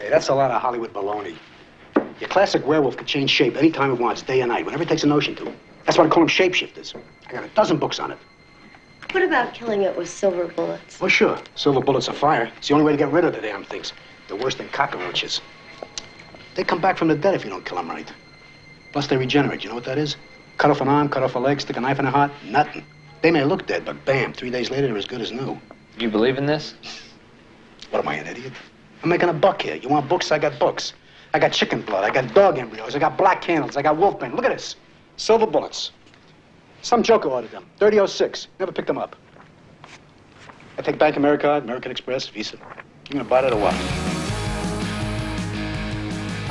Hey, that's a lot of Hollywood baloney. Your classic werewolf could change shape anytime it wants, day or night, whenever it takes a notion to. That's why I call them shapeshifters. I got a dozen books on it. What about killing it with silver bullets? Oh, sure. Silver bullets are fire. It's the only way to get rid of the damn things. They're worse than cockroaches. They come back from the dead if you don't kill them right. Plus, they regenerate. You know what that is? Cut off an arm, cut off a leg, stick a knife in their heart. Nothing. They may look dead, but bam, 3 days later, they're as good as new. You believe in this? What am I, an idiot? I'm making a buck here. You want books? I got books. I got chicken blood. I got dog embryos. I got black candles. I got wolf bane. Look at this. Silver bullets. Some joker ordered them. 3006. Never picked them up. I take Bank America, American Express, Visa. You gonna buy that or what?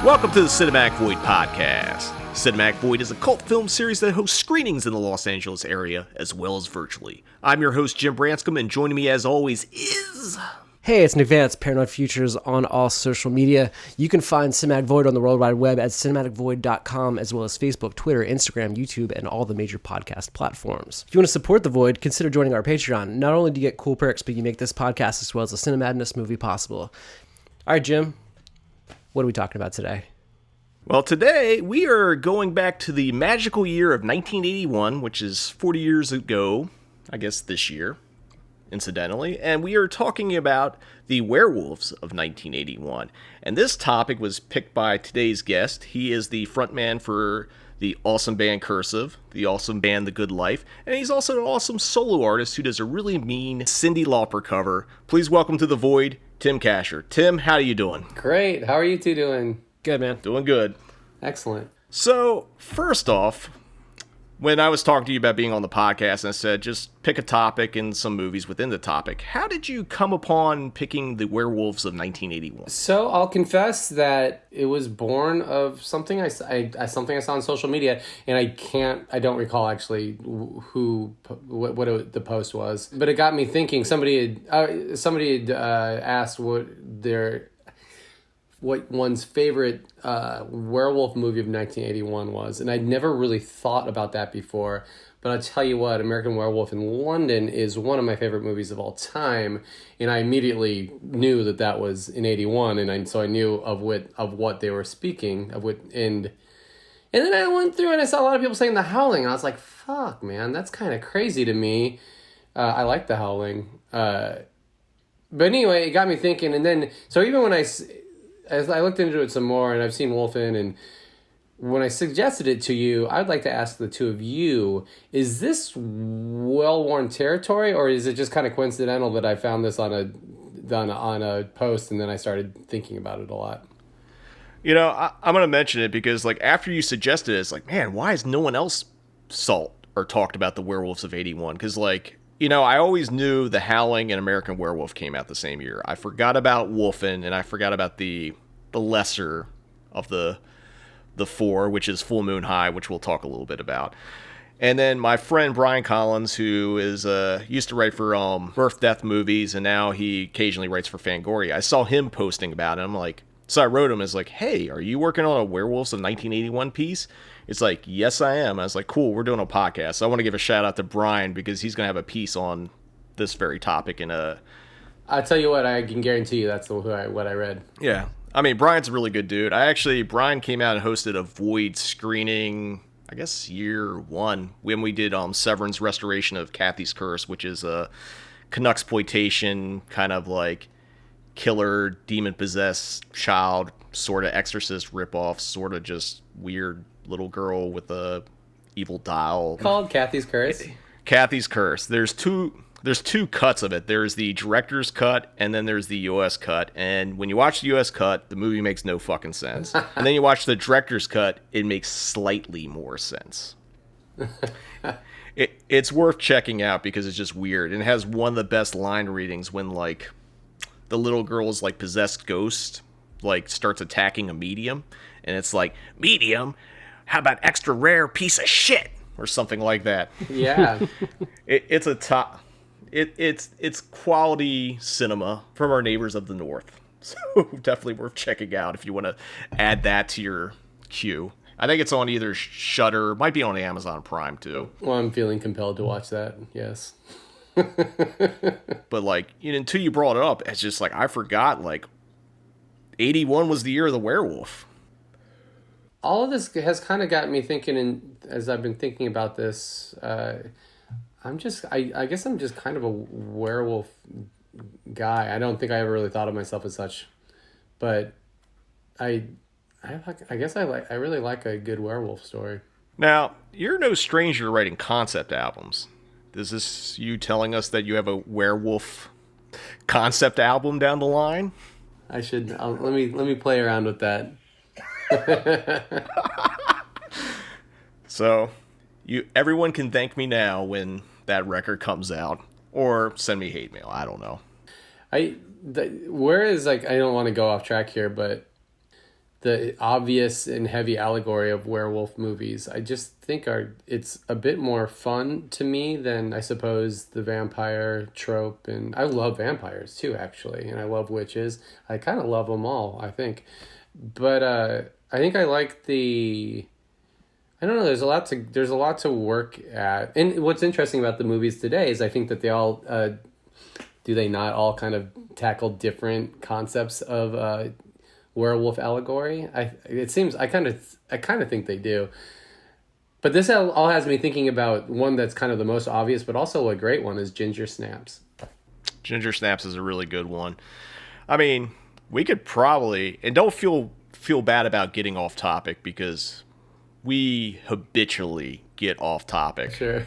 Welcome to the Cinematic Void podcast. Cinematic Void is a cult film series that hosts screenings in the Los Angeles area, as well as virtually. I'm your host, Jim Branscombe, and joining me as always is... Hey, it's Nick Vance, Paranoid Futures on all social media. You can find Cinematic Void on the World Wide Web at cinematicvoid.com, as well as Facebook, Twitter, Instagram, YouTube, and all the major podcast platforms. If you want to support The Void, consider joining our Patreon. Not only do you get cool perks, but you make this podcast as well as a Cinemadness movie possible. All right, Jim, what are we talking about today? Well, today we are going back to the magical year of 1981, which is 40 years ago, I guess this year, incidentally, and we are talking about the Werewolves of 1981. And this topic was picked by today's guest. He is the frontman for the awesome band Cursive, the awesome band The Good Life, and he's also an awesome solo artist who does a really mean Cyndi Lauper cover. Please welcome to The Void, Tim Kasher. Tim, how are you doing? Great. How are you two doing? Good, man. Doing good. Excellent. So, first off, when I was talking to you about being on the podcast and I said, just pick a topic and some movies within the topic, how did you come upon picking the Werewolves of 1981? So I'll confess that it was born of something I saw on social media, and I don't recall actually what the post was, but it got me thinking. Somebody had asked what one's favorite werewolf movie of 1981 was, and I'd never really thought about that before. But I'll tell you what, American Werewolf in London is one of my favorite movies of all time, and I immediately knew that was in 81, and so I knew of what they were speaking of. And then I went through and I saw a lot of people saying The Howling, and I was like, fuck, man, that's kind of crazy to me. I like The Howling. But anyway, it got me thinking, and then, so even as I looked into it some more, and I've seen Wolfen, and when I suggested it to you, I'd like to ask the two of you, is this well-worn territory, or is it just kind of coincidental that I found this on a post, and then I started thinking about it a lot? You know, I'm going to mention it because, like, after you suggested it, it's like, man, why has no one else talked about the Werewolves of 81? Because, like, you know, I always knew The Howling and American Werewolf came out the same year. I forgot about Wolfen, and I forgot about the lesser of the four, which is Full Moon High, which we'll talk a little bit about. And then my friend Brian Collins, who is used to write for Birth Death movies, and now he occasionally writes for Fangoria. I saw him posting about it. I'm like, so I wrote him as like, hey, are you working on a Werewolves of 1981 piece? It's like, yes, I am. I was like, cool, we're doing a podcast. So I want to give a shout out to Brian because he's going to have a piece on this very topic. And I'll tell you what, I can guarantee you that's what I read. Yeah. I mean, Brian's a really good dude. Brian came out and hosted a Void screening, I guess year one, when we did Severin's restoration of Kathy's Curse, which is a Canucksploitation kind of like killer, demon-possessed child, sort of exorcist ripoff, sort of just weird little girl with a evil doll. Called Kathy's Curse? Kathy's Curse. There's two cuts of it. There's the director's cut, and then there's the U.S. cut. And when you watch the U.S. cut, the movie makes no fucking sense. And then you watch the director's cut, it makes slightly more sense. It's worth checking out because it's just weird. And it has one of the best line readings when, like, the little girl's, like, possessed ghost, like, starts attacking a medium. And it's like, medium? How about extra rare piece of shit? Or something like that. Yeah. It's a top... It's quality cinema from our neighbors of the north. So definitely worth checking out if you want to add that to your queue. I think it's on either Shudder, might be on Amazon Prime too. Well, I'm feeling compelled to watch that, yes. But like, until you brought it up, it's just like I forgot like '81 was the year of the werewolf. All of this has kind of got me thinking, and as I've been thinking about this, I guess I'm just kind of a werewolf guy. I don't think I ever really thought of myself as such, but I really like a good werewolf story. Now, you're no stranger to writing concept albums. Is this you telling us that you have a werewolf concept album down the line? Let me play around with that. So, everyone can thank me now when that record comes out, or send me hate mail. I don't know. I don't want to go off track here, but the obvious and heavy allegory of werewolf movies, I just think it's a bit more fun to me than, I suppose, the vampire trope. And I love vampires too, actually, and I love witches. I kind of love them all, I think. But I think I like I don't know. There's a lot to work at. And what's interesting about the movies today is I think that they all do they not all kind of tackle different concepts of werewolf allegory? I kind of think they do. But this all has me thinking about one that's kind of the most obvious, but also a great one, is Ginger Snaps. Ginger Snaps is a really good one. I mean, we could probably, and don't feel bad about getting off topic, because we habitually get off topic. Sure.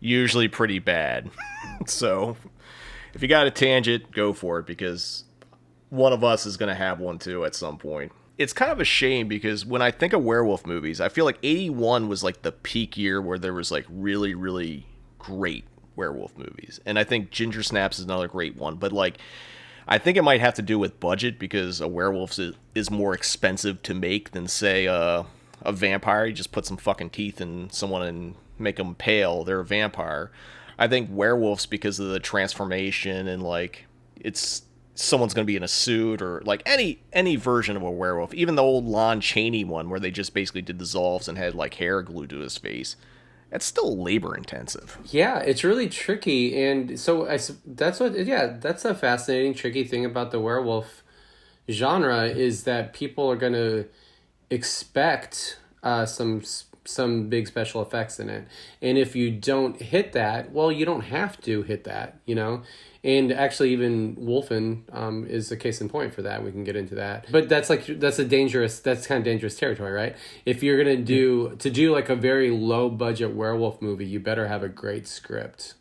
Usually pretty bad. So if you got a tangent, go for it, because one of us is going to have one too at some point. It's kind of a shame, because when I think of werewolf movies, I feel like '81 was like the peak year where there was like really, really great werewolf movies. And I think Ginger Snaps is another great one. But like, I think it might have to do with budget, because a werewolf is more expensive to make than, say, a vampire. You just put some fucking teeth in someone and make them pale. They're a vampire. I think werewolves, because of the transformation and like someone's going to be in a suit, or like any version of a werewolf, even the old Lon Chaney one where they just basically did dissolves and had like hair glued to his face. That's still labor intensive. Yeah, it's really tricky. And so that's a fascinating, tricky thing about the werewolf genre, is that people are going to expect some big special effects in it. And if you don't hit that, well, you don't have to hit that, you know? And actually, even Wolfen is a case in point for that. We can get into that. But that's kind of dangerous territory, right? If you're gonna do like a very low budget werewolf movie, you better have a great script.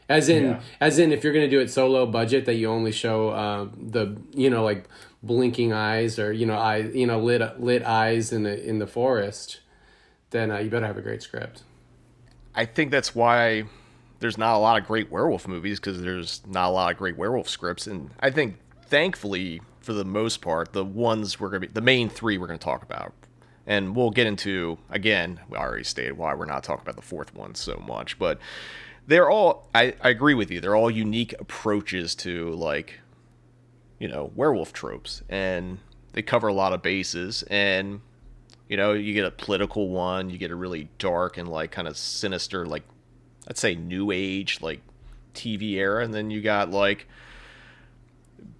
As in, if you're gonna do it so low budget that you only show like blinking eyes, or lit eyes in the forest, then you better have a great script. I think that's why there's not a lot of great werewolf movies, because there's not a lot of great werewolf scripts. And I think, thankfully, for the most part, the main three we're going to talk about. And we'll get into, again, we already stated why we're not talking about the fourth one so much. But they're all, I agree with you, they're all unique approaches to, like, werewolf tropes. And they cover a lot of bases. And, you get a political one, you get a really dark and, like, kind of sinister, like, I'd say new age, like, TV era, and then you got like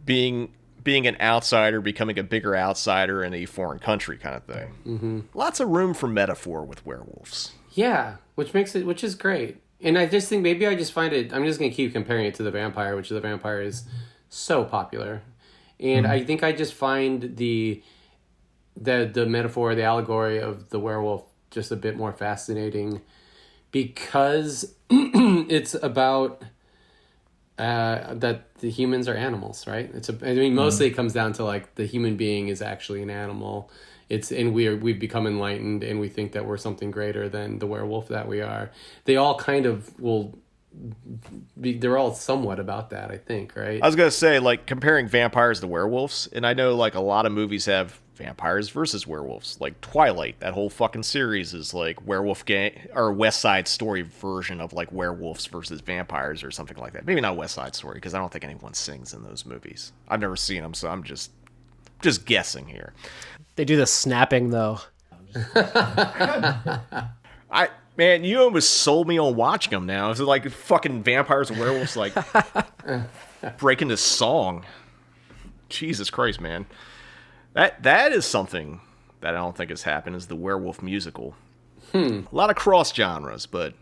being an outsider, becoming a bigger outsider in a foreign country kind of thing. Mm-hmm. Lots of room for metaphor with werewolves. Yeah, which is great. And I just think maybe I just find it, I'm just going to keep comparing it to the vampire, which the vampire is so popular. And I think I just find the metaphor, the allegory of the werewolf just a bit more fascinating, because it's about that the humans are animals, right? Mostly it comes down to like the human being is actually an animal. We've become enlightened, and we think that we're something greater than the werewolf that we are. They all kind of they're all somewhat about that, I think, right? I was gonna say, like, comparing vampires to werewolves, and I know like a lot of movies have vampires versus werewolves, like Twilight. That whole fucking series is like werewolf gang or West Side Story version of like werewolves versus vampires or something like that. Maybe not West Side Story, because I don't think anyone sings in those movies. I've never seen them, so I'm just guessing here. They do the snapping though. Man, you almost sold me on watching them now. Is it like fucking vampires and werewolves like breaking this song? Jesus Christ, man. That is something that I don't think has happened, is the werewolf musical. A lot of cross genres, but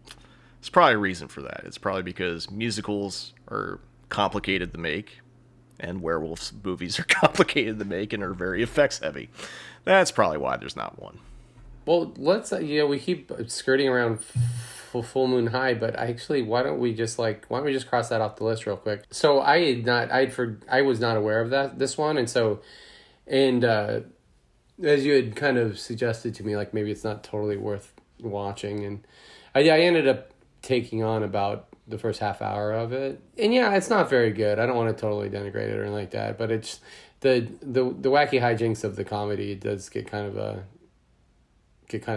there's probably a reason for that. It's probably because musicals are complicated to make, and werewolves movies are complicated to make and are very effects heavy. That's probably why there's not one. Well, let's we keep skirting around Full Moon High, but why don't we just cross that off the list real quick? So I was not aware of this one, and as you had kind of suggested to me, like maybe it's not totally worth watching, and I ended up taking on about the first half hour of it, and yeah, it's not very good. I don't want to totally denigrate it or anything like that, but it's the wacky hijinks of the comedy does get kind of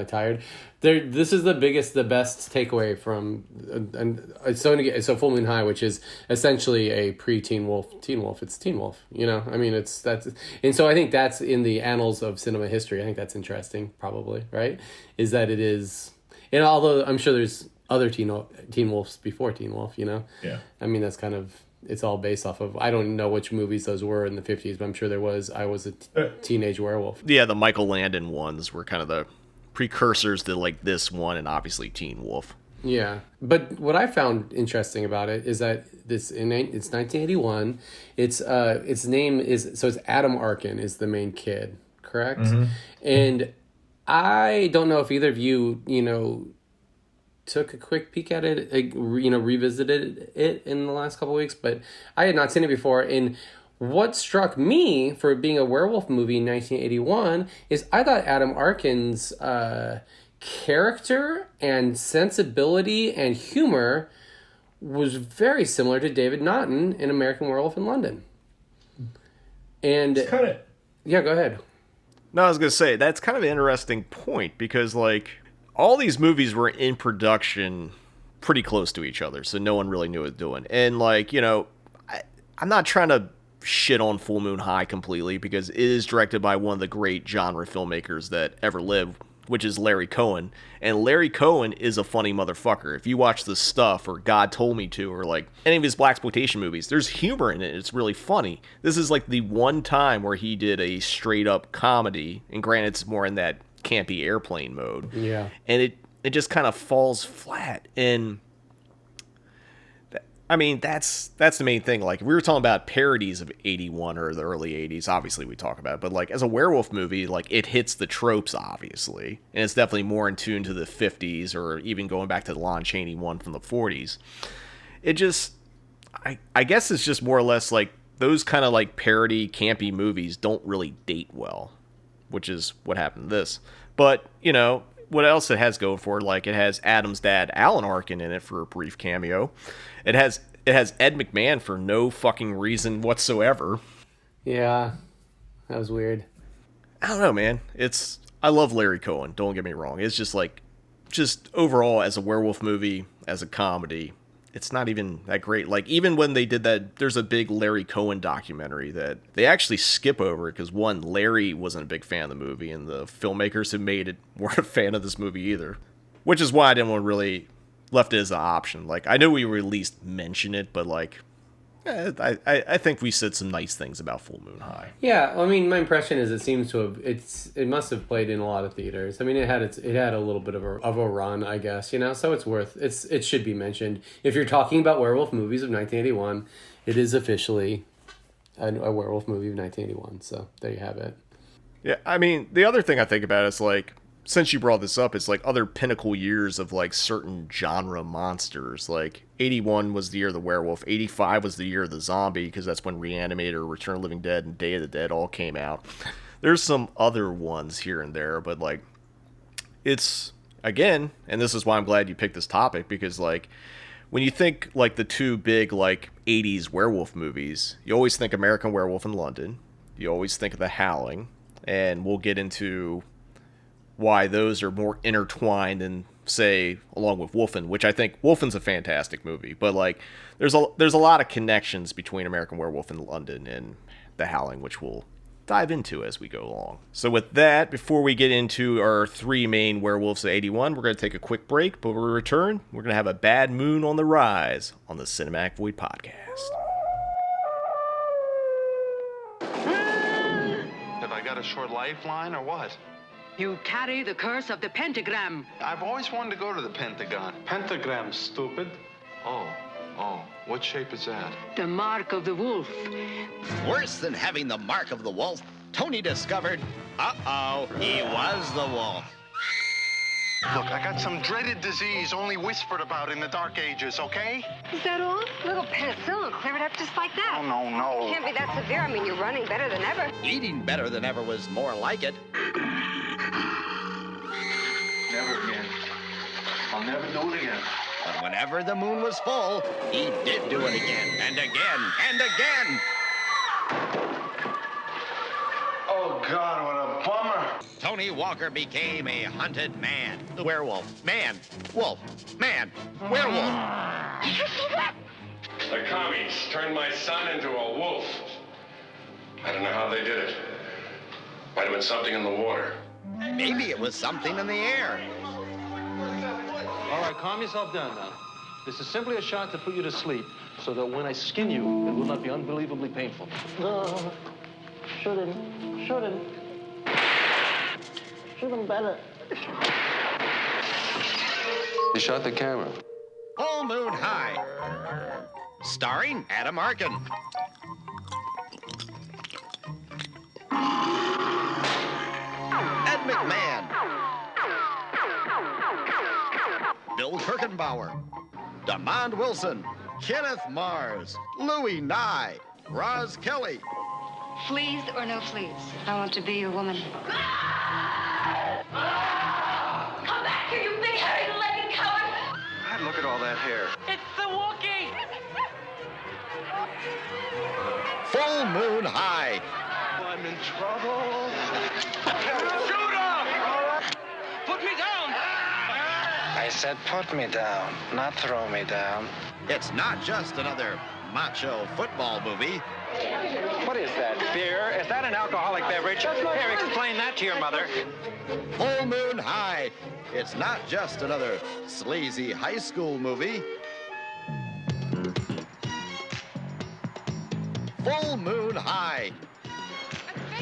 tired. This is the best takeaway from so Full Moon High, which is essentially a pre-Teen Wolf. It's Teen Wolf, I mean, and so I think that's in the annals of cinema history. I think that's interesting, probably, right? Is that it is, and although I'm sure there's other Teen Wolves before Teen Wolf, Yeah. I mean, that's kind of, it's all based off of, I don't know which movies those were in the 50s, but I'm sure there was. I was a teenage werewolf. Yeah, the Michael Landon ones were kind of the precursors to like this one, and obviously Teen Wolf. Yeah, but what I found interesting about it is that it's 1981. It's name is, so it's Adam Arkin is the main kid, correct? Mm-hmm. And I don't know if either of you took a quick peek at it, revisited it in the last couple of weeks, but I had not seen it before. And what struck me for being a werewolf movie in 1981 is I thought Adam Arkin's character and sensibility and humor was very similar to David Naughton in American Werewolf in London. And it's kind of... Yeah, go ahead. No, I was going to say, that's kind of an interesting point, because like all these movies were in production pretty close to each other, so no one really knew what was doing. And like, I'm not trying to shit on Full Moon High completely, because it is directed by one of the great genre filmmakers that ever lived, which is Larry Cohen. And Larry Cohen is a funny motherfucker. If you watch The Stuff or God Told Me To, or like any of his blaxploitation movies, there's humor in it. It's really funny. This is like the one time where he did a straight up comedy, and granted it's more in that campy airplane mode. Yeah. And it just kind of falls flat. And I mean, that's the main thing. Like, if we were talking about parodies of 81 or the early 80s, obviously we talk about it. But, like, as a werewolf movie, like, it hits the tropes, obviously. And it's definitely more in tune to the 50s, or even going back to the Lon Chaney one from the 40s. It just, I guess it's just more or less, like, those kind of, like, parody, campy movies don't really date well, which is what happened to this. But, what else it has going for it? Like, it has Adam's dad, Alan Arkin, in it for a brief cameo. It has Ed McMahon for no fucking reason whatsoever. Yeah, that was weird. I don't know, man. I love Larry Cohen, don't get me wrong. It's just like, overall as a werewolf movie, as a comedy, it's not even that great. Like, even when they did that, there's a big Larry Cohen documentary that they actually skip over, because one, Larry wasn't a big fan of the movie, and the filmmakers who made it weren't a fan of this movie either. Which is why I didn't want to really left it as an option. Like, I know we would at least mention it, but like, I think we said some nice things about Full Moon High. Yeah, I mean, my impression is it must have played in a lot of theaters. I mean, it had a little bit of a run, I guess, so it should be mentioned. If you're talking about werewolf movies of 1981, it is officially a werewolf movie of 1981. So there you have it. Yeah, I mean, the other thing I think about is like, since you brought this up, it's like other pinnacle years of like certain genre monsters. Like 81 was the year of the werewolf. 85 was the year of the zombie, because that's when Reanimator, Return of the Living Dead, and Day of the Dead all came out. There's some other ones here and there, but like, it's, again, and this is why I'm glad you picked this topic, because like, when you think like the two big like 80s werewolf movies, you always think American Werewolf in London. You always think of the Howling, and we'll get into why those are more intertwined than, say, along with Wolfen, which I think Wolfen's a fantastic movie, but like there's a lot of connections between American Werewolf in London and The Howling, which we'll dive into as we go along. So with that, before we get into our three main werewolves of 81, we're going to take a quick break, but when we return, we're going to have a Bad Moon on the Rise on the Cinematic Void podcast. got a short lifeline or what? You carry the curse of the pentagram. I've always wanted to go to the Pentagon. Pentagram, stupid. Oh, what shape is that? The mark of the wolf. Worse than having the mark of the wolf, Tony discovered, he was the wolf. Look, I got some dreaded disease only whispered about in the Dark Ages, okay? Is that all? Little penicillin will clear it up just like that. Oh, no. Can't be that severe. I mean, you're running better than ever. Eating better than ever was more like it. Never again. I'll never do it again. But whenever the moon was full, he did do it again, and again, and again. Oh, God, what a bummer. Tony Walker became a hunted man. The werewolf. Man. Wolf. Man. Werewolf. The commies turned my son into a wolf. I don't know how they did it. Might have been something in the water. Maybe it was something in the air. All right, calm yourself down now. This is simply a shot to put you to sleep so that when I skin you, it will not be unbelievably painful. No. Shoot him. Shoot him. Shoot him better. They shot the camera. Full Moon High. Starring Adam Arkin. Ed McMahon. Bill Kirkenbauer. Damond Wilson. Kenneth Mars. Louis Nye. Roz Kelly. Fleas or no fleas? I want to be your woman. Come back here, you big hairy legged coward! God, look at all that hair. It's the Wookiee! Full Moon High. I'm in trouble. Shoot him! Put me down! I said put me down, not throw me down. It's not just another macho football movie. What is that, beer? Is that an alcoholic beverage? Here, explain that to your mother. Full Moon High. It's not just another sleazy high school movie. Full Moon High.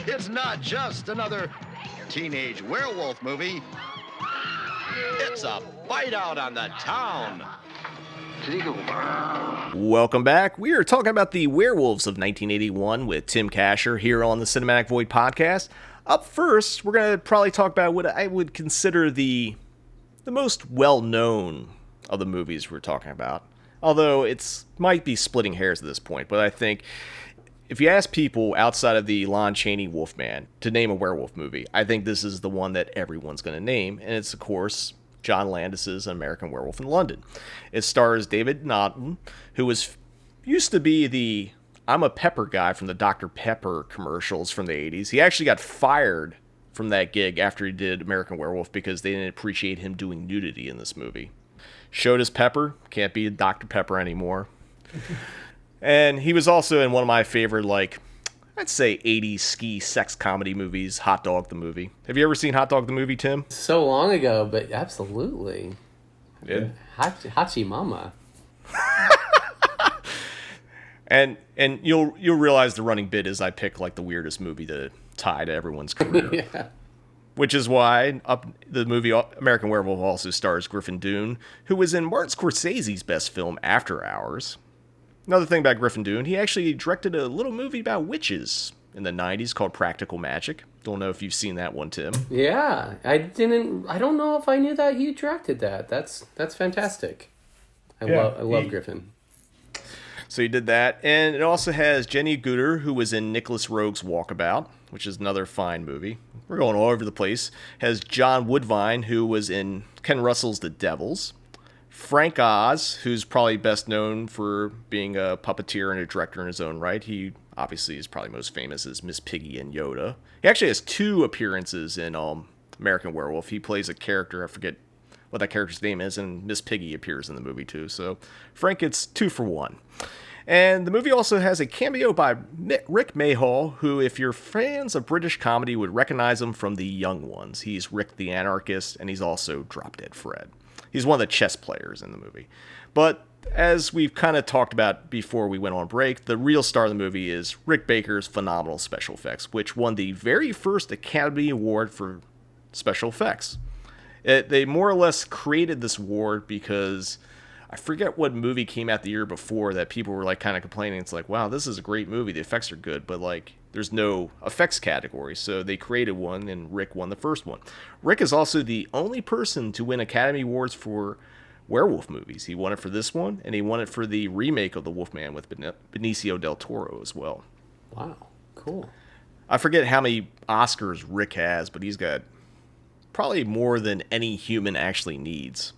It's not just another teenage werewolf movie. It's a bite out on the town. Welcome back. We are talking about the Werewolves of 1981 with Tim Kasher here on the Cinematic Void podcast. Up first, we're going to probably talk about what I would consider the most well-known of the movies we're talking about. Although it's might be splitting hairs at this point, but I think if you ask people outside of the Lon Chaney Wolfman to name a werewolf movie, I think this is the one that everyone's going to name, and it's, of course, John Landis's An American Werewolf in London. It stars David Naughton, who used to be the I'm a Pepper guy from the Dr. Pepper commercials from the 80s. He actually got fired from that gig after he did American Werewolf because they didn't appreciate him doing nudity in this movie. Showed his Pepper, can't be Dr. Pepper anymore. And he was also in one of my favorite, I'd say 80s ski sex comedy movies, Hot Dog the Movie. Have you ever seen Hot Dog the Movie, Tim? So long ago, but absolutely. Yeah. Hachi Mama. And you'll realize the running bit is I pick the weirdest movie to tie to everyone's career. Yeah. Which is why the movie American Werewolf also stars Griffin Dunne, who was in Martin Scorsese's best film, After Hours. Another thing about Griffin Dunne, he actually directed a little movie about witches in the 90s called Practical Magic. Don't know if you've seen that one, Tim. Yeah, I don't know if I knew that he directed that. That's fantastic. I love Griffin. So he did that. And it also has Jenny Gooder, who was in Nicholas Roeg's Walkabout, which is another fine movie. We're going all over the place. Has John Woodvine, who was in Ken Russell's The Devils. Frank Oz, who's probably best known for being a puppeteer and a director in his own right. He obviously is probably most famous as Miss Piggy and Yoda. He actually has 2 appearances in American Werewolf. He plays a character, I forget what that character's name is, and Miss Piggy appears in the movie too. So Frank gets 2 for 1. And the movie also has a cameo by Rick Mayhall, who, if you're fans of British comedy, would recognize him from The Young Ones. He's Rick the Anarchist, and he's also Drop Dead Fred. He's one of the chess players in the movie. But as we've kind of talked about before we went on break, the real star of the movie is Rick Baker's phenomenal special effects, which won the very first Academy Award for special effects. They more or less created this award because I forget what movie came out the year before that people were like kind of complaining. It's like, wow, this is a great movie. The effects are good, but like there's no effects category. So they created one, and Rick won the first one. Rick is also the only person to win Academy Awards for werewolf movies. He won it for this one, and he won it for the remake of The Wolfman with Benicio del Toro as well. Wow, cool. I forget how many Oscars Rick has, but he's got probably more than any human actually needs.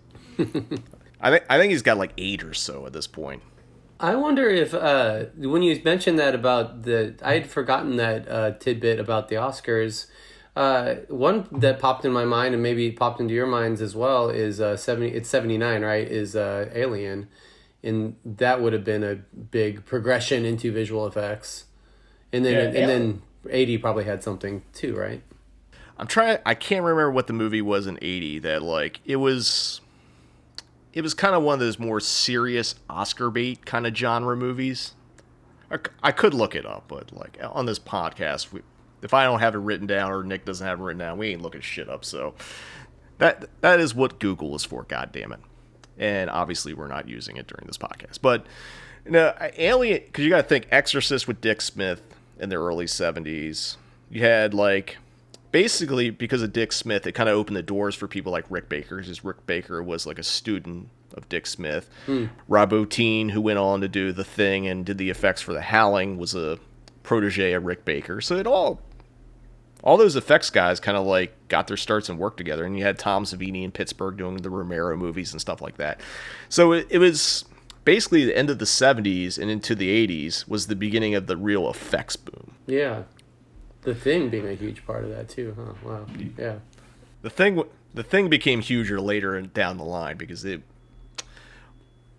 I think he's got like 8 or so at this point. I wonder if when you mentioned that about I had forgotten that tidbit about the Oscars. One that popped in my mind, and maybe popped into your minds as well, is 79, right? Is Alien, and that would have been a big progression into visual effects. And then then 80 probably had something too, right? I can't remember what the movie was in 80 that like it was kind of one of those more serious Oscar bait kind of genre movies. I could look it up, but like on this podcast, if I don't have it written down or Nick doesn't have it written down, we ain't looking shit up. So that is what Google is for, goddammit. And obviously we're not using it during this podcast. But Alien, because you got to think Exorcist with Dick Smith in the early 70s. You had like, basically because of Dick Smith, it kind of opened the doors for people like Rick Baker, because Rick Baker was like a student of Dick Smith. Rob Bottin, who went on to do The Thing and did the effects for the Howling, was a protege of Rick Baker. So it all those effects guys kind of like got their starts and worked together. And you had Tom Savini in Pittsburgh doing the Romero movies and stuff like that. So it was basically the end of the 70s and into the 80s was the beginning of the real effects boom. Yeah. The Thing being a huge part of that too, huh? Wow. Yeah. The Thing became huger later down the line because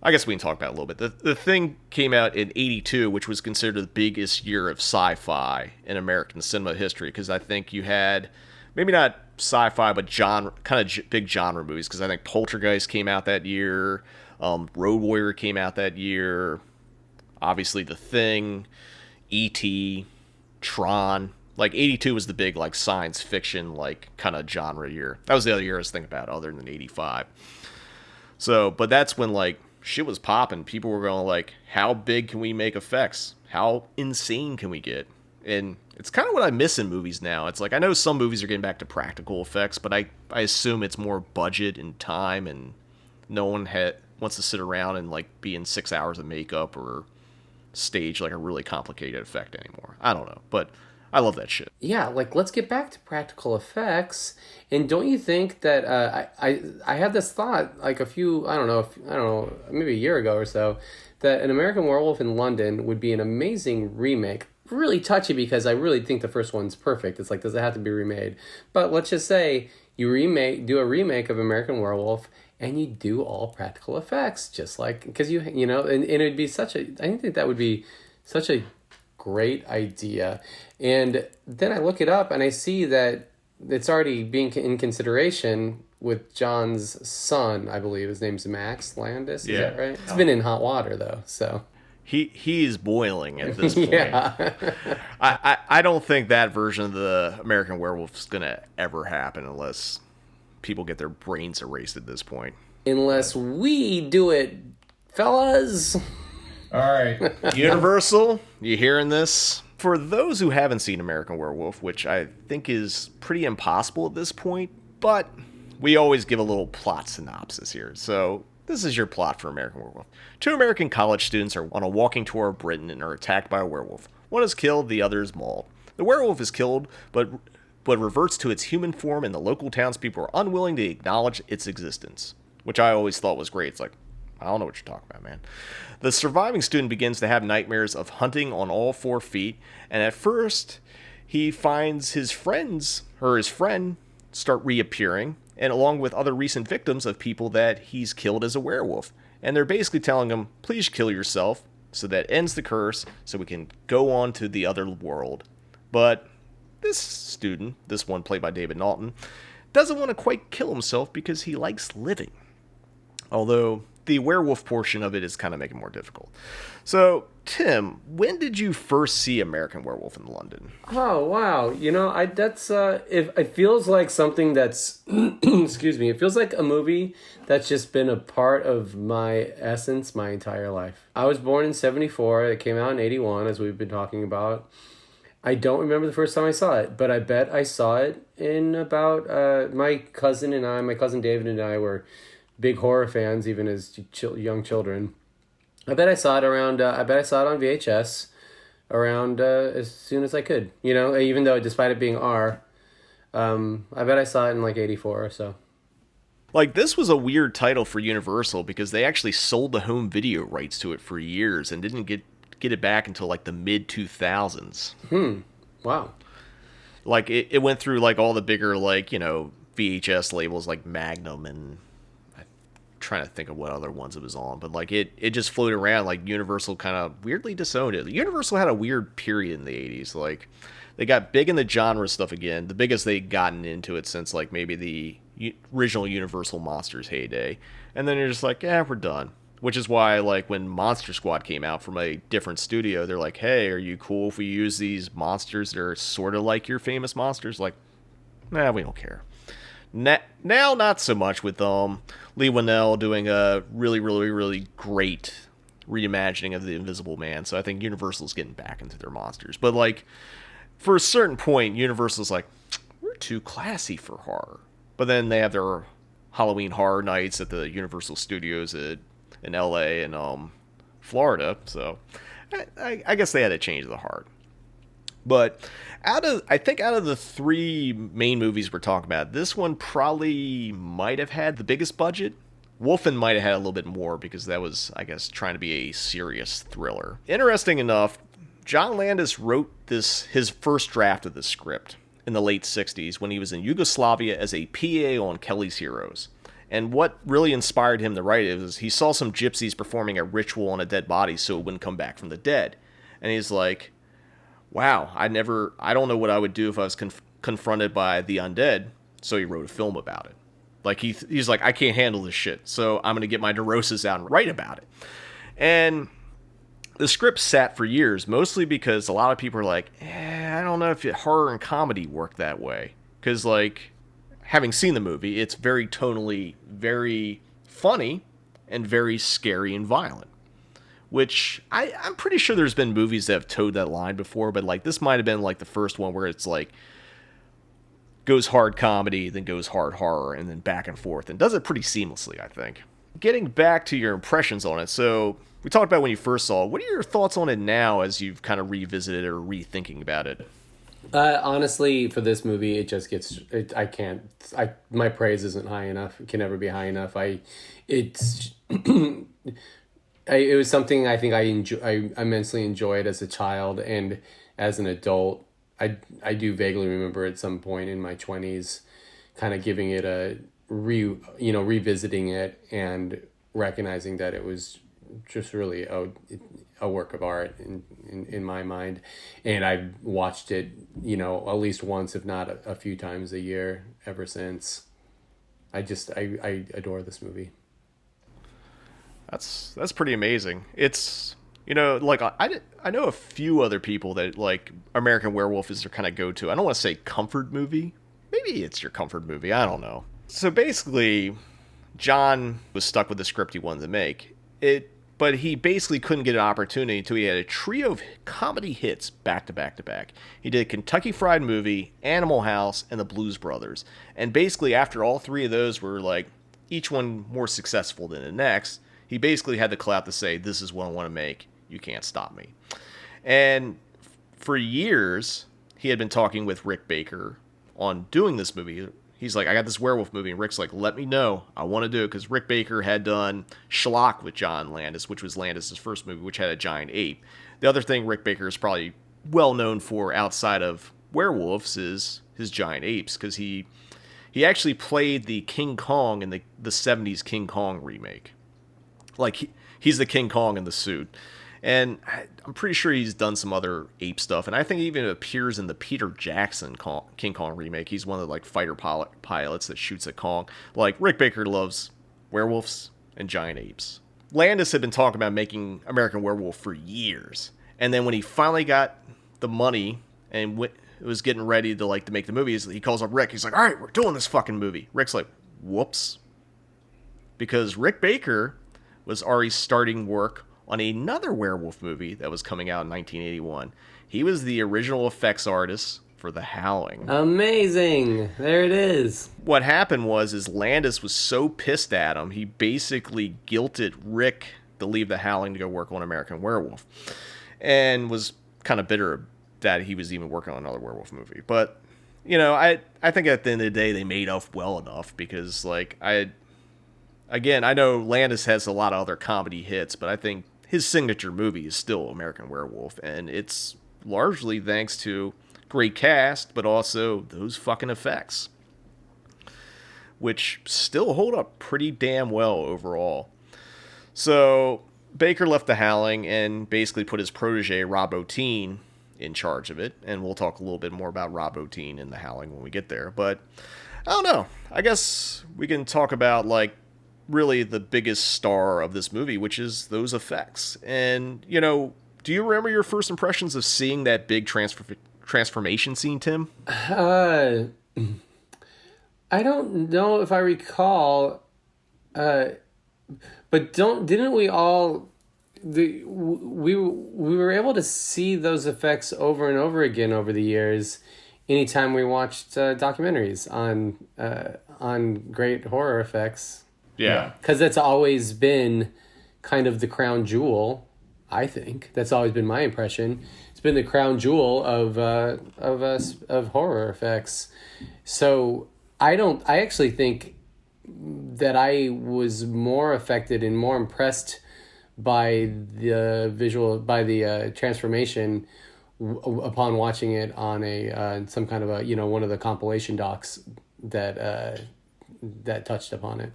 I guess we can talk about it a little bit. The Thing came out in 82, which was considered the biggest year of sci-fi in American cinema history, because I think you had, maybe not sci-fi, but big genre movies, because I think Poltergeist came out that year, Road Warrior came out that year, obviously The Thing, E.T., Tron. Like 82 was the big like science fiction like kind of genre year. That was the other year I was thinking about other than 85. So, but that's when like shit was popping. People were going like, how big can we make effects? How insane can we get? And it's kind of what I miss in movies now. It's like, I know some movies are getting back to practical effects, but I assume it's more budget and time, and no one wants to sit around and like be in 6 hours of makeup or stage like a really complicated effect anymore. I don't know, but I love that shit. Yeah, like let's get back to practical effects. And don't you think that I had this thought like maybe a year ago or so, that An American Werewolf in London would be an amazing remake. Really touchy because I really think the first one's perfect. It's like, does it have to be remade? But let's just say you do a remake of American Werewolf and you do all practical effects, just like, because and it'd be I think that would be such a great idea. And then I look it up and I see that it's already being in consideration with John's son, I believe. His name's Max Landis, is that right? It's been in hot water, though, so... He is boiling at this point. Yeah. I don't think that version of the American Werewolf is going to ever happen unless people get their brains erased at this point. Unless we do it, fellas. All right. Universal, you hearing this? For those who haven't seen American Werewolf, which I think is pretty impossible at this point, but we always give a little plot synopsis here. So this is your plot for American Werewolf. 2 American college students are on a walking tour of Britain and are attacked by a werewolf. One is killed, the other is mauled. The werewolf is killed, but reverts to its human form, and the local townspeople are unwilling to acknowledge its existence, which I always thought was great. It's like, I don't know what you're talking about, man. The surviving student begins to have nightmares of hunting on all 4 feet, and at first he finds his friend start reappearing, and along with other recent victims of people that he's killed as a werewolf. And they're basically telling him, please kill yourself, so that ends the curse, so we can go on to the other world. But this student, this one played by David Naughton, doesn't want to quite kill himself because he likes living. Although the werewolf portion of it is kind of making it more difficult. So, Tim, when did you first see American Werewolf in London? Oh wow! That's it feels like something that's excuse me. It feels like a movie that's just been a part of my essence my entire life. I was born in '74. It came out in '81, as we've been talking about. I don't remember the first time I saw it, but I bet I saw it in about my cousin David and I were big horror fans, even as young children. I bet I saw it around. I bet I saw it on VHS around as soon as I could. Even though despite it being R, I bet I saw it in like '84 or so. Like, this was a weird title for Universal because they actually sold the home video rights to it for years and didn't get it back until like the mid 2000s. Wow. Like it went through like all the bigger VHS labels like Magnum, and trying to think of what other ones it was on, but like it just floated around. Like Universal kind of weirdly disowned it. Universal had a weird period in the 80s. Like they got big in the genre stuff again, the biggest they'd gotten into it since like maybe the original Universal Monsters heyday, and then you're just like, yeah, we're done. Which is why like when Monster Squad came out from a different studio, they're like, hey, are you cool if we use these monsters that are sort of like your famous monsters? Like, nah, we don't care. Now, not so much with Lee Winnell doing a really, really, really great reimagining of The Invisible Man. So I think Universal's getting back into their monsters. But like, for a certain point, Universal's like, we're too classy for horror. But then they have their Halloween Horror Nights at the Universal Studios in LA and Florida. So I guess they had to change the heart. But I think out of the three main movies we're talking about, this one probably might have had the biggest budget. Wolfen might have had a little bit more because that was, I guess, trying to be a serious thriller. Interesting enough, John Landis wrote his first draft of the script in the late 60s when he was in Yugoslavia as a PA on Kelly's Heroes. And what really inspired him to write it was he saw some gypsies performing a ritual on a dead body so it wouldn't come back from the dead. And he's like, wow, I don't know what I would do if I was confronted by the undead. So he wrote a film about it. Like he's like, I can't handle this shit, so I'm going to get my neurosis out and write about it. And the script sat for years, mostly because a lot of people are like, I don't know if horror and comedy work that way. Because, like, having seen the movie, it's very tonally, very funny, and very scary and violent. Which, I'm pretty sure there's been movies that have towed that line before, but, like, this might have been, like, the first one where it's, like, goes hard comedy, then goes hard horror, and then back and forth, and does it pretty seamlessly, I think. Getting back to your impressions on it, so we talked about when you first saw it. What are your thoughts on it now as you've kind of revisited or rethinking about it? Honestly, for this movie, it just gets. My praise isn't high enough. It can never be high enough. It was something I think I immensely enjoyed as a child, and as an adult, I do vaguely remember at some point in my 20s, kind of giving it revisiting it and recognizing that it was just really a work of art in my mind. And I've watched it, at least once, if not a few times a year ever since. I adore this movie. That's pretty amazing. It's, like I know a few other people that like American Werewolf is their kind of go-to. I don't want to say comfort movie. Maybe it's your comfort movie. I don't know. So basically, John was stuck with the script he wanted to make. But he basically couldn't get an opportunity until he had a trio of comedy hits back to back to back. He did Kentucky Fried Movie, Animal House, and The Blues Brothers. And basically, after all three of those were like each one more successful than the next, he basically had the clout to say, "This is what I want to make. You can't stop me." And for years, he had been talking with Rick Baker on doing this movie. He's like, I got this werewolf movie, and Rick's like, let me know. I want to do it, because Rick Baker had done Schlock with John Landis, which was Landis' first movie, which had a giant ape. The other thing Rick Baker is probably well known for outside of werewolves is his giant apes, because he actually played the King Kong in the 70s King Kong remake. Like, he's the King Kong in the suit. And I'm pretty sure he's done some other ape stuff. And I think he even appears in the Peter Jackson King Kong remake. He's one of the like fighter pilots that shoots at Kong. Like, Rick Baker loves werewolves. and giant apes. Landis had been talking about making American Werewolf for years. And then when he finally got the money and was getting ready to make the movies, he calls up Rick. He's like, all right, we're doing this fucking movie. Rick's like, whoops. Because Rick Baker was already starting work on another werewolf movie that was coming out in 1981. He was the original effects artist for The Howling. Amazing. There it is. What happened was Landis was so pissed at him, he basically guilted Rick to leave The Howling to go work on American Werewolf. And was kind of bitter that he was even working on another werewolf movie. But, I think at the end of the day, they made up well enough because, I know Landis has a lot of other comedy hits, but I think his signature movie is still American Werewolf. And it's largely thanks to great cast, but also those fucking effects, which still hold up pretty damn well overall. So Baker left The Howling and basically put his protege, Rob Bottin, in charge of it. And we'll talk a little bit more about Rob Bottin in The Howling when we get there. But I don't know. I guess we can talk about, really the biggest star of this movie, which is those effects. And, do you remember your first impressions of seeing that big transformation scene, Tim? I don't know if I recall, but didn't we all we were able to see those effects over and over again over the years anytime we watched documentaries on great horror effects. Yeah. Because that's always been kind of the crown jewel, I think. That's always been my impression. It's been the crown jewel of horror effects. So I actually think that I was more affected and more impressed by the transformation upon watching it on some kind of one of the compilation docs that touched upon it.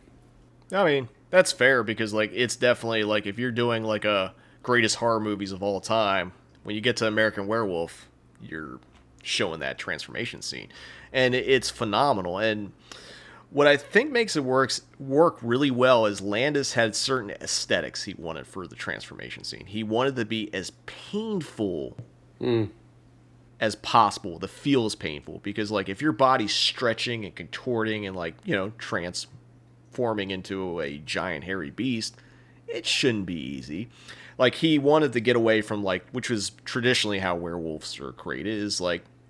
I mean, that's fair because it's definitely if you're doing a greatest horror movies of all time, when you get to American Werewolf, you're showing that transformation scene, and it's phenomenal. And what I think makes it work really well is Landis had certain aesthetics he wanted for the transformation scene. He wanted to be as painful as possible. The feel is painful because if your body's stretching and contorting and transforming into a giant hairy beast, it shouldn't be easy. He wanted to get away from which was traditionally how werewolves are created, is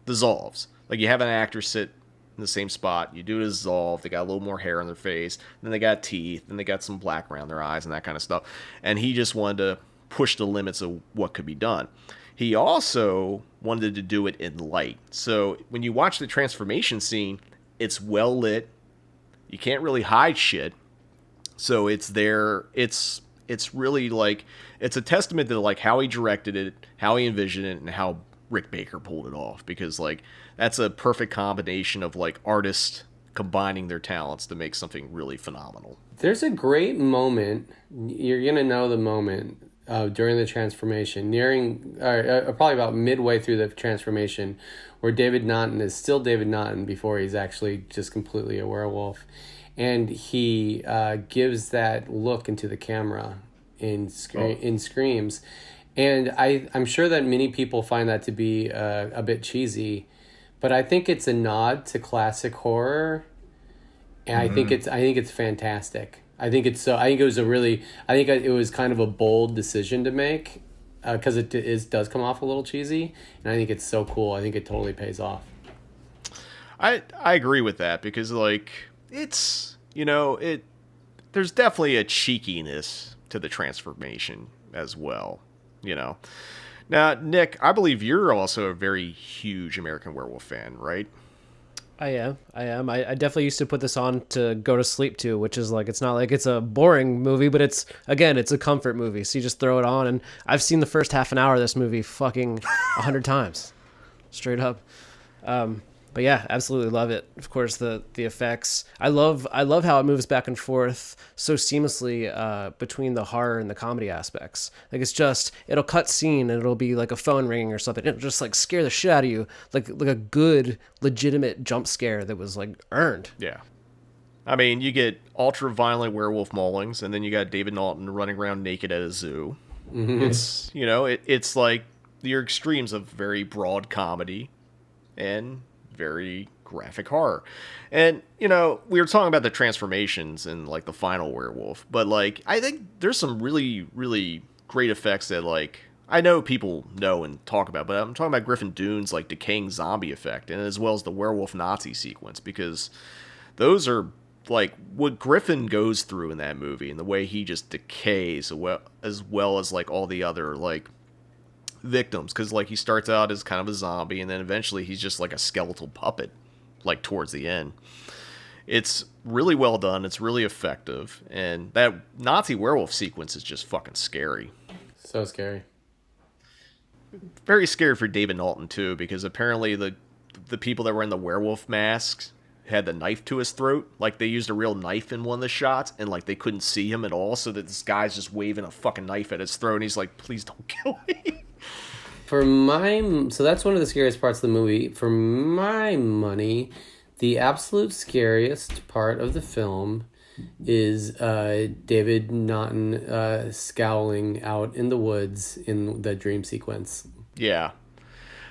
dissolves. You have an actor sit in the same spot, you do a dissolve, they got a little more hair on their face, then they got teeth, then they got some black around their eyes and that kind of stuff. And he just wanted to push the limits of what could be done. He also wanted to do it in light. So when you watch the transformation scene, it's well lit. You can't really hide shit. So it's there. It's really it's a testament to how he directed it, how he envisioned it, and how Rick Baker pulled it off. Because that's a perfect combination of artists combining their talents to make something really phenomenal. There's a great moment. You're gonna know the moment during the transformation, probably about midway through the transformation, where David Naughton is still David Naughton before he's actually just completely a werewolf. And he gives that look into the camera in Screams. And I'm sure that many people find that to be a bit cheesy, but I think it's a nod to classic horror, and I think it's fantastic. I think it was kind of a bold decision to make, because it does come off a little cheesy, and I think it's so cool. I think it totally pays off. I agree with that because it's, there's definitely a cheekiness to the transformation as well, Now, Nick, I believe you're also a very huge American Werewolf fan, right? I am. I definitely used to put this on to go to sleep to, which is it's not it's a boring movie, but it's a comfort movie. So you just throw it on, and I've seen the first half an hour of this movie fucking 100 times, straight up. But yeah, absolutely love it. Of course, the effects. I love how it moves back and forth so seamlessly between the horror and the comedy aspects. It'll cut scene and it'll be a phone ringing or something. It'll just scare the shit out of you, like a good legitimate jump scare that was earned. Yeah, I mean, you get ultra-violent werewolf maulings, and then you got David Naughton running around naked at a zoo. Mm-hmm. It's, you know, it's like your extremes of very broad comedy and very graphic horror. And, you know, we were talking about the transformations in, like, the final werewolf, but, like, I think there's some really, really great effects that, like, I know people know and talk about, but I'm talking about Griffin Dunne's, like, decaying zombie effect, and as well as the werewolf Nazi sequence, because those are, like, what Griffin goes through in that movie, and the way he just decays, as well as, like, all the other, like, victims, because, like, he starts out as kind of a zombie, and then eventually he's just, like, a skeletal puppet, like, towards the end. It's really well done, it's really effective, and that Nazi werewolf sequence is just fucking scary. So scary. Very scary for David Naughton, too, because apparently the people that were in the werewolf masks had the knife to his throat. Like, they used a real knife in one of the shots, and, like, they couldn't see him at all, so that this guy's just waving a fucking knife at his throat, and he's like, please don't kill me. So that's one of the scariest parts of the movie. For my money, the absolute scariest part of the film is David Naughton scowling out in the woods in the dream sequence. Yeah.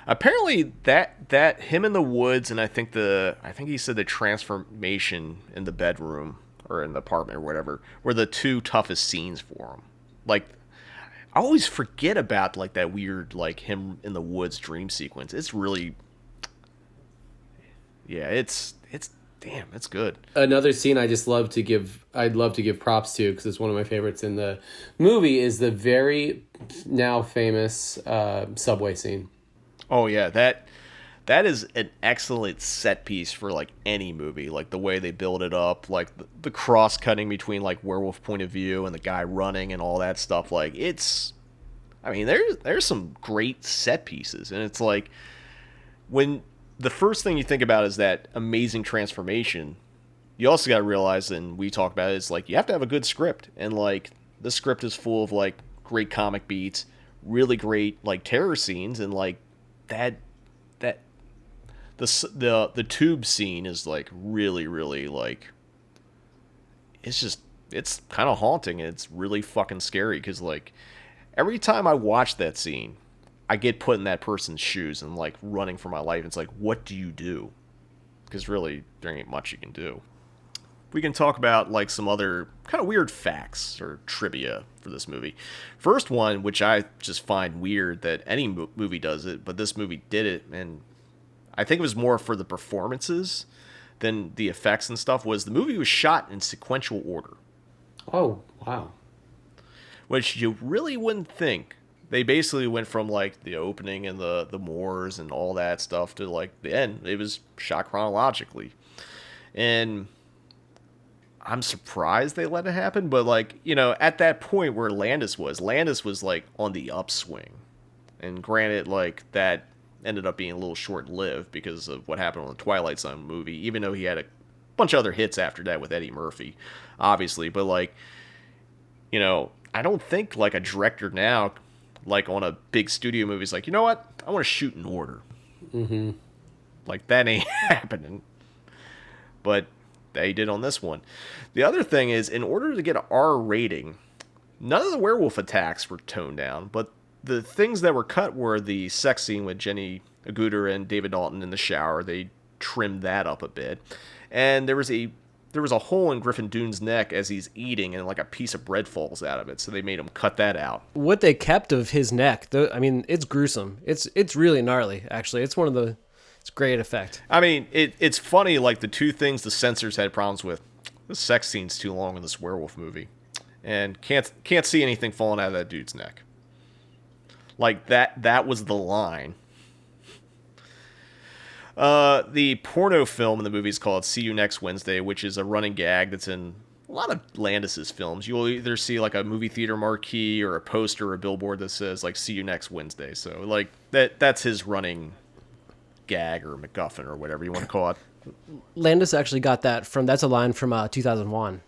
Apparently that him in the woods, and I think he said the transformation in the bedroom or in the apartment or whatever were the two toughest scenes for him. Like, I always forget about, like, that weird, like, him in the woods dream sequence. It's really, yeah, it's damn, it's good. Another scene I'd love to give props to, because it's one of my favorites in the movie, is the very now famous subway scene. Oh yeah, that is an excellent set piece for, like, any movie. Like, the way they build it up, like the cross cutting between, like, werewolf point of view and the guy running and all that stuff. Like, it's, I mean, there's some great set pieces, and it's like when the first thing you think about is that amazing transformation, you also got to realize, and we talk about it, is like you have to have a good script, and like the script is full of like great comic beats, really great like terror scenes, and like the tube scene is like really, really like, it's kind of haunting, and it's really fucking scary, because like every time I watch that scene, I get put in that person's shoes and like running for my life. It's like, what do you do? Because really, there ain't much you can do. We can talk about like some other kind of weird facts or trivia for this movie. First one, which I just find weird that any movie does it, but this movie did it, and I think it was more for the performances than the effects and stuff, was the movie was shot in sequential order. Oh, wow. Which you really wouldn't think. They basically went from like the opening and the moors and all that stuff to like the end. It was shot chronologically. And I'm surprised they let it happen, but like, you know, at that point where Landis was like on the upswing. And granted, like that ended up being a little short-lived because of what happened on the Twilight Zone movie, even though he had a bunch of other hits after that with Eddie Murphy, obviously. But like, you know, I don't think like a director now, like on a big studio movie, is like, you know what, I want to shoot in order. Mm-hmm. Like, that ain't happening. But they did on this one. The other thing is, in order to get an R rating, none of the werewolf attacks were toned down, but the things that were cut were the sex scene with Jenny Agutter and David Naughton in the shower. They trimmed that up a bit. And there was a hole in Griffin Dunne's neck as he's eating, and like a piece of bread falls out of it, so they made him cut that out. What they kept of his neck, I mean, it's gruesome. It's really gnarly, actually. It's great effect. I mean, it's funny, like the two things the censors had problems with. The sex scene's too long in this werewolf movie, and can't see anything falling out of that dude's neck. Like that was the line. The porno film in the movie is called See You Next Wednesday, which is a running gag that's in a lot of Landis's films. You'll either see like a movie theater marquee or a poster or a billboard that says like See You Next Wednesday. So like that's his running gag or MacGuffin or whatever you want to call it. Landis actually got that's a line from 2001.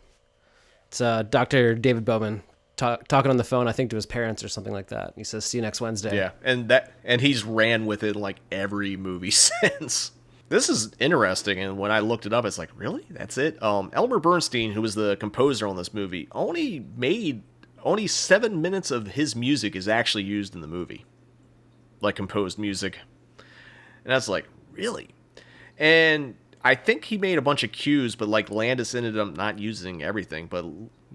It's Dr. David Bowman talking on the phone, I think to his parents or something like that. He says, "See you next Wednesday." Yeah, and he's ran with it in like every movie since. This is interesting, and when I looked it up, it's like, really? That's it? Elmer Bernstein, who was the composer on this movie, only 7 minutes of his music is actually used in the movie. Like, composed music. And that's like, really? And I think he made a bunch of cues, but like Landis ended up not using everything, but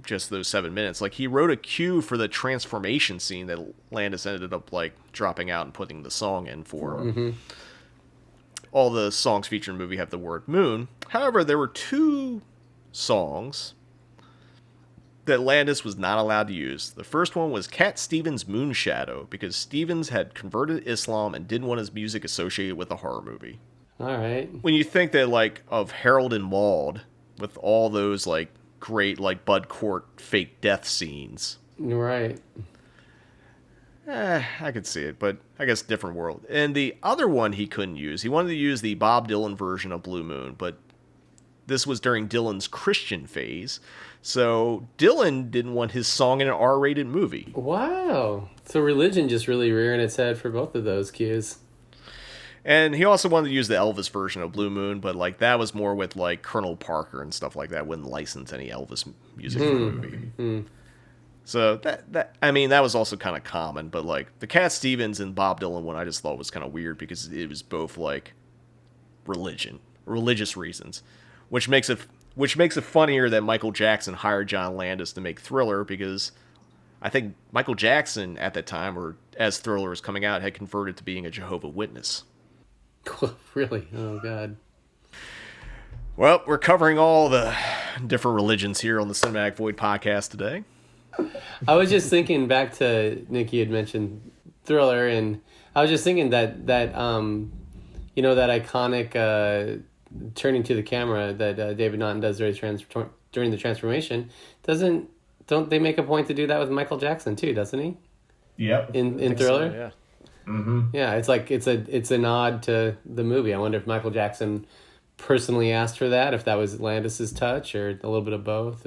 just those 7 minutes. Like, he wrote a cue for the transformation scene that Landis ended up like dropping out and putting the song in for. Mm-hmm. All the songs featured in the movie have the word moon. However, there were 2 songs that Landis was not allowed to use. The first one was Cat Stevens' Moonshadow, because Stevens had converted to Islam and didn't want his music associated with a horror movie. All right. When you think that, like, of Harold and Maude, with all those, like, great, like, Bud Cort fake death scenes. Right. I could see it, but I guess different world. And the other one he couldn't use, he wanted to use the Bob Dylan version of Blue Moon, but this was during Dylan's Christian phase, so Dylan didn't want his song in an R-rated movie. Wow. So religion just really rearing its head for both of those cues. And he also wanted to use the Elvis version of Blue Moon, but like that was more with like Colonel Parker and stuff like that. Wouldn't license any Elvis music for the movie. So that was also kind of common, but like the Cat Stevens and Bob Dylan one I just thought was kind of weird because it was both like religious reasons, which makes it funnier that Michael Jackson hired John Landis to make Thriller, because I think Michael Jackson at that time, or as Thriller was coming out, had converted to being a Jehovah's Witness. Really? Oh, God. Well, we're covering all the different religions here on the Cinematic Void podcast today. I was just thinking back to, Nick, had mentioned Thriller, and I was just thinking that that iconic turning to the camera that David Naughton does during the transformation, don't they make a point to do that with Michael Jackson too, doesn't he? Yep. In Thriller? So, yeah. Mm-hmm. Yeah, it's like it's a nod to the movie. I wonder if Michael Jackson personally asked for that, if that was Landis's touch, or a little bit of both.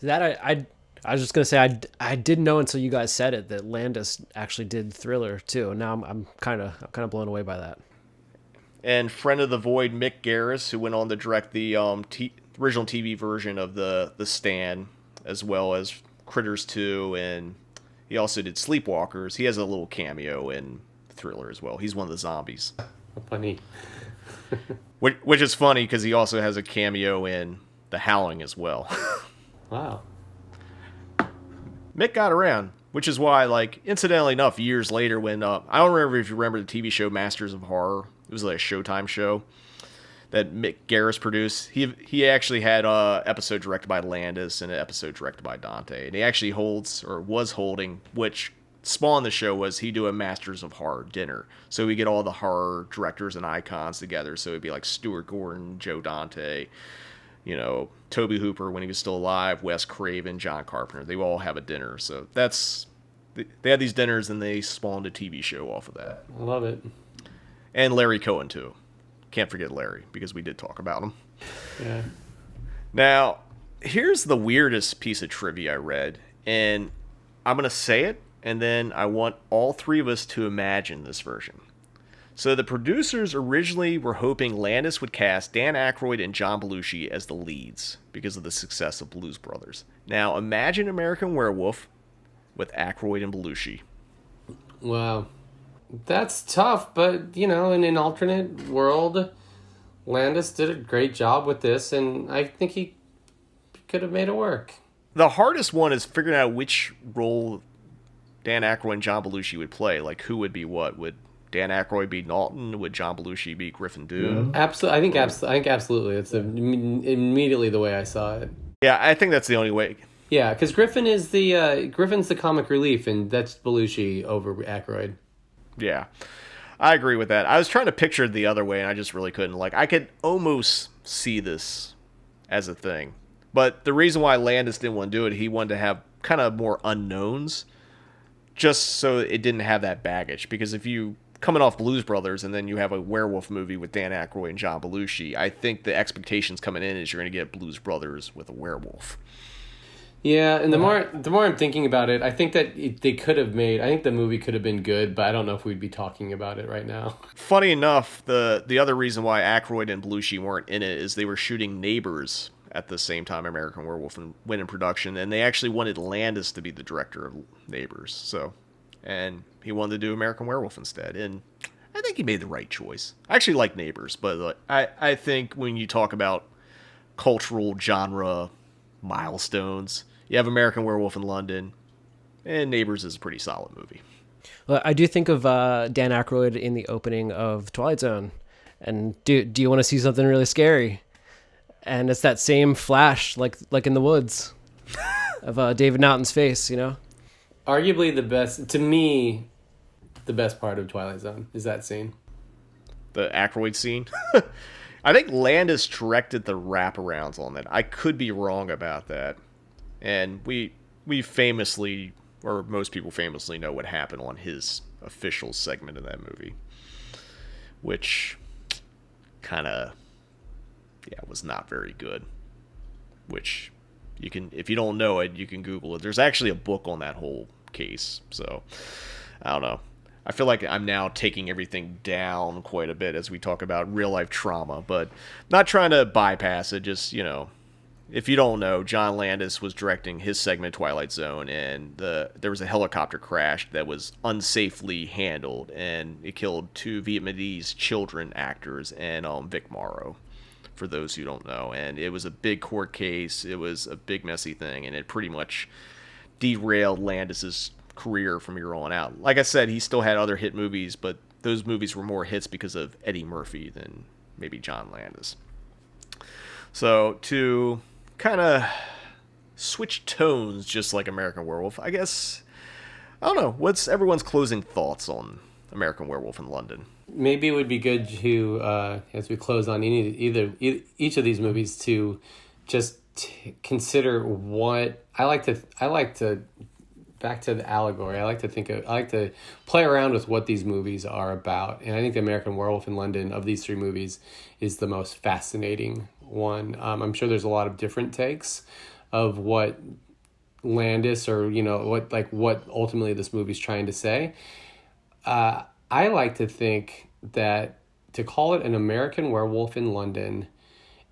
That I was just gonna say I didn't know until you guys said it that Landis actually did Thriller too. And now I'm kind of blown away by that. And friend of the Void, Mick Garris, who went on to direct the original TV version of the Stand, as well as Critters 2, and he also did Sleepwalkers. He has a little cameo in Thriller as well. He's one of the zombies. Funny. which is funny because he also has a cameo in The Howling as well. Wow. Mick got around, which is why, like, incidentally enough, years later when, I don't remember if you remember the TV show Masters of Horror. It was like a Showtime show that Mick Garris produced. He actually had an episode directed by Landis and an episode directed by Dante. And he actually was holding, which spawned the show, was he do a Masters of Horror dinner. So we get all the horror directors and icons together. So it'd be like Stuart Gordon, Joe Dante, Toby Hooper when he was still alive, Wes Craven, John Carpenter. They all have a dinner. So they had these dinners and they spawned a TV show off of that. I love it. And Larry Cohen, too. Can't forget Larry, because we did talk about him. Yeah. Now, here's the weirdest piece of trivia I read, and I'm going to say it, and then I want all 3 of us to imagine this version. So the producers originally were hoping Landis would cast Dan Aykroyd and John Belushi as the leads, because of the success of Blues Brothers. Now, imagine American Werewolf with Aykroyd and Belushi. Wow. That's tough, but, in an alternate world, Landis did a great job with this, and I think he could have made it work. The hardest one is figuring out which role Dan Aykroyd and John Belushi would play. Like, who would be what? Would Dan Aykroyd be Naughton? Would John Belushi be Griffin Dune? Absolutely. I think absolutely. It's immediately the way I saw it. Yeah, I think that's the only way. Yeah, because Griffin's the comic relief, and that's Belushi over Aykroyd. Yeah, I agree with that. I was trying to picture it the other way, and I just really couldn't. Like, I could almost see this as a thing. But the reason why Landis didn't want to do it, he wanted to have kind of more unknowns, just so it didn't have that baggage. Because if you coming off Blues Brothers and then you have a werewolf movie with Dan Aykroyd and John Belushi, I think the expectations coming in is you're going to get Blues Brothers with a werewolf. Yeah, and the more I'm thinking about it, I think that they could have made. I think the movie could have been good, but I don't know if we'd be talking about it right now. Funny enough, the other reason why Aykroyd and Belushi weren't in it is they were shooting Neighbors at the same time American Werewolf went in production, and they actually wanted Landis to be the director of Neighbors. So, and he wanted to do American Werewolf instead, and I think he made the right choice. I actually like Neighbors, but I think when you talk about cultural genre milestones, you have American Werewolf in London, and Neighbors is a pretty solid movie. Well, I do think of Dan Aykroyd in the opening of Twilight Zone, and do you want to see something really scary? And it's that same flash, like in the woods, of David Naughton's face, you know? Arguably the best, to me, the best part of Twilight Zone is that scene. The Aykroyd scene? I think Landis directed the wraparounds on that. I could be wrong about that. And we famously, or most people famously, know what happened on his official segment of that movie, which kind of, was not very good. Which you can, if you don't know it, you can Google it. There's actually a book on that whole case. So I don't know. I feel like I'm now taking everything down quite a bit as we talk about real life trauma, but not trying to bypass it. Just, if you don't know, John Landis was directing his segment Twilight Zone, and there was a helicopter crash that was unsafely handled, and it killed 2 Vietnamese children actors and Vic Morrow, for those who don't know. And it was a big court case. It was a big messy thing, and it pretty much derailed Landis's career from here on out. Like I said, he still had other hit movies, but those movies were more hits because of Eddie Murphy than maybe John Landis. So to kind of switch tones, just like American Werewolf, I guess, I don't know, what's everyone's closing thoughts on American Werewolf in London? Maybe it would be good to, as we close on each of these movies, to just consider what I like to back to the Allegory. I like to play around with what these movies are about, and I think the American Werewolf in London, of these 3 movies, is the most fascinating one. I'm sure there's a lot of different takes of what Landis, or what ultimately this movie's trying to say. I like to think that to call it an American Werewolf in London,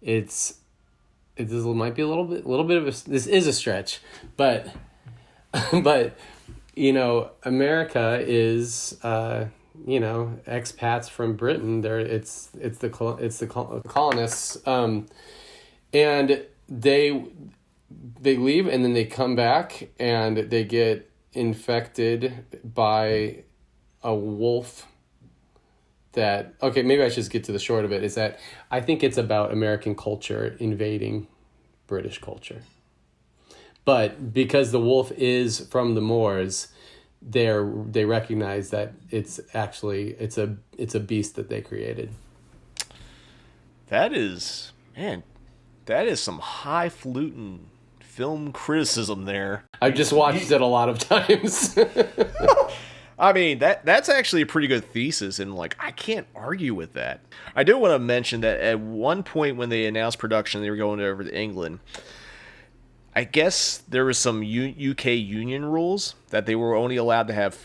this might be a little bit of a, this is a stretch, but America is expats from Britain. It's the colonists, and they leave, and then they come back, and they get infected by a wolf. Maybe I should just get to the short of it, is that I think it's about American culture invading British culture. But because the wolf is from the moors, they recognize that it's a beast that they created. That is some highfalutin film criticism there. I've just watched it a lot of times. I mean, that's actually a pretty good thesis, and I can't argue with that. I do want to mention that at one point when they announced production, they were going over to England. I guess there was some UK union rules that they were only allowed to have,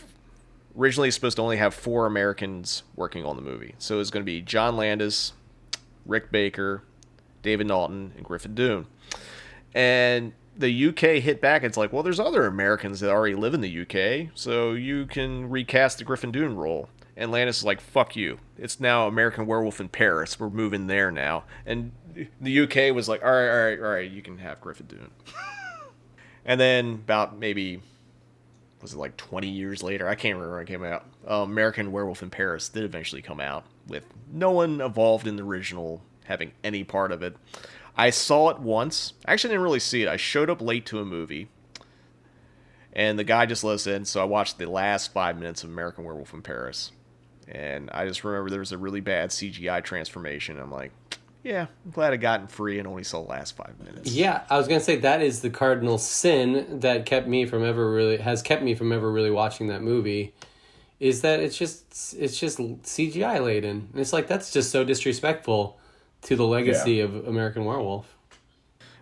originally supposed to only have 4 Americans working on the movie. So it was going to be John Landis, Rick Baker, David Naughton, and Griffin Dunne. And the UK hit back. It's like, well, there's other Americans that already live in the UK, so you can recast the Griffin Dunne role. And Landis is like, fuck you. It's now American Werewolf in Paris. We're moving there now. And the UK was like, all right, you can have Griffin Dunne. And then about maybe, was it 20 years later? I can't remember when it came out. American Werewolf in Paris did eventually come out with no one involved in the original having any part of it. I saw it once. I actually didn't really see it. I showed up late to a movie, and the guy just let us in, so I watched the last 5 minutes of American Werewolf in Paris. And I just remember there was a really bad CGI transformation. I'm like, yeah, I'm glad I got it free and only saw the last 5 minutes. Yeah, I was gonna say that is the cardinal sin that has kept me from ever really watching that movie, is that it's just CGI laden. And it's like, that's just so disrespectful to the legacy of American Werewolf.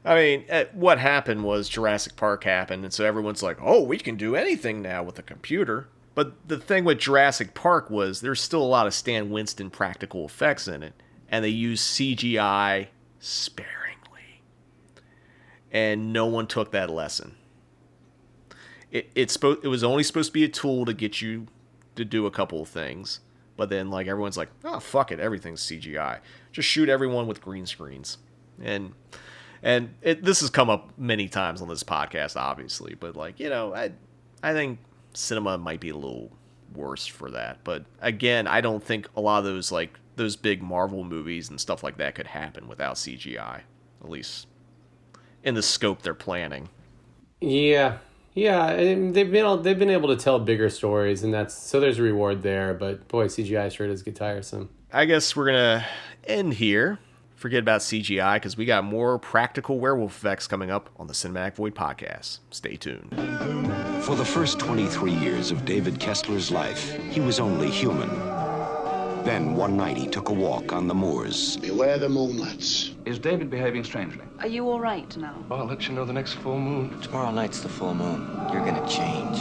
I mean, what happened was Jurassic Park happened, and so everyone's like, oh, we can do anything now with a computer. But the thing with Jurassic Park was there's still a lot of Stan Winston practical effects in it, and they used CGI sparingly. And no one took that lesson. It was only supposed to be a tool to get you to do a couple of things. But then, like, everyone's like, oh, fuck it, everything's CGI. Just shoot everyone with green screens. And this has come up many times on this podcast, obviously. But, like, you know, I think cinema might be a little worse for that. But, again, I don't think a lot of those, like, those big Marvel movies and stuff like that could happen without CGI. At least in the scope they're planning. Yeah, and they've been able to tell bigger stories, and there's a reward there. But boy, CGI sure does get tiresome. I guess we're gonna end here. Forget about CGI because we got more practical werewolf effects coming up on the Cinematic Void podcast. Stay tuned. For the first 23 years of David Kessler's life, he was only human. Then one night he took a walk on the moors. Beware the moonlets. Is David behaving strangely? Are you all right now? Well, I'll let you know the next full moon. Tomorrow night's the full moon. You're gonna change.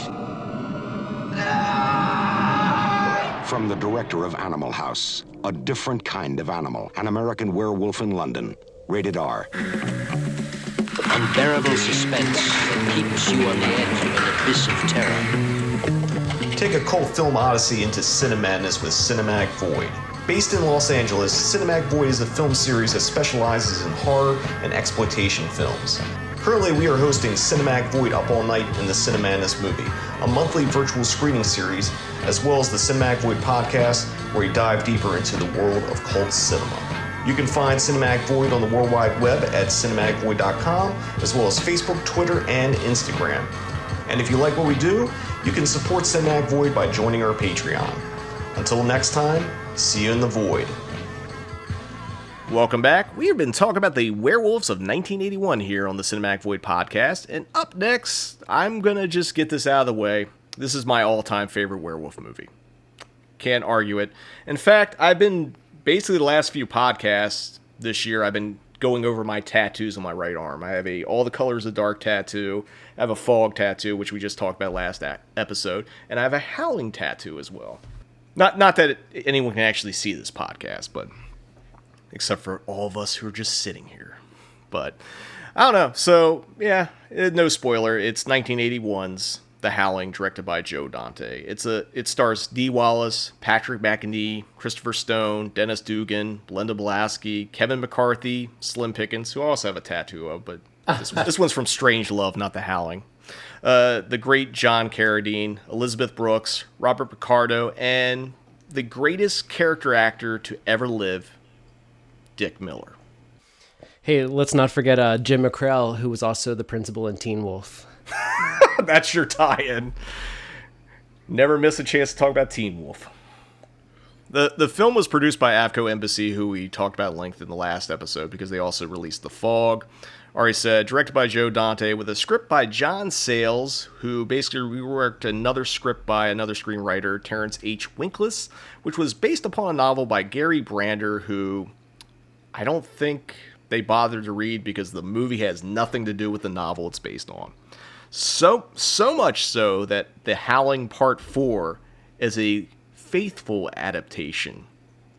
From the director of Animal House, a different kind of animal, an American werewolf in London, rated R. Unbearable suspense that keeps you on the edge of an abyss of terror. Take a cult film odyssey into Cinemadness with Cinematic Void. Based in Los Angeles, Cinematic Void is a film series that specializes in horror and exploitation films. Currently, we are hosting Cinematic Void Up All Night in the Cinemadness movie, a monthly virtual screening series, as well as the Cinematic Void podcast, where we dive deeper into the world of cult cinema. You can find Cinematic Void on the World Wide Web at cinematicvoid.com, as well as Facebook, Twitter, and Instagram. And if you like what we do, you can support Cinematic Void by joining our Patreon. Until next time, see you in the void. Welcome back. We have been talking about the Werewolves of 1981 here on the Cinematic Void podcast. And up next, I'm going to just get this out of the way. This is my all-time favorite werewolf movie. Can't argue it. In fact, I've been, basically the last few podcasts this year, I've been going over my tattoos on my right arm. I have a All the Colors of Dark tattoo. I have a Fog tattoo, which we just talked about last episode. And I have a Howling tattoo as well. Not that anyone can actually see this podcast, but except for all of us who are just sitting here. But I don't know. So, yeah, no spoiler. It's 1981's The Howling, directed by Joe Dante. It stars Dee Wallace, Patrick McAnee, Christopher Stone, Dennis Dugan, Linda Blasky, Kevin McCarthy, Slim Pickens, who I also have a tattoo of, but this one's from Strange Love, not The Howling. The great John Carradine, Elizabeth Brooks, Robert Picardo, and the greatest character actor to ever live, Dick Miller. Hey, let's not forget Jim McCrell, who was also the principal in Teen Wolf. That's your tie-in. Never miss a chance to talk about Teen Wolf. The film was produced by Avco Embassy, who we talked about at length in the last episode, because they also released The Fog. Already said, directed by Joe Dante, with a script by John Sayles, who basically reworked another script by another screenwriter, Terrence H. Winkless, which was based upon a novel by Gary Brander, who I don't think they bothered to read because the movie has nothing to do with the novel it's based on. So much so that The Howling Part 4 is a faithful adaptation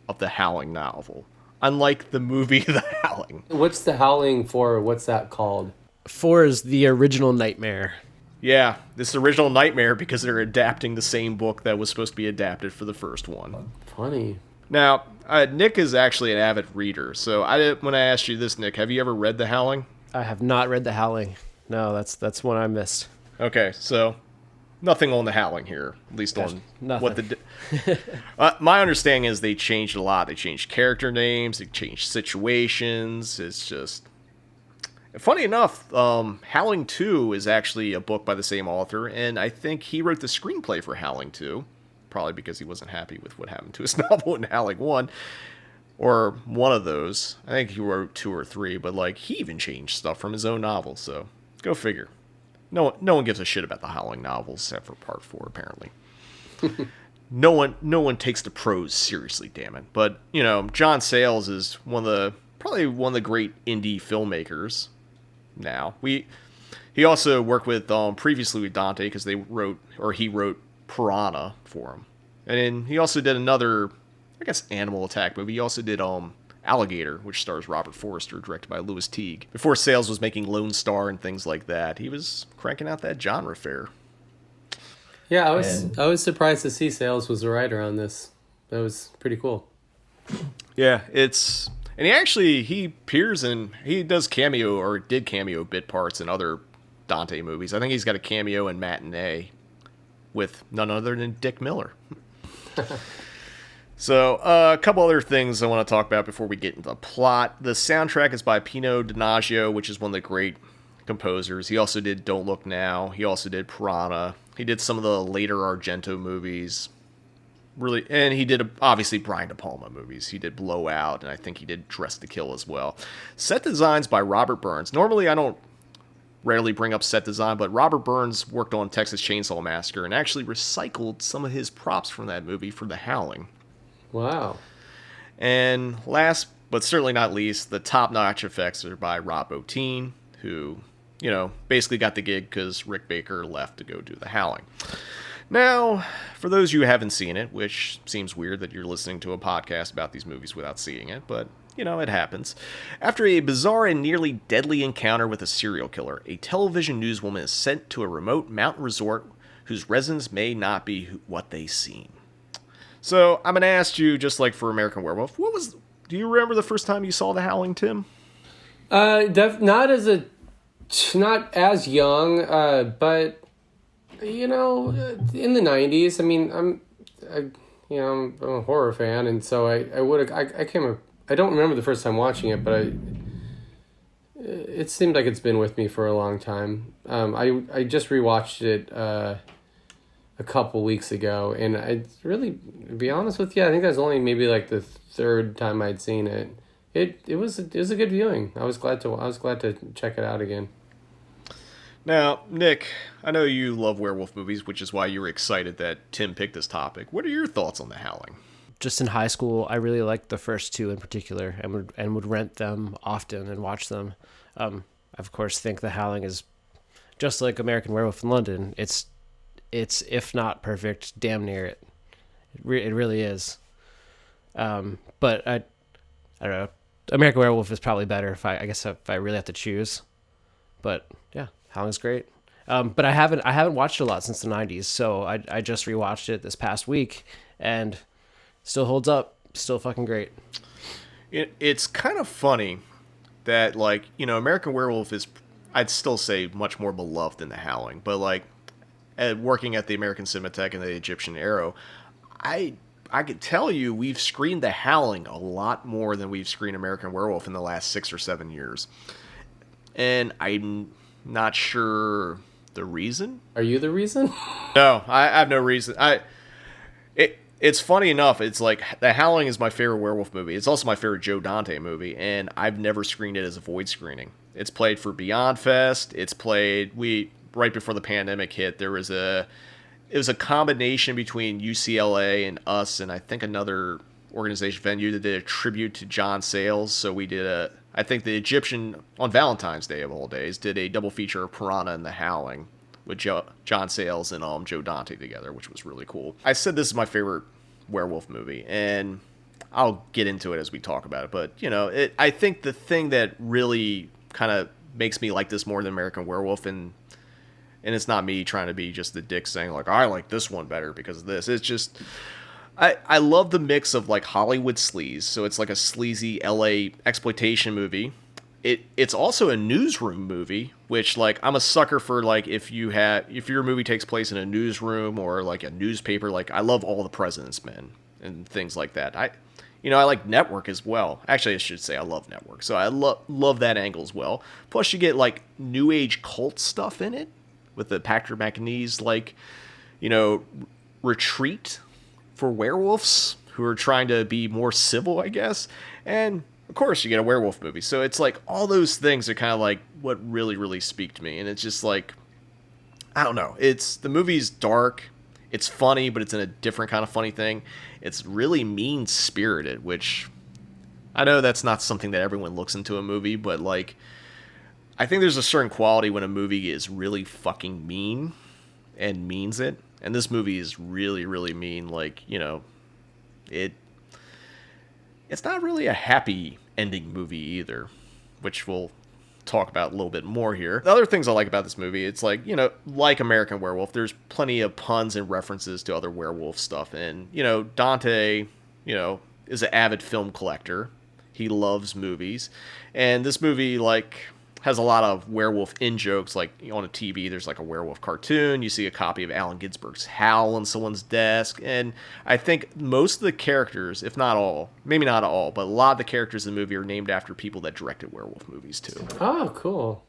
of the Howling novel, unlike the movie The Howling. What's The Howling for? What's that called? 4 is the original Nightmare. Yeah, this is original Nightmare because they're adapting the same book that was supposed to be adapted for the first one. Funny. Now, Nick is actually an avid reader, so when I asked you this, Nick, have you ever read The Howling? I have not read The Howling. No, that's one I missed. Okay, so nothing on The Howling here, at least on nothing. What my understanding is they changed a lot. They changed character names, they changed situations. It's just funny enough. Howling 2 is actually a book by the same author, and I think he wrote the screenplay for Howling 2, probably because he wasn't happy with what happened to his novel in Howling 1, or one of those. I think he wrote 2 or 3, but like he even changed stuff from his own novel. So go figure. No one gives a shit about the Howling novels except for Part 4, apparently. No one takes the prose seriously, damn it. But, John Sayles is probably one of the great indie filmmakers. Now. He also worked with previously with Dante because he wrote Piranha for him. And then he also did another, I guess, animal attack movie. He also did Alligator, which stars Robert Forster, directed by Louis Teague. Before Sayles was making Lone Star and things like that, he was cranking out that genre fare. Yeah, I was surprised to see Sayles was a writer on this. That was pretty cool. Yeah, and he appears in, he does cameo or did cameo bit parts in other Dante movies. I think he's got a cameo in Matinee with none other than Dick Miller. So, a couple other things I want to talk about before we get into the plot. The soundtrack is by Pino Donaggio, which is one of the great composers. He also did Don't Look Now. He also did Piranha. He did some of the later Argento movies. Really, and he did, obviously, Brian De Palma movies. He did Blowout, and I think he did Dress to Kill as well. Set designs by Robert Burns. Normally, I don't rarely bring up set design, but Robert Burns worked on Texas Chainsaw Massacre and actually recycled some of his props from that movie for The Howling. Wow. And last, but certainly not least, the top-notch effects are by Rob Bottin, who, basically got the gig because Rick Baker left to go do The Howling. Now, for those of you who haven't seen it, which seems weird that you're listening to a podcast about these movies without seeing it, but, it happens. After a bizarre and nearly deadly encounter with a serial killer, a television newswoman is sent to a remote mountain resort whose residents may not be what they seem. So, I'm going to ask you, just like for American Werewolf, do you remember the first time you saw The Howling, Tim? Not as young, but, in the 90s, I mean, I'm a horror fan, and so I don't remember the first time watching it, but it seemed like it's been with me for a long time. I just rewatched it, a couple weeks ago, and I really, to be honest with you, I think that was only maybe like the third time I'd seen it. It was a good viewing. I was glad to check it out again. Now, Nick, I know you love werewolf movies, which is why you were excited that Tim picked this topic. What are your thoughts on The Howling? Just in high school, I really liked the first two in particular, and would rent them often and watch them. I of course think The Howling is just like American Werewolf in London. It's if not perfect, damn near it. It really is. But I don't know. American Werewolf is probably better if I really have to choose. But yeah, Howling's great. But I haven't watched it a lot since the 90s, so I just rewatched it this past week and still holds up. Still fucking great. It's kind of funny that American Werewolf is, I'd still say, much more beloved than The Howling, but working at the American Cinematheque and the Egyptian Arrow, I could tell you we've screened The Howling a lot more than we've screened American Werewolf in the last 6 or 7 years. And I'm not sure the reason. Are you the reason? No, I have no reason. It's funny enough, it's like The Howling is my favorite werewolf movie. It's also my favorite Joe Dante movie, and I've never screened it as a void screening. It's played for Beyond Fest. It's played, right before the pandemic hit, it was a combination between UCLA and us and I think another organization venue that did a tribute to John Sayles. So we did I think the Egyptian, on Valentine's Day of all days, did a double feature of Piranha and The Howling with John Sayles and Joe Dante together, which was really cool. I said this is my favorite werewolf movie, and I'll get into it as we talk about it, but I think the thing that really kind of makes me like this more than American Werewolf, and it's not me trying to be just the dick saying I like this one better because of this. It's just I love the mix of Hollywood sleaze, so it's like a sleazy LA exploitation movie. It's also a newsroom movie, which I'm a sucker for if your movie takes place in a newsroom or a newspaper. I love All the President's Men and things like that. I like Network as well. Actually, I should say I love Network, so I love that angle as well. Plus, you get new age cult stuff in it with the Patrick McNeese retreat for werewolves who are trying to be more civil, I guess. And of course you get a werewolf movie. So it's all those things are kind of what really, really speak to me. And it's just I don't know. The movie's dark. It's funny, but it's in a different kind of funny thing. It's really mean-spirited, which I know that's not something that everyone looks into a movie, but I think there's a certain quality when a movie is really fucking mean and means it. And this movie is really, really mean. Like, you know, it's not really a happy ending movie either, which we'll talk about a little bit more here. The other things I like about this movie, it's like, you know, like American Werewolf, there's plenty of puns and references to other werewolf stuff. And, you know, Dante, you know, is an avid film collector. He loves movies. And this movie, like, has a lot of werewolf in-jokes. Like, you know, on a TV, there's like a werewolf cartoon. You see a copy of Allen Ginsberg's Howl on someone's desk. And I think most of the characters, if not all, maybe not all, but a lot of the characters in the movie are named after people that directed werewolf movies too. Oh, cool.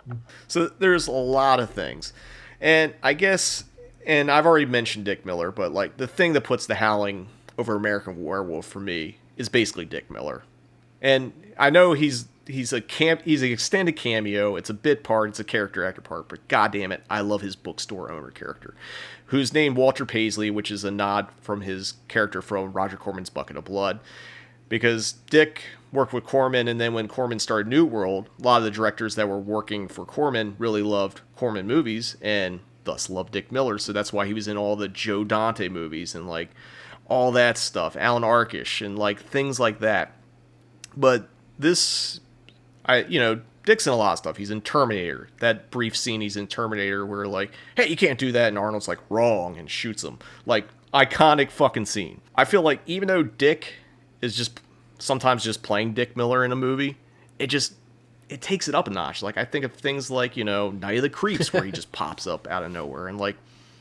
So there's a lot of things. And I guess, and I've already mentioned Dick Miller, but like the thing that puts The Howling over American Werewolf for me is basically Dick Miller. And I know he's an extended cameo. It's a bit part. It's a character actor part. But goddamn it, I love his bookstore owner character, who's named Walter Paisley, which is a nod from his character from Roger Corman's Bucket of Blood. Because Dick worked with Corman, and then when Corman started New World, a lot of the directors that were working for Corman really loved Corman movies, and thus loved Dick Miller. So that's why he was in all the Joe Dante movies and like all that stuff, Alan Arkish, and like things like that. But this, Dick's in a lot of stuff. He's in Terminator. That brief scene he's in Terminator where like, hey, you can't do that, and Arnold's like, wrong, and shoots him. Like, iconic fucking scene. I feel like even though Dick is just sometimes just playing Dick Miller in a movie, it takes it up a notch. Like, I think of things like, you know, Night of the Creeps, where he just pops up out of nowhere, and like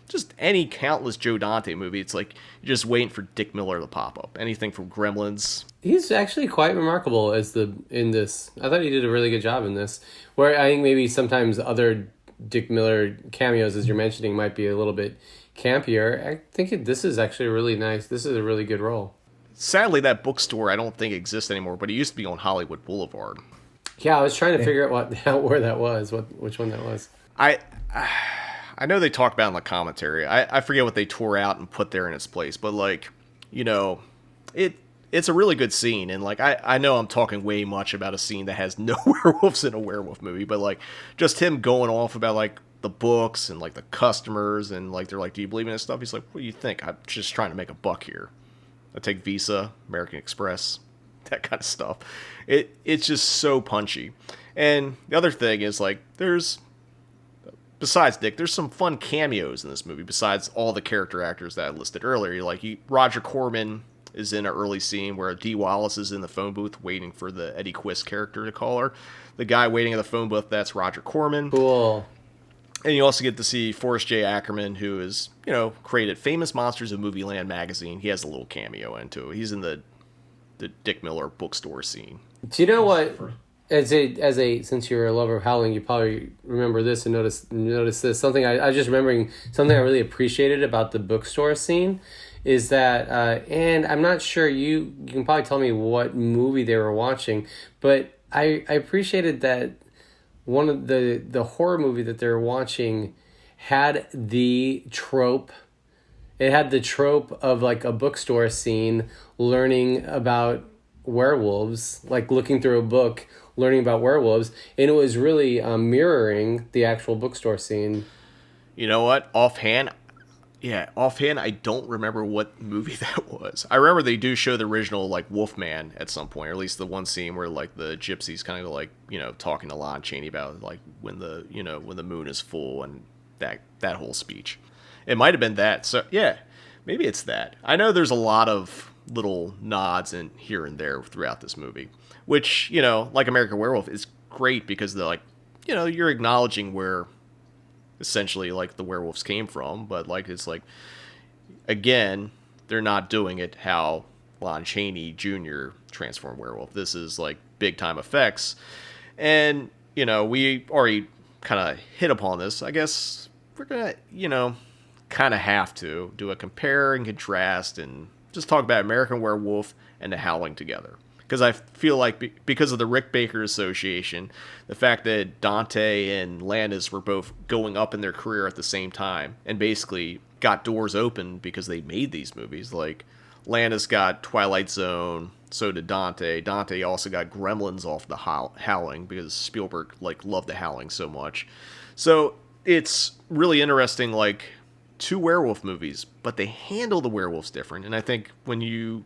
just any countless Joe Dante movie, it's like you're just waiting for Dick Miller to pop up. Anything from Gremlins. He's actually quite remarkable in this. I thought he did a really good job in this. Where I think maybe sometimes other Dick Miller cameos, as you're mentioning, might be a little bit campier. I think this is actually really nice. This is a really good role. Sadly, that bookstore I don't think exists anymore, but it used to be on Hollywood Boulevard. Yeah, I was trying to figure out where that was, which one that was. I know they talked about it in the commentary. I forget what they tore out and put there in its place, but like, you know, it's a really good scene, and like I know I'm talking way much about a scene that has no werewolves in a werewolf movie, but like just him going off about like the books and like the customers, and like they're like, do you believe in this stuff? He's like, what do you think? I'm just trying to make a buck here. I take Visa, American Express, that kind of stuff. It's just so punchy. And the other thing is like besides Dick, there's some fun cameos in this movie besides all the character actors that I listed earlier. Like Roger Corman is in an early scene where Dee Wallace is in the phone booth waiting for the Eddie Quist character to call her. The guy waiting at the phone booth, that's Roger Corman. Cool. And you also get to see Forrest J. Ackerman, who is, you know, created Famous Monsters of Movieland magazine. He has a little cameo into it. He's in the Dick Miller bookstore scene. Do you know what? As a since you're a lover of Howling, you probably remember this and notice this. Something I was just remembering, something I really appreciated about the bookstore scene is that, and I'm not sure, you can probably tell me what movie they were watching, but I appreciated that one of the horror movie that they were watching had the trope. It had the trope of like a bookstore scene, learning about werewolves, like looking through a book, learning about werewolves, and it was really mirroring the actual bookstore scene. You know what? Offhand, I don't remember what movie that was. I remember they do show the original like Wolfman at some point, or at least the one scene where like the gypsies kind of like, you know, talking to Lon Chaney about like when the moon is full and that whole speech. It might have been that. So yeah, maybe it's that. I know there's a lot of little nods in here and there throughout this movie, which, you know, like American Werewolf is great because they're like, you know, you're acknowledging where essentially like the werewolves came from, but like it's like, again, they're not doing it how Lon Chaney Jr. transformed werewolf. This is like big time effects, and you know, we already kind of hit upon this. I guess we're gonna, you know, kind of have to do a compare and contrast and just talk about American Werewolf and The Howling together. Because I feel like because of the Rick Baker Association, the fact that Dante and Landis were both going up in their career at the same time and basically got doors open because they made these movies. Like Landis got Twilight Zone, so did Dante. Dante also got Gremlins off the Howling because Spielberg loved the Howling so much. So it's really interesting, two werewolf movies, but they handle the werewolves different. And I think when you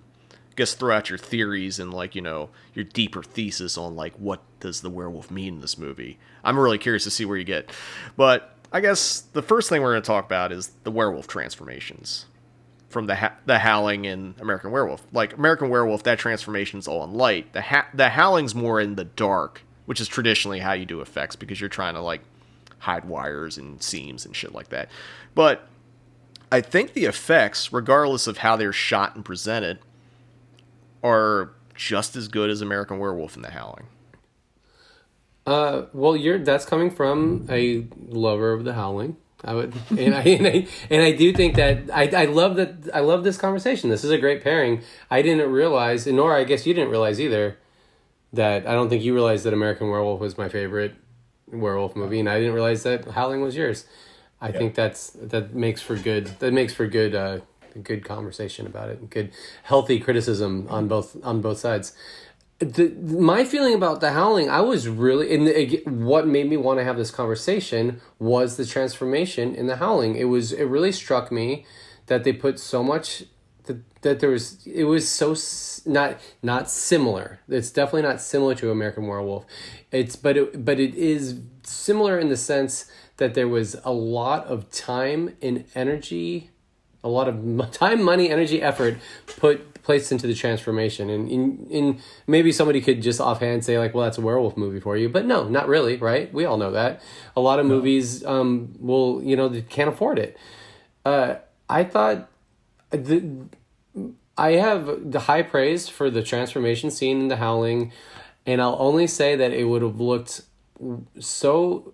throw out your theories and your deeper thesis on what does the werewolf mean in this movie, I'm really curious to see where you get. But I guess the first thing we're going to talk about is the werewolf transformations from the Howling and American Werewolf. American Werewolf, that transformation's all in light. The Howling's more in the dark, which is traditionally how you do effects because you're trying to hide wires and seams and shit like that. But I think the effects, regardless of how they're shot and presented, are just as good as American Werewolf and the Howling. Well, that's coming from a lover of the Howling. I would, and I do think that I love this conversation. This is a great pairing. I didn't realize, nor I guess you didn't realize either, that I don't think you realized that American Werewolf was my favorite werewolf movie, and I didn't realize that Howling was yours. I think that makes for good good conversation about it, good healthy criticism on both sides. My feeling about the Howling, I was really, what made me want to have this conversation was the transformation in the Howling. It really struck me that they put so much that it was so not similar. It's definitely not similar to American Werewolf. But it is similar in the sense that there was a lot of time and energy, a lot of time, money, energy, effort placed into the transformation. And maybe somebody could just offhand say well, that's a werewolf movie for you. But no, not really, right? We all know that. A lot of movies they can't afford it. I thought I have the high praise for the transformation scene in The Howling, and I'll only say that it would have looked so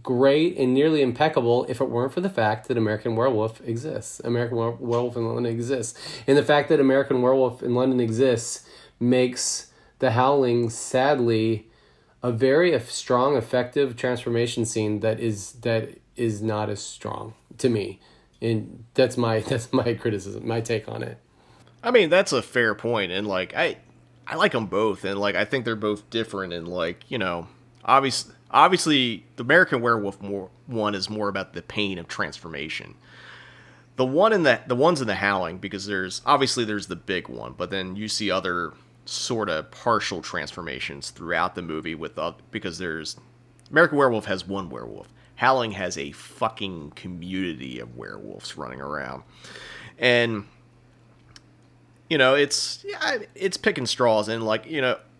great and nearly impeccable if it weren't for the fact that American Werewolf exists. American Werewolf in London exists. And the fact that American Werewolf in London exists makes The Howling, sadly, a very strong, effective transformation scene that is not as strong to me. And that's my criticism, my take on it. I mean, that's a fair point. And I like them both. And I think they're both different. And obviously, the American Werewolf one is more about the pain of transformation. The ones in the Howling, because there's the big one, but then you see other sort of partial transformations throughout the movie because there's American Werewolf has one werewolf. Howling has a fucking community of werewolves running around, and it's picking straws, and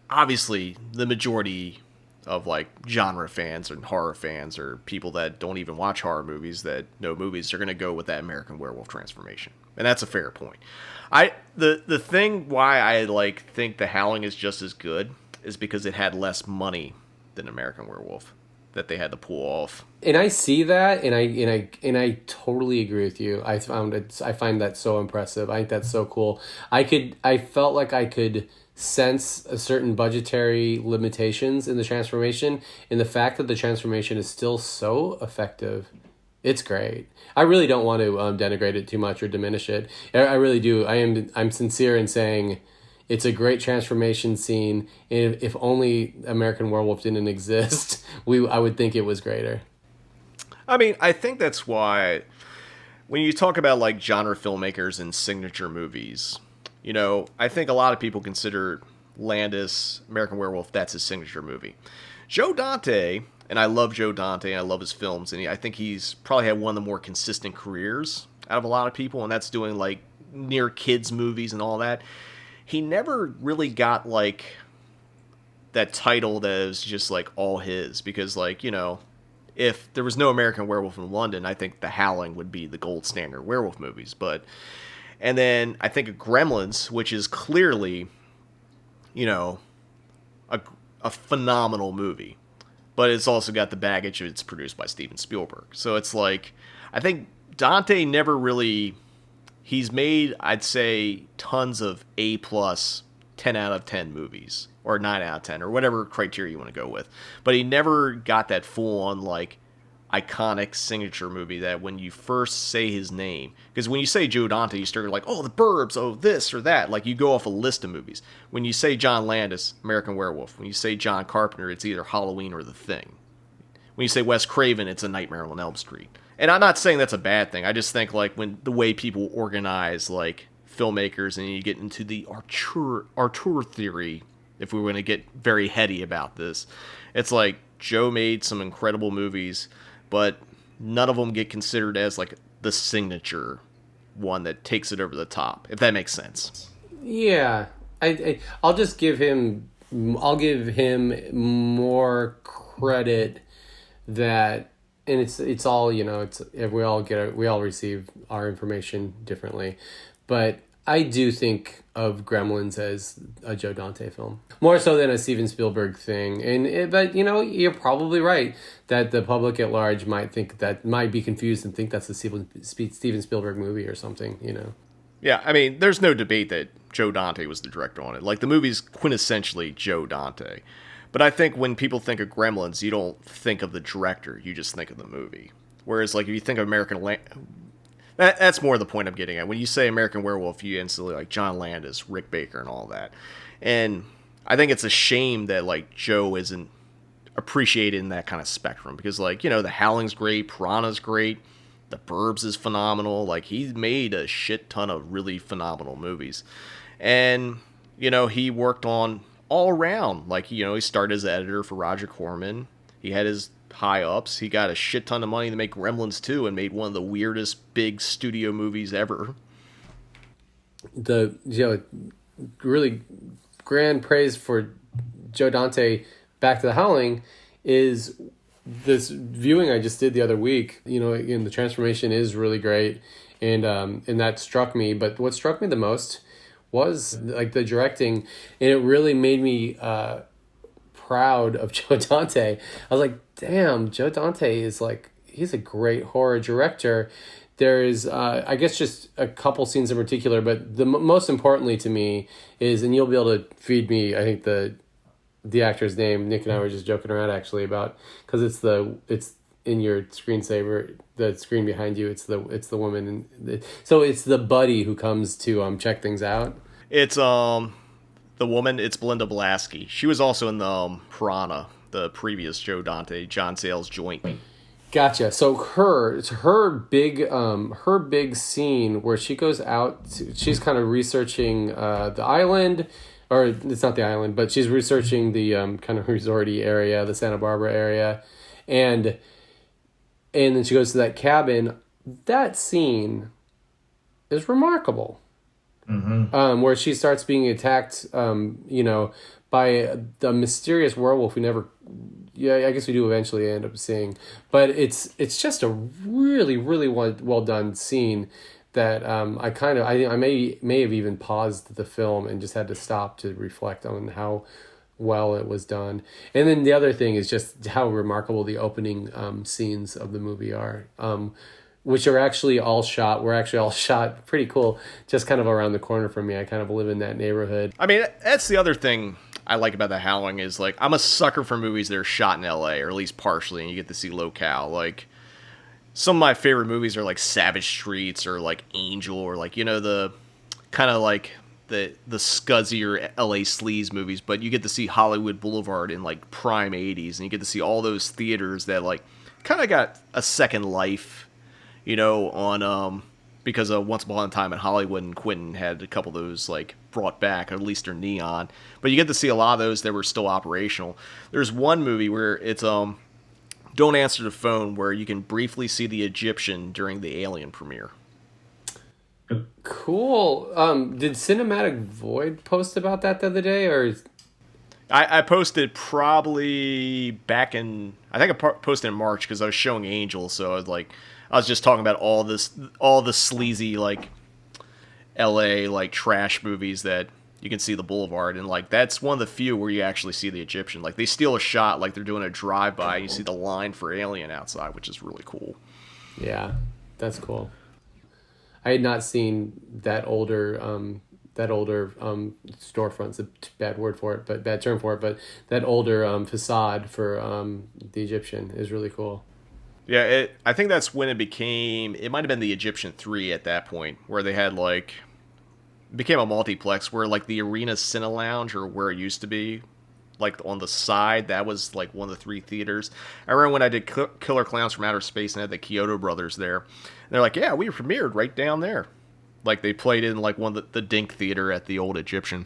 obviously the majority of genre fans and horror fans or people that don't even watch horror movies that know movies are going to go with that American Werewolf transformation. And that's a fair point. The thing why I think The Howling is just as good is because it had less money than American Werewolf that they had to pull off. And I see that, and I totally agree with you. I find that so impressive. I think that's so cool. I felt like I could sense a certain budgetary limitations in the transformation, and the fact that the transformation is still so effective, it's great. I really don't want to denigrate it too much or diminish it. I really do. I'm sincere in saying it's a great transformation scene, and if only American Werewolf didn't exist, I would think it was greater. I mean, I think that's why when you talk about genre filmmakers and signature movies, I think a lot of people consider Landis, American Werewolf, that's his signature movie. Joe Dante, and I love Joe Dante, and I love his films, and I think he's probably had one of the more consistent careers out of a lot of people, and that's doing near kids movies and all that. He never really got that title that is just all his, because if there was no American Werewolf in London, I think The Howling would be the gold standard werewolf movies, and then I think of Gremlins, which is clearly, a phenomenal movie. But it's also got the baggage of it's produced by Steven Spielberg. So it's I think Dante never really... He's made, I'd say, tons of A+, 10 out of 10 movies. Or 9 out of 10, or whatever criteria you want to go with. But he never got that full-on, iconic signature movie that when you first say his name, because when you say Joe Dante, you start like, oh, The Burbs, oh, this or that. Like, you go off a list of movies. When you say John Landis, American Werewolf. When you say John Carpenter, it's either Halloween or The Thing. When you say Wes Craven, it's A Nightmare on Elm Street. And I'm not saying that's a bad thing. I just think, like, when the way people organize, like, filmmakers, and you get into the auteur theory, if we were going to get very heady about this, it's like Joe made some incredible movies, but none of them get considered as like the signature one that takes it over the top, if that makes sense. Yeah, I'll just give him. I'll give him more credit that, and it's all, you know. It's we all receive our information differently, but I do think of Gremlins as a Joe Dante film, more so than a Steven Spielberg thing. But you know, you're probably right that the public at large might be confused and think that's a Steven Spielberg movie or something. You know. Yeah, I mean, there's no debate that Joe Dante was the director on it. Like, the movie's quintessentially Joe Dante. But I think when people think of Gremlins, you don't think of the director, you just think of the movie. Whereas, like, if you think of that's more the point I'm getting at. When you say American Werewolf, you instantly like John Landis, Rick Baker, and all that. And I think it's a shame that, like, Joe isn't appreciated in that kind of spectrum. Because, like, you know, The Howling's great, Piranha's great, The Burbs is phenomenal. Like, he's made a shit ton of really phenomenal movies. And, you know, he worked on all around. Like, you know, he started as editor for Roger Corman. He had his high ups. He got a shit ton of money to make Gremlins 2 and made one of the weirdest big studio movies ever. Really grand praise for Joe Dante. Back to The Howling is this viewing I just did the other week. You know, again, the transformation is really great, and that struck me. But what struck me the most was like the directing, and it really made me proud of Joe Dante. I was like, damn, Joe Dante is like, he's a great horror director. There is, I guess, just a couple scenes in particular, but the most importantly to me is, and you'll be able to feed me, I think the actor's name. Nick and I were just joking around actually about, because it's in your screensaver, the screen behind you. It's the woman, and so it's the buddy who comes to check things out. It's the woman. It's Belinda Blasky. She was also in the Piranha, the previous Joe Dante, John Sayles joint. Gotcha. So her big scene where she goes out, she's kind of researching the island, or it's not the island, but she's researching the kind of resorty area, the Santa Barbara area, and then she goes to that cabin. That scene is remarkable. Mm-hmm. Where she starts being attacked, by the mysterious werewolf we never. Yeah, I guess we do eventually end up seeing, but it's just a really, really well done scene that I may have even paused the film and just had to stop to reflect on how well it was done. And then the other thing is just how remarkable the opening scenes of the movie are, which are actually all shot. We're actually all shot pretty cool, just kind of around the corner from me. I kind of live in that neighborhood. I mean, that's the other thing I like about The Howling is, like, I'm a sucker for movies that are shot in LA, or at least partially, and you get to see locale. Like, some of my favorite movies are like Savage Streets or like Angel, or like, you know, the kind of like the scuzzier LA sleaze movies, but you get to see Hollywood Boulevard in like prime 80s, and you get to see all those theaters that like kind of got a second life, you know, on because of Once Upon a Time in Hollywood, and Quentin had a couple of those like brought back, or at least they're neon. But you get to see a lot of those that were still operational. There's one movie where it's Don't Answer the Phone, where you can briefly see the Egyptian during the Alien premiere. Cool. Did Cinematic Void post about that the other day, or? I posted probably back in, I think I posted in March because I was showing Angel, so I was just talking about all the sleazy like LA like trash movies that you can see the Boulevard, and like that's one of the few where you actually see the Egyptian. Like they steal a shot like they're doing a drive-by, and you see the line for Alien outside, which is really cool. Yeah, that's cool. I had not seen that older storefront's a bad word for it, but bad term for it, but that older facade for the Egyptian is really cool. Yeah, I think that's when it became. It might have been the Egyptian 3 at that point, where they had like it became a multiplex where like the Arena Cine Lounge, or where it used to be, like on the side, that was like one of the 3 theaters. I remember when I did Killer Clowns from Outer Space and had the Kyoto brothers there. And they're like, yeah, we premiered right down there. Like they played in like one of the Dink Theater at the old Egyptian.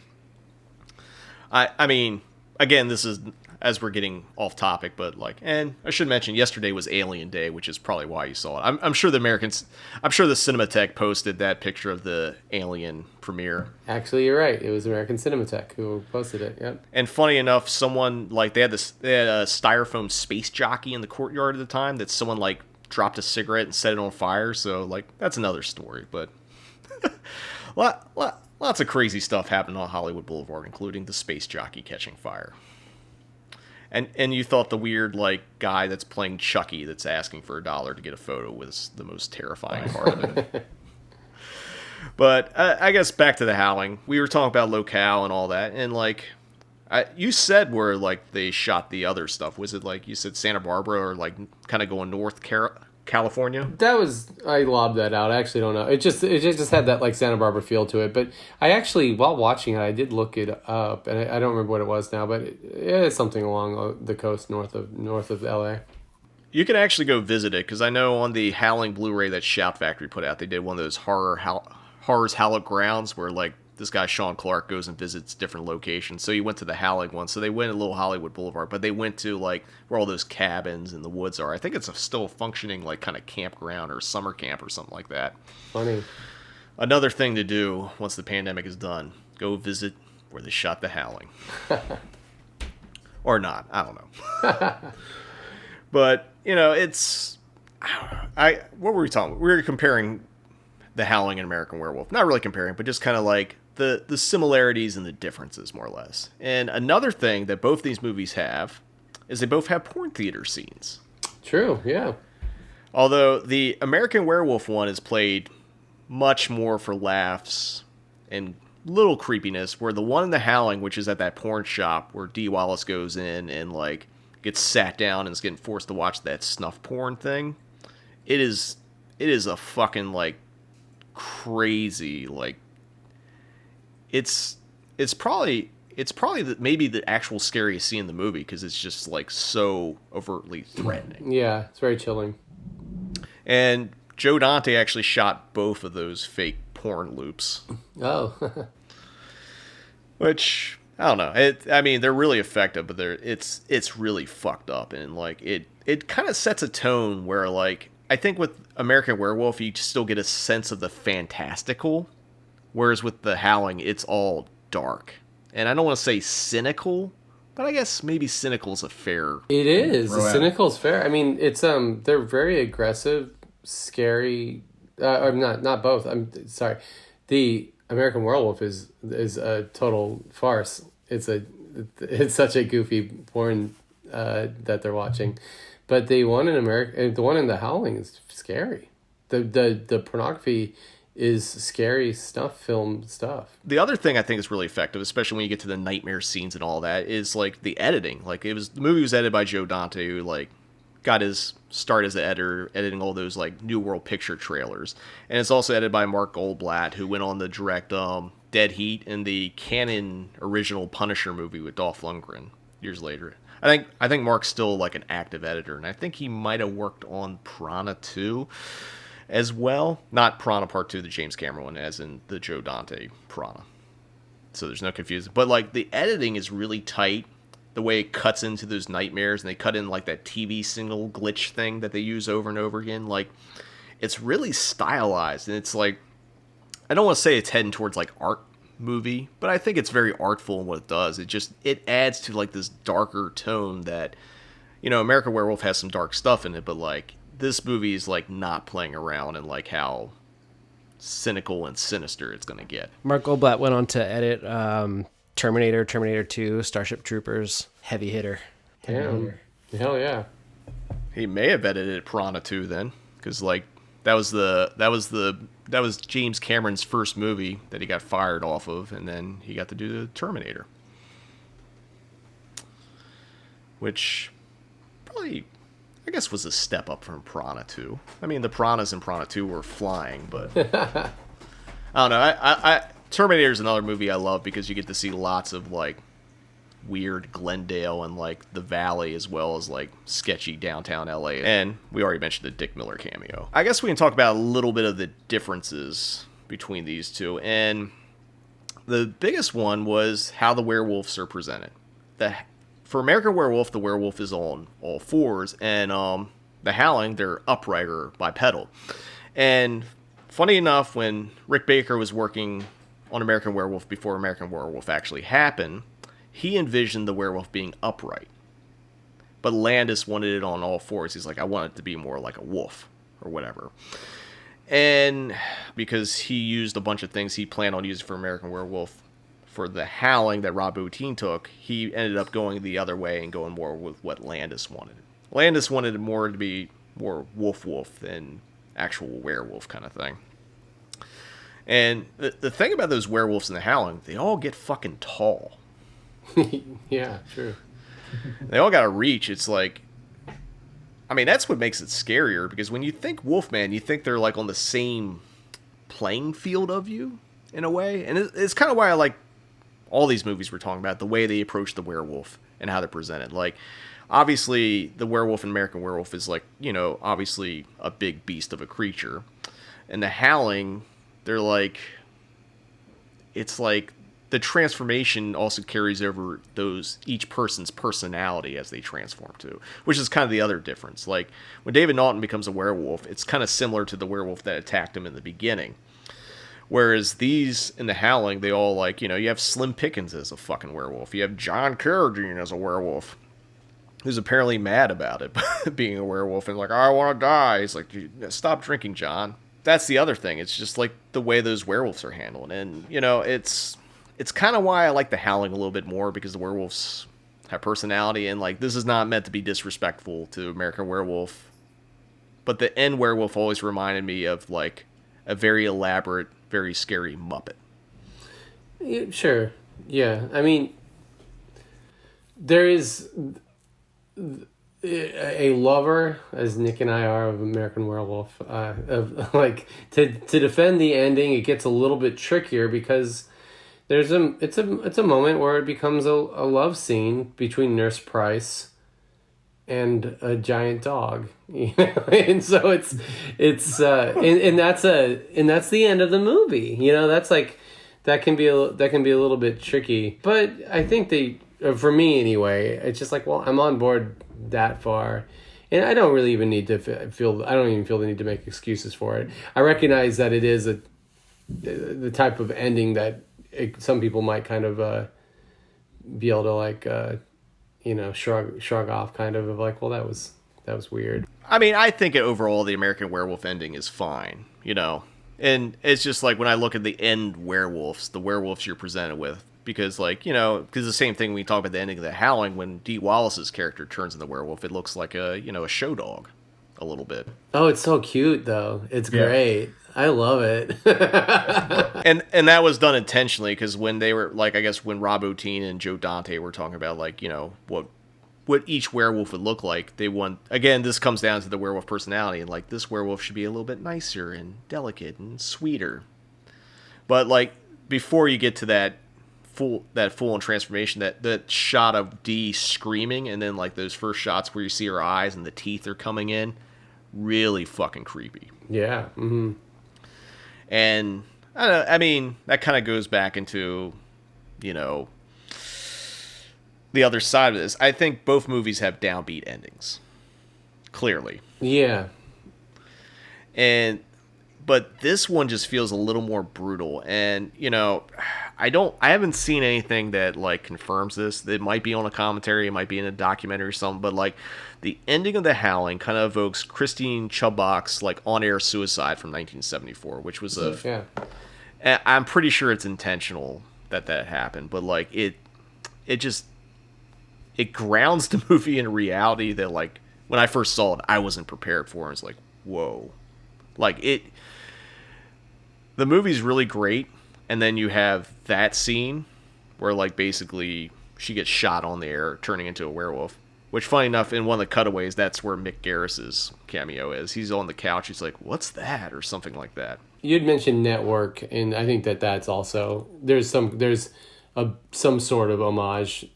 I mean, again, this is as we're getting off topic, but like, and I should mention yesterday was Alien Day, which is probably why you saw it. I'm sure the Cinematheque posted that picture of the Alien premiere. Actually, you're right. It was American Cinematheque who posted it. Yep. And funny enough, someone like they had a styrofoam space jockey in the courtyard at the time that someone like dropped a cigarette and set it on fire. So like that's another story, but lots of crazy stuff happened on Hollywood Boulevard, including the space jockey catching fire. And you thought the weird like guy that's playing Chucky that's asking for $1 to get a photo was the most terrifying part of it. But I guess back to the Howling. We were talking about locale and all that, and like you said where like they shot the other stuff. Was it like you said Santa Barbara or like kind of going North California? That was, I lobbed that out. I actually don't know. It just had that like Santa Barbara feel to it. But I actually, while watching it, I did look it up, and I don't remember what it was now, but it's something along the coast north of LA. You can actually go visit it, because I know on the Howling Blu-ray that Shout Factory put out, they did one of those Horrors Hallowed Grounds where like this guy Sean Clark goes and visits different locations. So he went to the Howling one. So they went to Little Hollywood Boulevard, but they went to like where all those cabins and the woods are. I think it's still a functioning like kind of campground or summer camp or something like that. Funny. Another thing to do once the pandemic is done, go visit where they shot the Howling. Or not, I don't know. But, you know, it's what were we talking about? We were comparing the Howling and American Werewolf. Not really comparing, but just kind of like the similarities and the differences, more or less. And another thing that both these movies have is they both have porn theater scenes. True, yeah. Although the American Werewolf one is played much more for laughs and little creepiness, where the one in the Howling, which is at that porn shop where Dee Wallace goes in and like gets sat down and is getting forced to watch that snuff porn thing, it is a fucking like crazy, like it's probably maybe the actual scariest scene in the movie, because it's just like so overtly threatening. Yeah, it's very chilling. And Joe Dante actually shot both of those fake porn loops. Oh. Which I don't know. I mean, they're really effective, but it's really fucked up, and like it kind of sets a tone where like I think with American Werewolf you still get a sense of the fantastical, whereas with the Howling it's all dark. And I don't want to say cynical, but I guess maybe cynical is a fair. It is. Cynical is fair. I mean, it's they're very aggressive, scary. I'm not both. I'm sorry. The American Werewolf is a total farce. It's such a goofy porn that they're watching, but the one in the Howling is scary. The pornography is scary stuff, film stuff. The other thing I think is really effective, especially when you get to the nightmare scenes and all that, is like the editing. Like the movie was edited by Joe Dante, who like got his start as an editor, editing all those like New World Picture trailers, and it's also edited by Mark Goldblatt, who went on to direct Dead Heat and the canon original Punisher movie with Dolph Lundgren years later. I think Mark's still like an active editor, and I think he might have worked on Piranha 2 as well. Not Piranha Part 2, the James Cameron one, as in the Joe Dante Piranha. So there's no confusion. But like the editing is really tight. The way it cuts into those nightmares, and they cut in like that TV signal glitch thing that they use over and over again. Like it's really stylized, and it's like, I don't want to say it's heading towards like art movie, but I think it's very artful in what it does. It adds to like this darker tone that, you know, American Werewolf has some dark stuff in it, but like this movie is like not playing around and like how cynical and sinister it's going to get. Mark Goldblatt went on to edit Terminator, Terminator 2, Starship Troopers, heavy hitter. Damn. Hell yeah. He may have edited Piranha 2 then, because like that was James Cameron's first movie that he got fired off of, and then he got to do the Terminator, which probably I guess was a step up from Piranha 2. I mean, the piranhas in Piranha 2 were flying, but I don't know. I Terminator is another movie I love because you get to see lots of like weird Glendale and like the Valley, as well as like sketchy downtown LA. And we already mentioned the Dick Miller cameo. I guess we can talk about a little bit of the differences between these two. And the biggest one was how the werewolves are presented. For American Werewolf, the werewolf is on all fours, and the Howling, they're upright or bipedal. And funny enough, when Rick Baker was working on American Werewolf before American Werewolf actually happened, he envisioned the werewolf being upright. But Landis wanted it on all fours. He's like, I want it to be more like a wolf or whatever. And because he used a bunch of things he planned on using for American Werewolf, for the Howling that Rob Bottin took, he ended up going the other way and going more with what Landis wanted. Landis wanted it more to be more wolf than actual werewolf kind of thing. And the thing about those werewolves in the Howling, they all get fucking tall. Yeah, true. They all got to reach. It's like, I mean, that's what makes it scarier, because when you think Wolfman, you think they're like on the same playing field of you in a way. And it's kind of why I like all these movies we're talking about, the way they approach the werewolf and how they're presented. Like, obviously, the werewolf in American Werewolf is like, you know, obviously a big beast of a creature. And the Howling, they're like, it's like the transformation also carries over each person's personality as they transform too, which is kind of the other difference. Like, when David Naughton becomes a werewolf, it's kind of similar to the werewolf that attacked him in the beginning. Whereas these in the Howling, they all like, you know, you have Slim Pickens as a fucking werewolf. You have John Carradine as a werewolf, who's apparently mad about it, being a werewolf, and like, I want to die. He's like, stop drinking, John. That's the other thing. It's just like the way those werewolves are handled. And, you know, it's kind of why I like the Howling a little bit more, because the werewolves have personality, and like, this is not meant to be disrespectful to American Werewolf, but the end werewolf always reminded me of like a very elaborate, very scary Muppet. Yeah, sure. Yeah. I mean, there is a lover, as Nick and I are, of American Werewolf, of like to defend the ending. It gets a little bit trickier because it's a moment where it becomes a love scene between Nurse Price and a giant dog, you know, and so it's and that's the end of the movie, you know. That's like, that can be a little bit tricky, but I think for me anyway, it's just like, well, I'm on board that far, and I don't really even need to feel the need to make excuses for it. I recognize that it is the type of ending that some people might kind of be able to like you know, shrug off, kind of like, well, that was weird. I mean, I think overall the American Werewolf ending is fine, you know. And it's just like, when I look at the end werewolves, the werewolves you're presented with, because like, you know, because the same thing when we talk about the ending of the Howling, when Dee Wallace's character turns into werewolf, it looks like a show dog a little bit. Oh, it's so cute though. It's great. I love it. and that was done intentionally, because when they were like, I guess when Rob Bottin and Joe Dante were talking about like, you know, what each werewolf would look like, they want, again, this comes down to the werewolf personality, and like, this werewolf should be a little bit nicer and delicate and sweeter. But like, before you get to that full-on transformation, that shot of Dee screaming, and then like those first shots where you see her eyes and the teeth are coming in, really fucking creepy. Yeah. Mm-hmm. And I don't know, I mean, that kind of goes back into, you know, the other side of this. I think both movies have downbeat endings, clearly. Yeah. But this one just feels a little more brutal. And, you know, I haven't seen anything that like confirms this. It might be on a commentary, it might be in a documentary or something, but like, the ending of The Howling kind of evokes Christine Chubbuck's like on-air suicide from 1974, which was I'm pretty sure it's intentional that happened, but like, it grounds the movie in reality that like, when I first saw it, I wasn't prepared for. It was like, whoa. Like, the movie's really great, and then you have that scene where like, basically she gets shot on the air turning into a werewolf. Which, funny enough, in one of the cutaways, that's where Mick Garris's cameo is. He's on the couch. He's like, "What's that?" or something like that. You'd mentioned Network, and I think that's also there's some sort of homage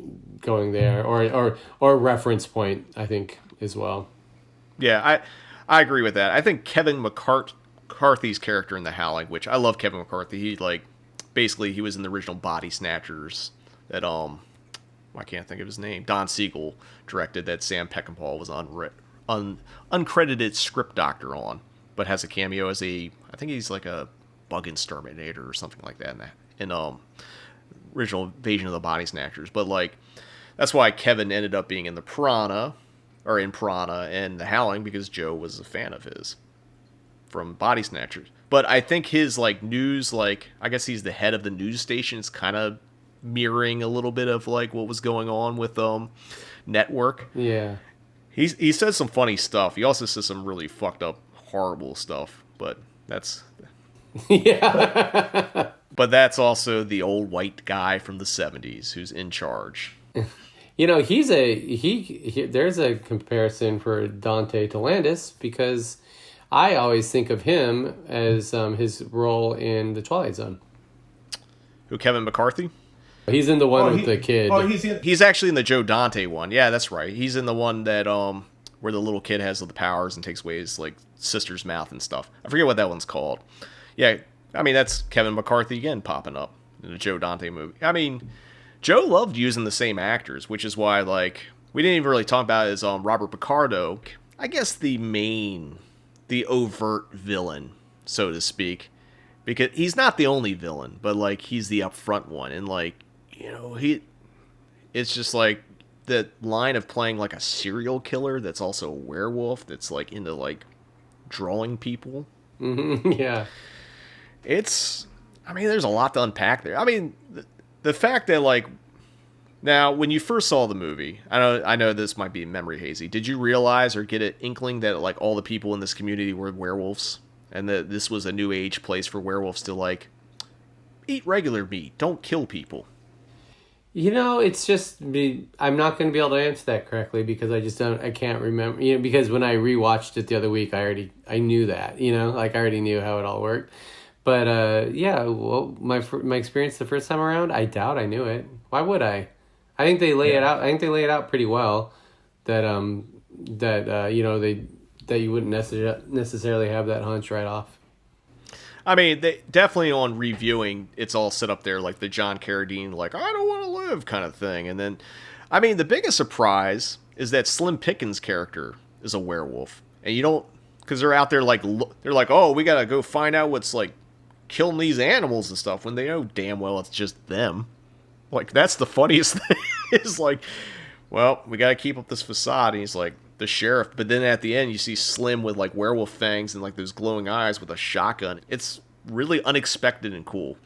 going there, or reference point, I think, as well. Yeah, I agree with that. I think Kevin McCarthy's character in The Howling, which I love Kevin McCarthy. He basically he was in the original Body Snatchers that I can't think of his name. Don Siegel directed that Sam Peckinpah was uncredited script doctor on, but has a cameo as I think he's like a bug exterminator or something like that in original Invasion of the Body Snatchers. But like that's why Kevin ended up being in Piranha and The Howling, because Joe was a fan of his from Body Snatchers. But I think his like news, like I guess he's the head of the news station, is kind of mirroring a little bit of like what was going on with Network. Yeah. He says some funny stuff. He also says some really fucked up, horrible stuff. But that's yeah. But that's also the old white guy from the 70s who's in charge. You know, there's a comparison for Dante to Landis, because I always think of him as his role in The Twilight Zone. Who, Kevin McCarthy? He's in the one with the kid. He's actually in the Joe Dante one. Yeah, that's right. He's in the one that where the little kid has the powers and takes away his like sister's mouth and stuff. I forget what that one's called. Yeah, I mean that's Kevin McCarthy again popping up in the Joe Dante movie. I mean, Joe loved using the same actors, which is why like we didn't even really talk about is Robert Picardo. I guess the overt villain, so to speak, because he's not the only villain, but like he's the upfront one, and like it's just like that line of playing like a serial killer that's also a werewolf that's like into like drawing people. Mm-hmm. Yeah, I mean, there's a lot to unpack there. I mean, the fact that like now when you first saw the movie, I know this might be memory hazy. Did you realize or get an inkling that like all the people in this community were werewolves, and that this was a new age place for werewolves to like eat regular meat, don't kill people? You know, it's just I'm not going to be able to answer that correctly, because I can't remember. You know, because when I rewatched it the other week, I knew that. You know, like I already knew how it all worked. But yeah, well, my experience the first time around, I doubt I knew it. Why would I? I think they lay it out. I think they lay it out pretty well. That you know that you wouldn't necessarily have that hunch right off. I mean, they definitely on reviewing, it's all set up there like the John Carradine, like, I don't want to live kind of thing. And then, I mean, the biggest surprise is that Slim Pickens' character is a werewolf. And you don't, because they're out there like, they're like, oh, we got to go find out what's like killing these animals and stuff, when they know damn well it's just them. Like, that's the funniest thing is like, well, we got to keep up this facade. And he's like, the sheriff, but then at the end you see Slim with like werewolf fangs and like those glowing eyes with a shotgun. It's really unexpected and cool,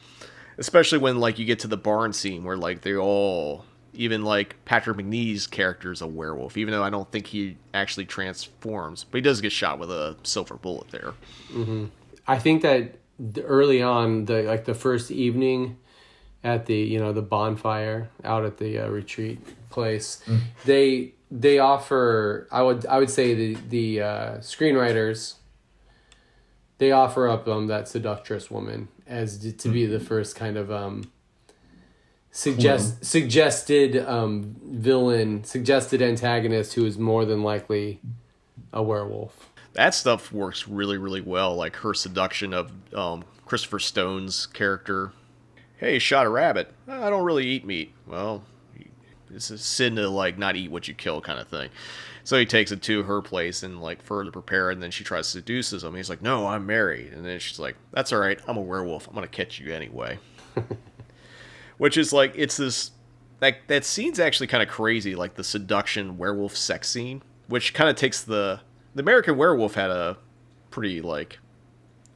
especially when like you get to the barn scene where like they all, even like Patrick McNee's character is a werewolf, even though I don't think he actually transforms, but he does get shot with a silver bullet there. Mm-hmm. I think that early on, the first evening at the the bonfire out at the retreat place, they offer, I would say the screenwriters, they offer up that seductress woman as to be the first kind of suggested villain, suggested antagonist who is more than likely a werewolf. That stuff works really, really well. Like her seduction of Christopher Stone's character. Hey, shot a rabbit. I don't really eat meat. Well, it's a sin to like not eat what you kill kind of thing. So he takes it to her place and like further prepare, and then she tries to seduce him. He's like, no, I'm married. And then she's like, that's all right, I'm a werewolf, I'm gonna catch you anyway. Which is like, it's this like that scene's actually kind of crazy, like the seduction werewolf sex scene, which kind of takes the American Werewolf had a pretty like,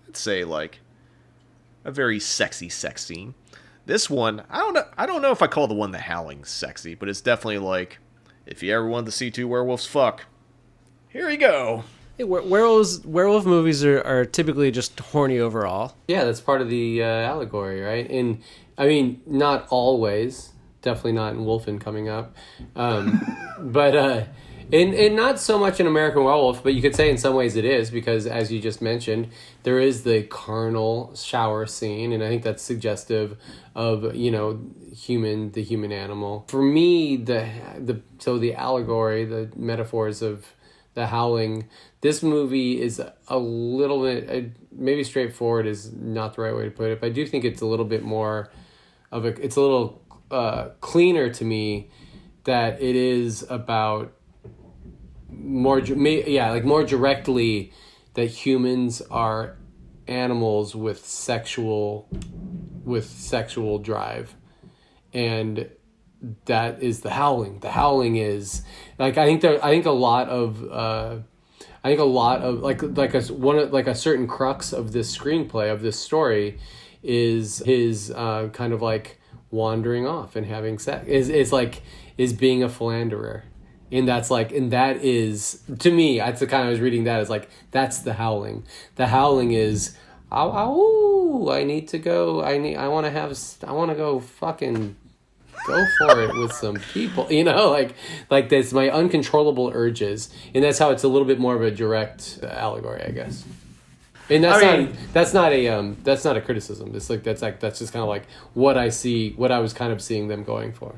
let's say like a very sexy sex scene. This one, I don't know if I call the one The Howling sexy, but it's definitely like, if you ever wanted to see two werewolves fuck, here you go. Hey, werewolf movies are typically just horny overall. Yeah, that's part of the allegory, right? And I mean, not always, definitely not in Wolfen coming up. But and not so much in American Werewolf, but you could say in some ways it is, because as you just mentioned, there is the carnal shower scene, and I think that's suggestive of, you know, the human animal. For me, the allegory, the metaphors of the Howling, this movie is a little bit, maybe straightforward is not the right way to put it, but I do think it's a little bit more of it's a little cleaner to me, that it is about more directly that humans are animals with sexual drive, and that is the Howling. The Howling is like, I think a lot of a certain crux of this screenplay, of this story, is his kind of like wandering off and having sex, is being a philanderer. And that is, to me, that's the kind I was reading that as like, that's the Howling. The Howling is, I need to go, I want to go fucking go for it with some people, you know, like this, my uncontrollable urges. And that's how it's a little bit more of a direct allegory, I guess. And that's not a criticism. It's like, that's just kind of like what I was kind of seeing them going for.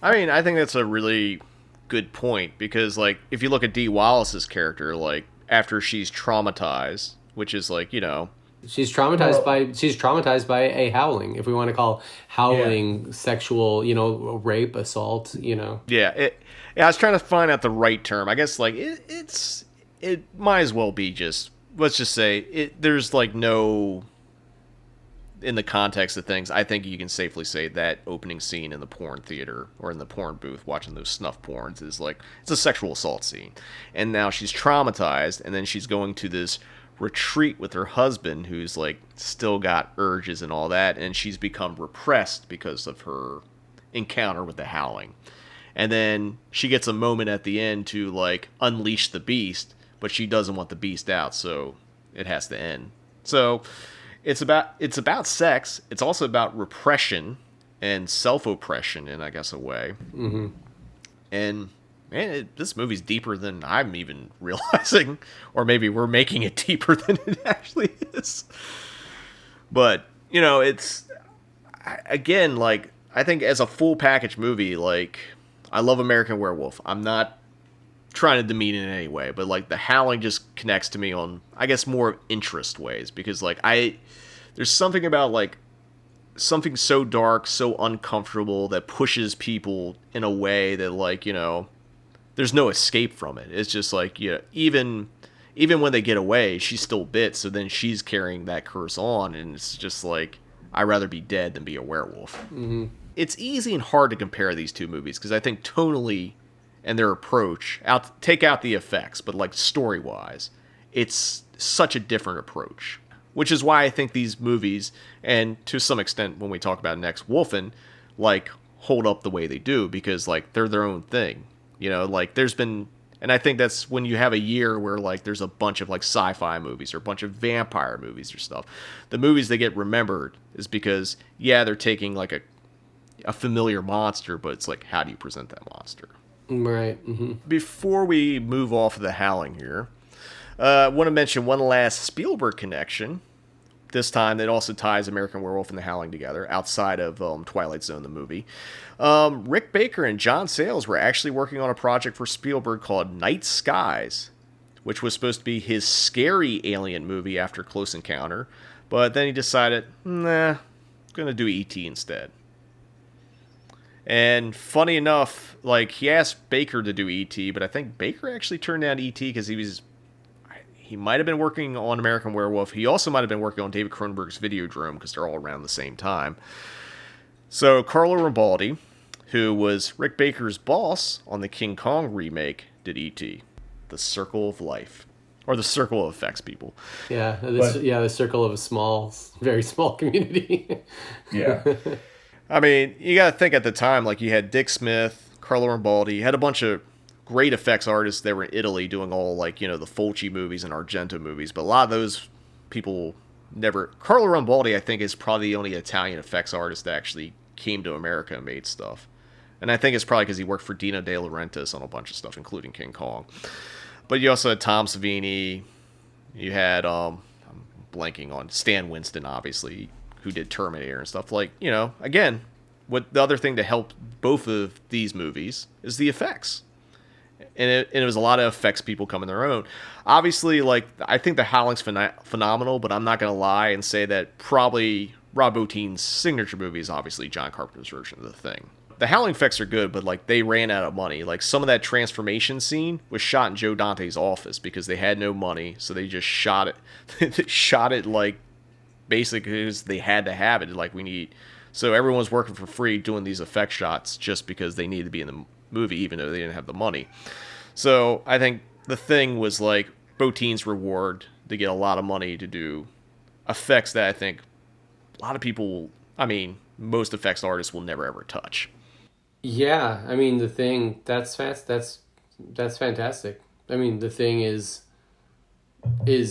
I mean, I think that's a really good point, because like, if you look at Dee Wallace's character, like after she's traumatized, which is like, you know, she's traumatized by a Howling, if we want to call Howling sexual, you know, rape, assault, you know. I was trying to find out the right term. I guess like it might as well be just, let's just say there's like no, in the context of things, I think you can safely say that opening scene in the porn theater or in the porn booth watching those snuff porns is like, it's a sexual assault scene. And now she's traumatized, and then she's going to this retreat with her husband, who's like still got urges and all that, and she's become repressed because of her encounter with the Howling. And then she gets a moment at the end to like unleash the beast, but she doesn't want the beast out, so it has to end. So it's about sex. It's also about repression and self-oppression in, I guess, a way. Mm-hmm. And man, this movie's deeper than I'm even realizing, or maybe we're making it deeper than it actually is. But you know, it's, again, like, I think as a full package movie, like, I love American Werewolf. I'm not trying to demean it in any way, but like the Howling just connects to me on, I guess, more interest ways, because like there's something about like something so dark, so uncomfortable, that pushes people in a way that, like, you know, there's no escape from it. It's just like, you know, even when they get away, she's still bit, so then she's carrying that curse on, and it's just like, I'd rather be dead than be a werewolf. Mm-hmm. It's easy and hard to compare these two movies, because I think tonally and their approach, take out the effects, but like story-wise, it's such a different approach. Which is why I think these movies, and to some extent when we talk about next, Wolfen, like, hold up the way they do, because like they're their own thing. You know, like there's been, and I think that's when you have a year where like there's a bunch of like sci-fi movies or a bunch of vampire movies or stuff. The movies that get remembered is because, yeah, they're taking like a familiar monster, but it's like, how do you present that monster? Right. Mm-hmm. Before we move off of the Howling here, I want to mention one last Spielberg connection. This time, that also ties American Werewolf and The Howling together, outside of Twilight Zone, the movie. Rick Baker and John Sayles were actually working on a project for Spielberg called Night Skies, which was supposed to be his scary alien movie after Close Encounter, but then he decided, nah, I'm going to do E.T. instead. And funny enough, like, he asked Baker to do E.T., but I think Baker actually turned down E.T. because he might have been working on American Werewolf. He also might have been working on David Cronenberg's Videodrome, because they're all around the same time. So Carlo Rambaldi, who was Rick Baker's boss on the King Kong remake, did E.T., The Circle of Life. Or The Circle of Effects, people. Yeah, the circle of a small, very small community. Yeah. I mean, you got to think at the time, like, you had Dick Smith, Carlo Rambaldi, you had a bunch of great effects artists that were in Italy doing all, like, you know, the Fulci movies and Argento movies, but a lot of those people never... Carlo Rambaldi, I think, is probably the only Italian effects artist that actually came to America and made stuff. And I think it's probably because he worked for Dino De Laurentiis on a bunch of stuff, including King Kong. But you also had Tom Savini. You had, I'm blanking on Stan Winston, obviously, who did Terminator and stuff. Like, you know, again, what the other thing to help both of these movies is the effects. And it was a lot of effects people coming their own. Obviously, like, I think The Howling's phenomenal, but I'm not going to lie and say that probably Rob Bottin's signature movie is obviously John Carpenter's version of The Thing. The Howling effects are good, but, like, they ran out of money. Like, some of that transformation scene was shot in Joe Dante's office because they had no money, so they just shot it. They shot it, like, basically because they had to have it. Like, we need... So everyone was working for free doing these effect shots just because they needed to be in the movie, even though they didn't have the money. So I think The Thing was like Bottin's reward to get a lot of money to do effects that I think a lot of people, I mean, most effects artists will never ever touch. Yeah, I mean, The Thing, that's fantastic. I mean, The Thing is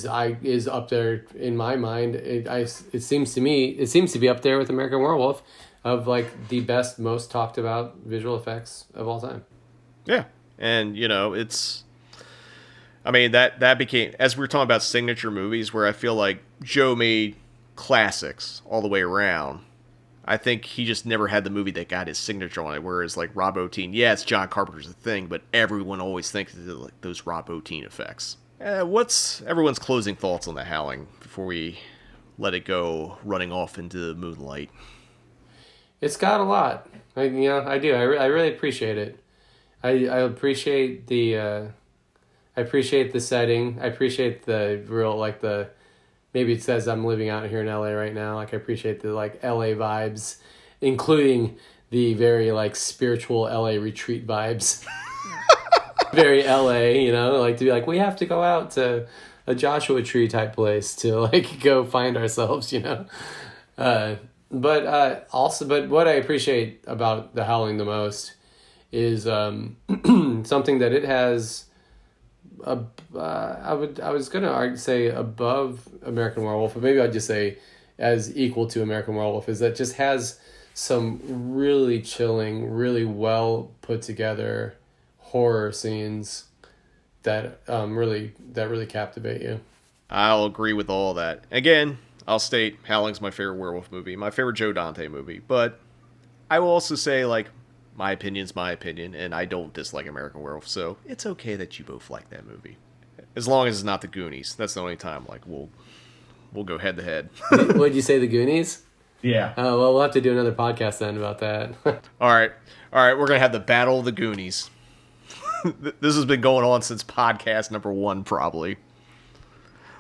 up there in my mind. It seems to be up there with American Werewolf of like the best, most talked about visual effects of all time. Yeah. And, you know, it's, I mean, that became, as we were talking about signature movies where I feel like Joe made classics all the way around. I think he just never had the movie that got his signature on it. Whereas like Rob Bottin, yeah, it's John Carpenter's The Thing, but everyone always thinks of like those Rob Bottin effects. What's everyone's closing thoughts on The Howling before we let it go running off into the moonlight? It's got a lot. I do. I really appreciate it. I appreciate the setting. I appreciate the real, like, the, maybe it says I'm living out here in LA right now. Like, I appreciate the, like, LA vibes, including the very, like, spiritual LA retreat vibes. Very LA, you know, like to be like, we have to go out to a Joshua Tree type place to like go find ourselves, you know. But what I appreciate about The Howling the most is something that it has. I was gonna say above American Werewolf, but maybe I'd just say as equal to American Werewolf, is that just has some really chilling, really well put together horror scenes that really captivate you. I'll agree with all that. Again, I'll state Howling's my favorite werewolf movie, my favorite Joe Dante movie, but I will also say, like, my opinion's my opinion, and I don't dislike American Werewolf, so it's okay that you both like that movie. As long as it's not The Goonies. That's the only time, like, we'll go head to head. What'd you say, The Goonies? Yeah. Oh, well, we'll have to do another podcast then about that. All right, we're gonna have the Battle of the Goonies. This has been going on since podcast number 1, probably.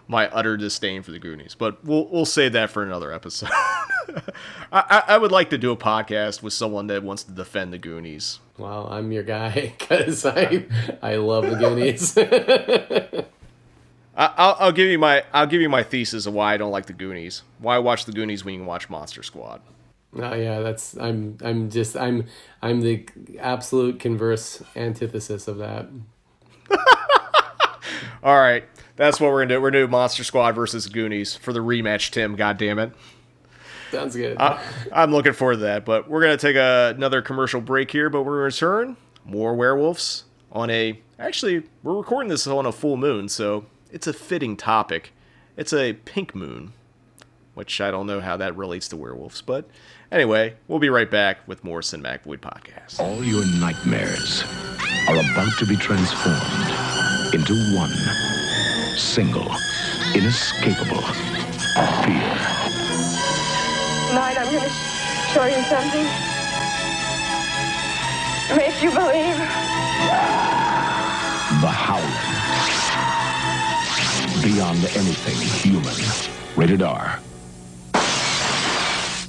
My utter disdain for the Goonies, but we'll save that for another episode. I would like to do a podcast with someone that wants to defend the Goonies. Well, I'm your guy because I love the Goonies. I'll give you my thesis of why I don't like the Goonies. Why watch the Goonies when you can watch Monster Squad? Oh yeah, I'm the absolute converse antithesis of that. All right, that's what we're gonna do. We're gonna do Monster Squad versus Goonies for the rematch, Tim. God damn it. Sounds good. I'm looking forward to that. But we're gonna take another commercial break here. But we're return more werewolves on actually we're recording this on a full moon, so it's a fitting topic. It's a pink moon, which I don't know how that relates to werewolves, but anyway, we'll be right back with more Cinematic Void Podcast. All your nightmares are about to be transformed into one single, inescapable fear. Tonight I'm going to show you something. Make you believe. The Howling. Beyond anything human. Rated R.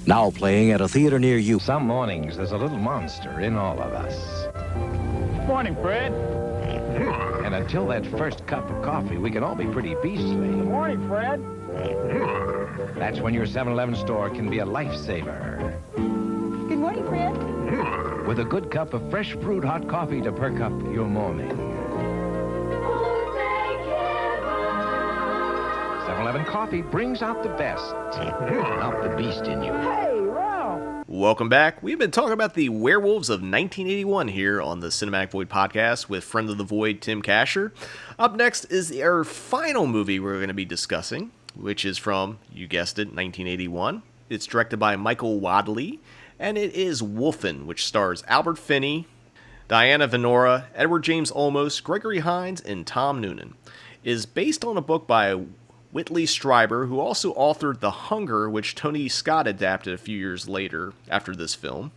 Now playing at a theater near you. Some mornings there's a little monster in all of us. Morning, Fred. And until that first cup of coffee, we can all be pretty beastly. Morning, Fred. That's when your 7-Eleven store can be a lifesaver. Good morning, Fred. With a good cup of fresh brewed hot coffee to perk up your morning. 7-Eleven coffee brings out the best, not the beast in you. Hey, Ralph. Welcome back. We've been talking about the Werewolves of 1981 here on the Cinematic Void podcast with friend of the Void, Tim Kasher. Up next is our final movie we're going to be discussing, which is from, you guessed it, 1981. It's directed by Michael Wadley, and it is Wolfen, which stars Albert Finney, Diana Venora, Edward James Olmos, Gregory Hines, and Tom Noonan. It is based on a book by Whitley Strieber, who also authored The Hunger, which Tony Scott adapted a few years later after this film.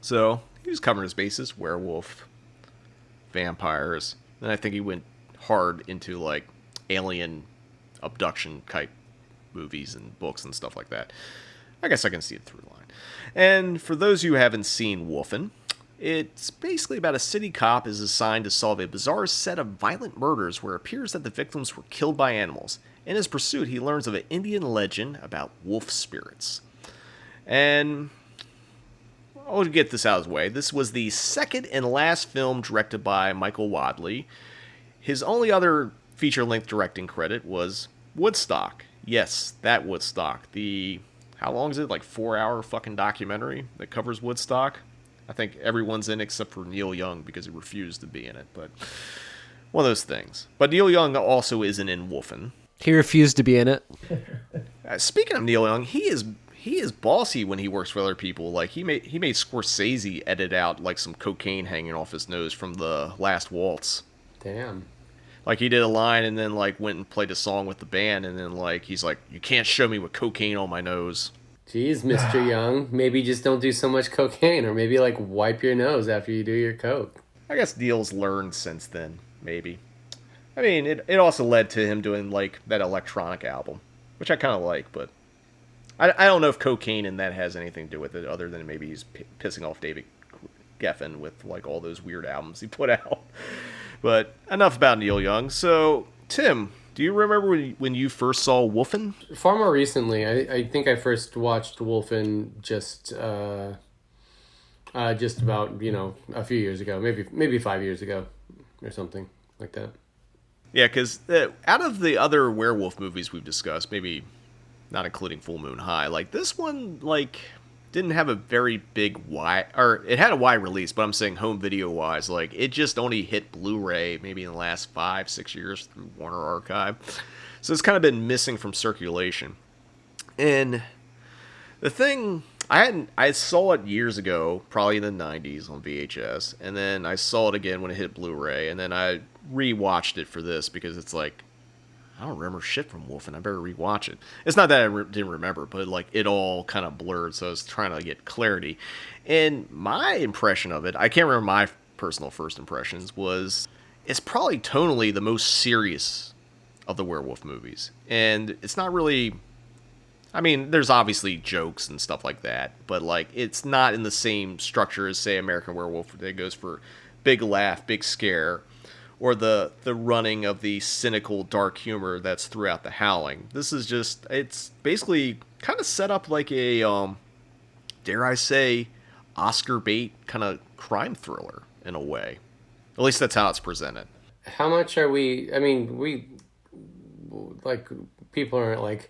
So, he was covering his bases, werewolf, vampires, and I think he went hard into, like, alien abduction type movies and books and stuff like that. I guess I can see it through the line. And for those of you who haven't seen Wolfen, it's basically about a city cop is assigned to solve a bizarre set of violent murders where it appears that the victims were killed by animals. In his pursuit, he learns of an Indian legend about wolf spirits. And I'll get this out of the way. This was the second and last film directed by Michael Wadley. His only other feature-length directing credit was Woodstock. Yes, that Woodstock. How long is it? Like 4-hour fucking documentary that covers Woodstock. I think everyone's in except for Neil Young because he refused to be in it, but one of those things. But Neil Young also isn't in Wolfen. He refused to be in it. Speaking of Neil Young, he is bossy when he works for other people. Like he made Scorsese edit out like some cocaine hanging off his nose from The Last Waltz. Damn. Like he did a line and then like went and played a song with the band and then like he's like, you can't show me with cocaine on my nose. Jeez, Mr. Young, maybe just don't do so much cocaine, or maybe like wipe your nose after you do your coke. I guess Neil's learned since then, maybe. I mean, it also led to him doing like that electronic album, which I kind of like, but I don't know if cocaine in that has anything to do with it, other than maybe he's pissing off David Geffen with like all those weird albums he put out. But enough about Neil Young. So, Tim, do you remember when you first saw Wolfen? Far more recently. I think I first watched Wolfen just about, a few years ago, maybe 5 years ago or something like that. Yeah, because out of the other werewolf movies we've discussed, maybe not including Full Moon High, like this one, like didn't have a very big or it had a wide release, but I'm saying home video wise, like it just only hit Blu-ray maybe in the last 5-6 years through Warner Archive, so it's kind of been missing from circulation. And the thing I saw it years ago, probably in the 90s on VHS, and then I saw it again when it hit Blu-ray, and then I rewatched it for this because it's like, I don't remember shit from Wolfen. I better rewatch it. It's not that I didn't remember, but like it all kind of blurred, so I was trying to get clarity. And my impression of it, I can't remember my personal first impressions, was it's probably tonally the most serious of the werewolf movies. And it's not really, I mean, there's obviously jokes and stuff like that, but like it's not in the same structure as, say, American Werewolf, that goes for big laugh, big scare, or the running of the cynical dark humor that's throughout the Howling. This is just, it's basically kind of set up like a, dare I say, Oscar bait kind of crime thriller in a way. At least that's how it's presented. How much are we, I mean, like, people aren't like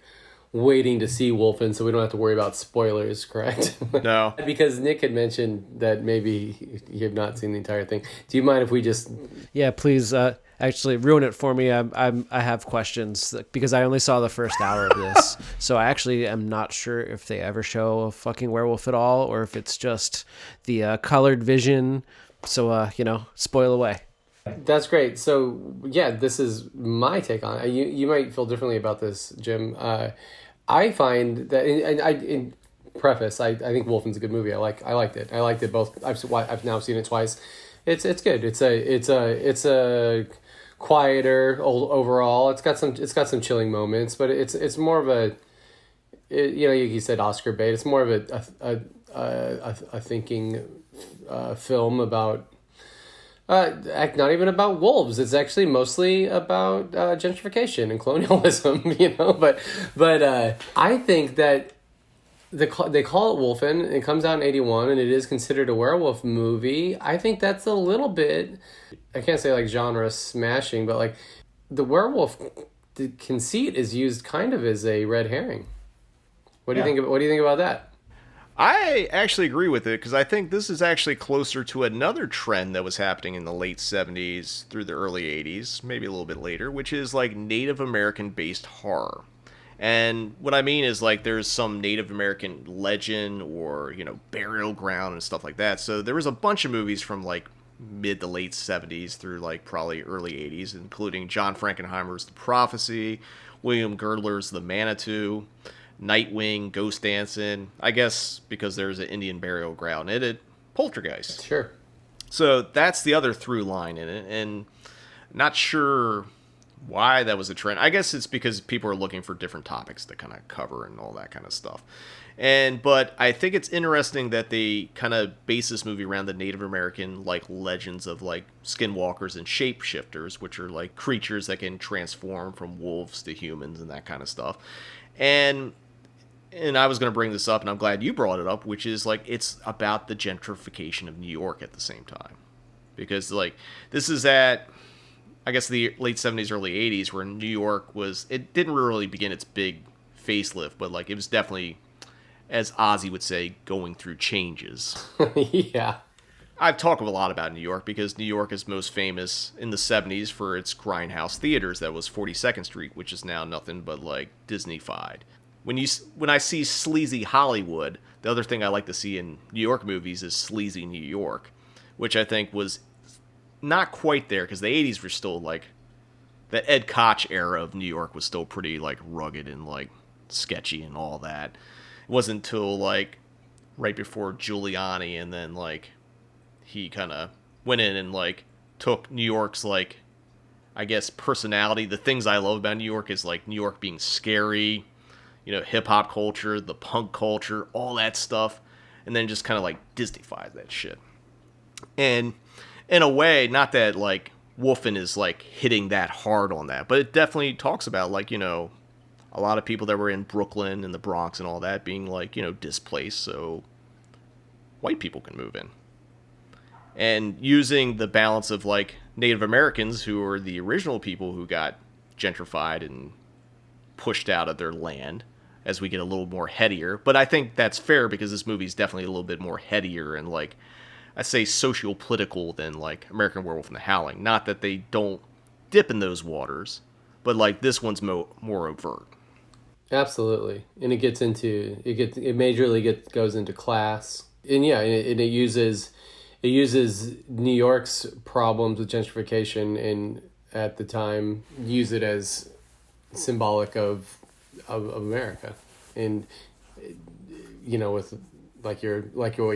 waiting to see Wolfen, so we don't have to worry about spoilers, correct? No. Because Nick had mentioned that maybe you have not seen the entire thing. Do you mind if we just... Yeah, please actually ruin it for me. I have questions because I only saw the first hour of this. So I actually am not sure if they ever show a fucking werewolf at all or if it's just the colored vision. So, spoil away. That's great. So, yeah, this is my take on it. You might feel differently about this, Jim. I find that, in preface, I think Wolfen's a good movie. I liked it. I liked it both. I've now seen it twice. It's good. It's a quieter overall. It's got some chilling moments, but it's more of a, you said Oscar bait. It's more of a thinking film about. Not even about wolves. It's actually mostly about gentrification and colonialism, But I think that they call it Wolfen. It comes out in 1981, and it is considered a werewolf movie. I think that's a little bit, I can't say like genre smashing, but like the werewolf the conceit is used kind of as a red herring. What do you think? What do you think about that? I actually agree with it because I think this is actually closer to another trend that was happening in the late 70s through the early 80s, maybe a little bit later, which is like Native American based horror. And what I mean is like there's some Native American legend or, burial ground and stuff like that. So there was a bunch of movies from like mid to late 70s through like probably early 80s, including John Frankenheimer's The Prophecy, William Girdler's The Manitou, Nightwing, Ghost Dancing. I guess because there's an Indian burial ground in it, Poltergeist. Sure. So that's the other through line in it, and not sure why that was a trend. I guess it's because people are looking for different topics to kind of cover and all that kind of stuff. But I think it's interesting that they kind of base this movie around the Native American like legends of like skinwalkers and shapeshifters, which are like creatures that can transform from wolves to humans and that kind of stuff. And I was going to bring this up, and I'm glad you brought it up, which is like it's about the gentrification of New York at the same time, because like this is at, I guess, the late 70s, early 80s, where New York it didn't really begin its big facelift, but like it was definitely, as Ozzy would say, going through changes. Yeah. I've talked a lot about New York because New York is most famous in the 70s for its grindhouse theaters that was 42nd Street, which is now nothing but like Disney-fied. When I see sleazy Hollywood, the other thing I like to see in New York movies is sleazy New York, which I think was not quite there because the 80s were still like that Ed Koch era of New York was still pretty like rugged and like sketchy and all that. It wasn't until like right before Giuliani and then like he kind of went in and like took New York's like, I guess, personality. The things I love about New York is like New York being scary, hip hop culture, the punk culture, all that stuff, and then just kind of like Disney-fied that shit. And in a way, not that like Wolfen is like hitting that hard on that, but it definitely talks about like, a lot of people that were in Brooklyn and the Bronx and all that being like, displaced so white people can move in. And using the balance of like Native Americans, who are the original people who got gentrified and pushed out of their land, as we get a little more headier. But I think that's fair because this movie is definitely a little bit more headier and like, I say socio-political than like American Werewolf and the Howling. Not that they don't dip in those waters, but like this one's more overt. Absolutely. And it goes majorly goes into class. And yeah, it uses New York's problems with gentrification and at the time use it as symbolic of America. And with what you're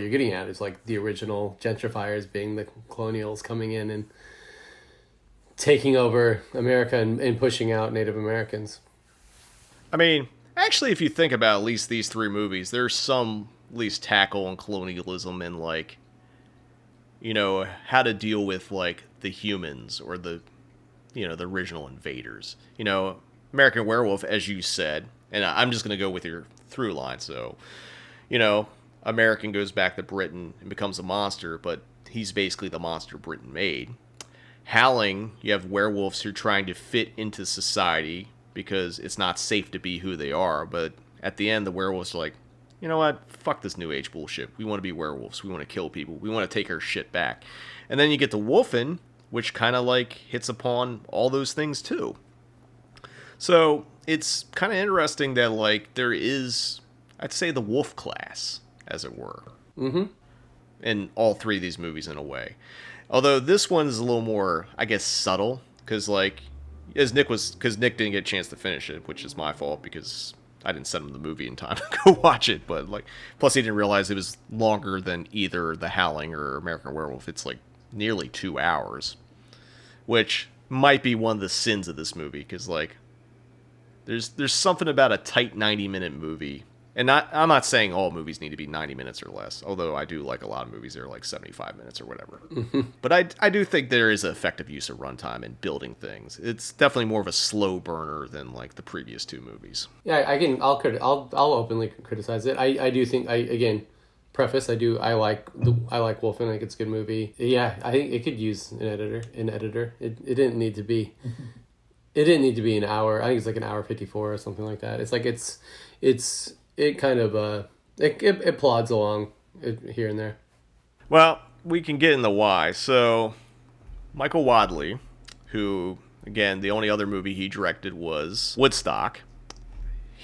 getting at is like the original gentrifiers being the colonials coming in and taking over America and pushing out Native Americans. I mean, actually, if you think about at least these three movies, there's some at least tackle on colonialism and like, how to deal with like the humans or the original invaders. American Werewolf, as you said, and I'm just going to go with your through line. So, American goes back to Britain and becomes a monster, but he's basically the monster Britain made. Howling, you have werewolves who are trying to fit into society because it's not safe to be who they are, but at the end, the werewolves are like, you know what, fuck this new age bullshit. We want to be werewolves. We want to kill people. We want to take our shit back. And then you get to Wolfen, which kind of like hits upon all those things too. So it's kind of interesting that like there is, I'd say, the wolf class, as it were, in all three of these movies in a way. Although this one is a little more, I guess, subtle, because like, Nick didn't get a chance to finish it, which is my fault because I didn't send him the movie in time to go watch it. But like, plus he didn't realize it was longer than either The Howling or American Werewolf. It's like nearly 2 hours, which might be one of the sins of this movie, because like, there's something about a tight 90-minute movie. And I'm not saying all movies need to be 90 minutes or less, although I do like a lot of movies that are like 75 minutes or whatever. But I do think there is an effective use of runtime in building things. It's definitely more of a slow burner than like the previous two movies. Yeah, I'll openly criticize it. I do think I like Wolfen. I think it's a good movie. Yeah, I think it could use an editor. It didn't need to be. It didn't need to be an hour. I think it's like an hour 54 or something like that. It's like it It plods along here and there. Well, we can get into why. So, Michael Wadley, who, again, the only other movie he directed was Woodstock.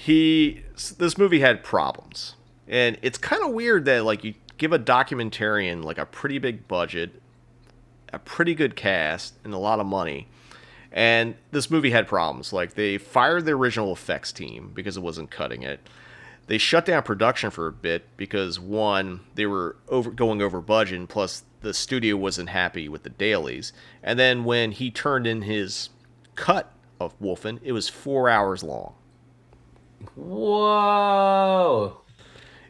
This movie had problems. And it's kind of weird that, like, you give a documentarian, like, a pretty big budget, a pretty good cast, and a lot of money. And this movie had problems. Like, they fired the original effects team because it wasn't cutting it. They shut down production for a bit because, one, they were going over budget, and plus the studio wasn't happy with the dailies. And then when he turned in his cut of Wolfen, it was 4 hours long. Whoa!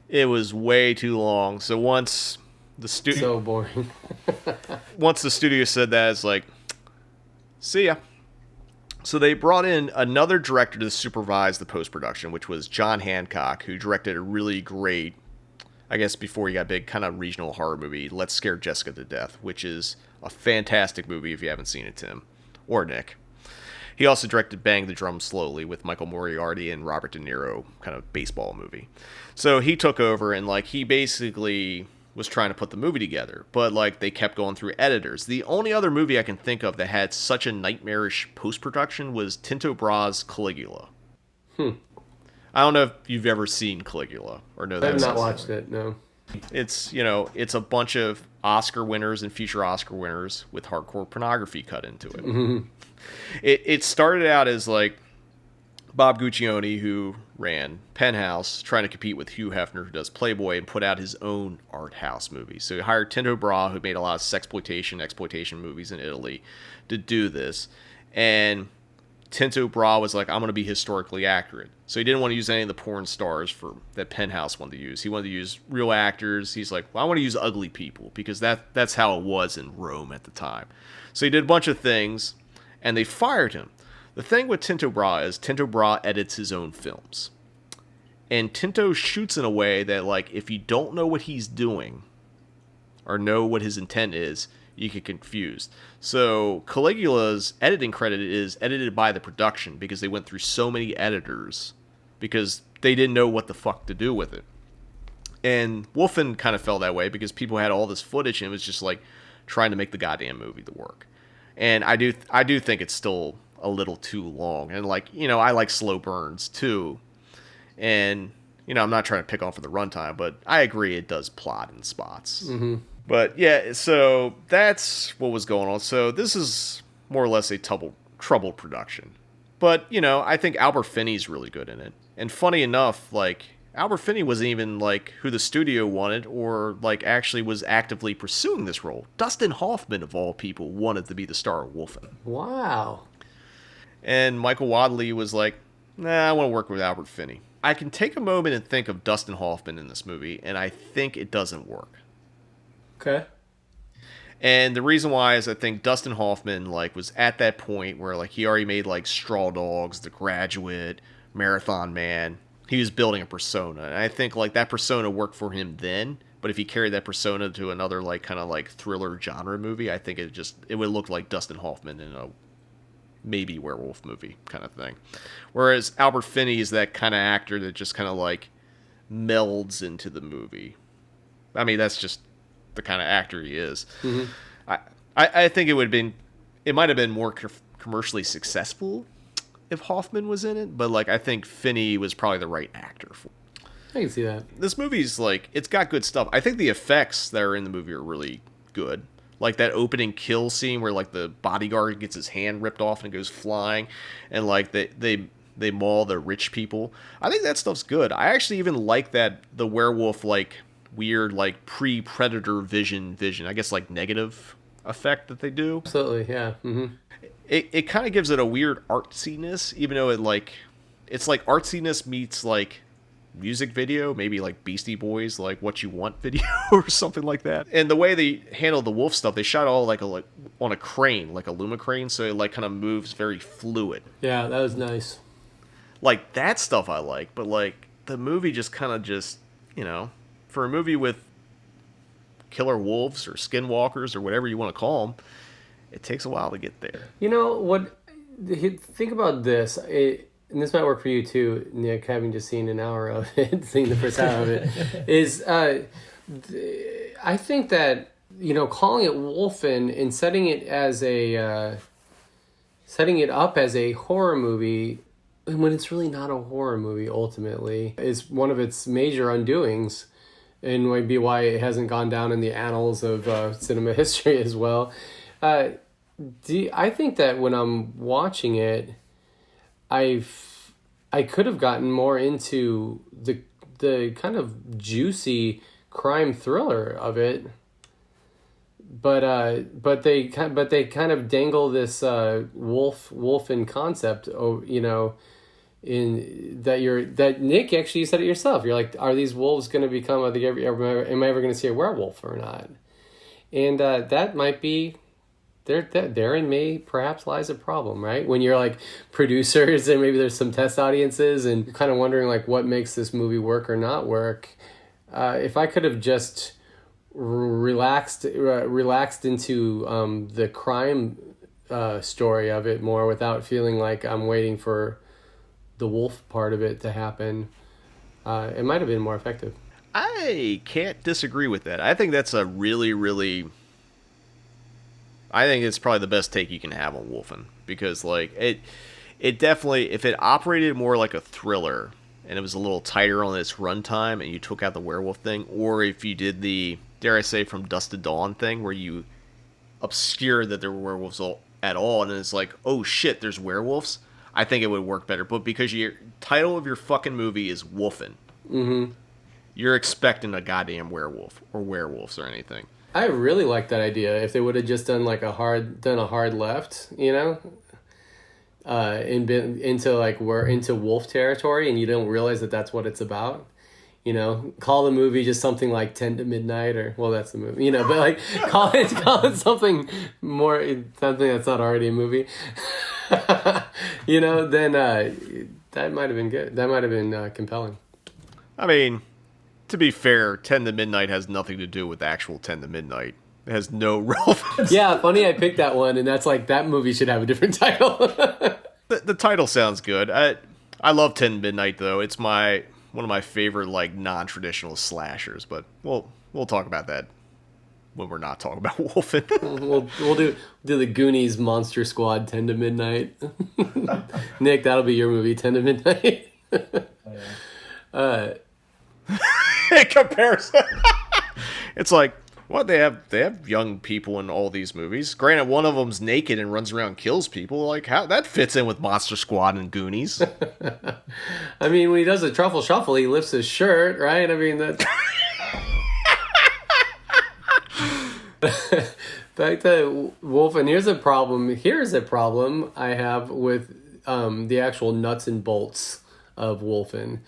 It was way too long. So once the studio... So boring. Once the studio said that, it's like, see ya. So they brought in another director to supervise the post-production, which was John Hancock, who directed a really great, I guess before he got big, kind of regional horror movie, Let's Scare Jessica to Death, which is a fantastic movie if you haven't seen it, Tim. Or Nick. He also directed Bang the Drum Slowly with Michael Moriarty and Robert De Niro, kind of baseball movie. So he took over and, like, he basically was trying to put the movie together, but, like, they kept going through editors. The only other movie I can think of that had such a nightmarish post-production was Tinto Bras's Caligula. I don't know if you've ever seen Caligula or know that. I have not watched it, no. It's, it's a bunch of Oscar winners and future Oscar winners with hardcore pornography cut into it. Mm-hmm. It started out as, like, Bob Guccione, who ran Penthouse, trying to compete with Hugh Hefner, who does Playboy, and put out his own art house movie. So he hired Tinto Brass, who made a lot of exploitation movies in Italy, to do this. And Tinto Brass was like, I'm going to be historically accurate. So he didn't want to use any of the porn stars that Penthouse wanted to use. He wanted to use real actors. He's like, well, I want to use ugly people, because that's how it was in Rome at the time. So he did a bunch of things, and they fired him. The thing with Tinto Brass is Tinto Brass edits his own films. And Tinto shoots in a way that, like, if you don't know what he's doing or know what his intent is, you get confused. So Caligula's editing credit is edited by the production because they went through so many editors because they didn't know what the fuck to do with it. And Wolfen kind of fell that way because people had all this footage and it was just like trying to make the goddamn movie to work. And I do think it's still a little too long. And, like, I like slow burns too. And, I'm not trying to pick on for the runtime, but I agree it does plot in spots. Mm-hmm. But yeah, so that's what was going on. So this is more or less a troubled production. But, I think Albert Finney's really good in it. And funny enough, like, Albert Finney wasn't even, like, who the studio wanted or, like, actually was actively pursuing this role. Dustin Hoffman, of all people, wanted to be the star of Wolfen. Wow. And Michael Wadley was like, nah, I want to work with Albert Finney. I can take a moment and think of Dustin Hoffman in this movie, and I think it doesn't work. Okay. And the reason why is I think Dustin Hoffman, like, was at that point where, like, he already made, like, Straw Dogs, The Graduate, Marathon Man. He was building a persona. And I think, like, that persona worked for him then, but if he carried that persona to another, like, kind of, like, thriller genre movie, I think it would look like Dustin Hoffman in a maybe werewolf movie kind of thing. Whereas Albert Finney is that kind of actor that just kind of, like, melds into the movie. I mean, that's just the kind of actor he is. Mm-hmm. I think it might have been more commercially successful if Hoffman was in it, but, like, I think Finney was probably the right actor for it. I can see that. This movie's, like, it's got good stuff. I think the effects that are in the movie are really good. Like that opening kill scene where, like, the bodyguard gets his hand ripped off and goes flying, and, like, they maul the rich people. I think that stuff's good. I actually even like that the werewolf, like, weird, like, pre-predator vision, I guess, like, negative effect that they do. Absolutely, yeah. Mm-hmm. It kind of gives it a weird artsiness, even though it's like artsiness meets, like, music video, maybe like Beastie Boys, like What You Want video or something like that. And the way they handled the wolf stuff, they shot all like on a crane, like a Luma crane, so it, like, kind of moves very fluid. Yeah, that was nice. Like, that stuff I like, but, like, the movie just kind of for a movie with killer wolves or skinwalkers or whatever you want to call them, it takes a while to get there. You know what? Think about this. and this might work for you too, Nick, having just seen an hour of it, seeing the first hour of it, is I think that, calling it Wolfen and setting it up as a horror movie when it's really not a horror movie ultimately is one of its major undoings, and might be why it hasn't gone down in the annals of cinema history as well. I think that when I'm watching it, I could have gotten more into the kind of juicy crime thriller of it, but they kind of dangle this Wolfen concept, in that Nick, actually, you said it yourself. You're like, are these wolves going to become? Am I ever going to see a werewolf or not? And that might be. Therein may perhaps lies a problem, right? When you're like producers and maybe there's some test audiences and you're kind of wondering like what makes this movie work or not work. If I could have just relaxed into the crime story of it more without feeling like I'm waiting for the wolf part of it to happen, it might have been more effective. I can't disagree with that. I think that's a really, really... I think it's probably the best take you can have on Wolfen, because like it definitely, if it operated more like a thriller and it was a little tighter on its runtime and you took out the werewolf thing, or if you did the, dare I say, From Dusk to Dawn thing where you obscured that there were werewolves at all and it's like, oh shit, there's werewolves, I think it would work better. But because your title of your fucking movie is Wolfen, you're expecting a goddamn werewolf or werewolves or anything. I really like that idea. If they would have just done like a hard left, and been into wolf territory, and you don't realize that that's what it's about. Call the movie just something like 10 to Midnight, or well, that's the movie. But like call it something more, something that's not already a movie. Then that might have been good. That might have been compelling. I mean, to be fair, 10 to Midnight has nothing to do with actual 10 to Midnight. It has no relevance. Yeah, funny I picked that one, and that's like, that movie should have a different title. The title sounds good. I love 10 to Midnight, though. It's one of my favorite, like, non-traditional slashers, but we'll talk about that when we're not talking about Wolfen. we'll do the Goonies Monster Squad 10 to Midnight. Nick, that'll be your movie, 10 to Midnight. In comparison, it's like, what, they have young people in all these movies. Granted, one of them's naked and runs around and kills people. Like, how that fits in with Monster Squad and Goonies. I mean, when he does a truffle shuffle, he lifts his shirt, right? I mean, that. Back to Wolf, and here's a problem I have with the actual nuts and bolts of Wolfen.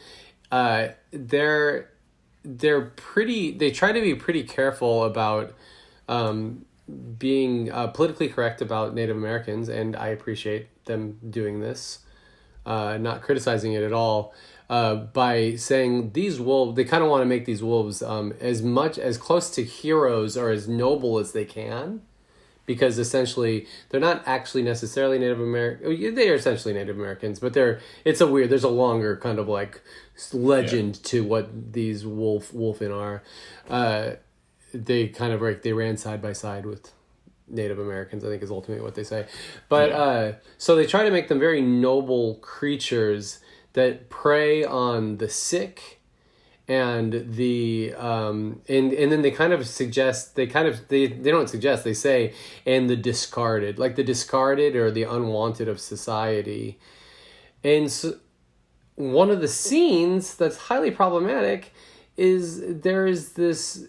They try to be pretty careful about being politically correct about Native Americans, and I appreciate them doing this, not criticizing it at all, by saying these wolves, they kind of want to make these wolves as close to heroes or as noble as they can, because essentially they're not actually necessarily Native American. They are essentially Native Americans, but there's a longer kind of like legend to what these Wolfen are. They kind of they ran side by side with Native Americans, I think is ultimately what they say. But so they try to make them very noble creatures that prey on the sick and the and then they kind of suggest they don't suggest, they say, and the discarded, like the discarded or the unwanted of society. And so one of the scenes that's highly problematic is there is this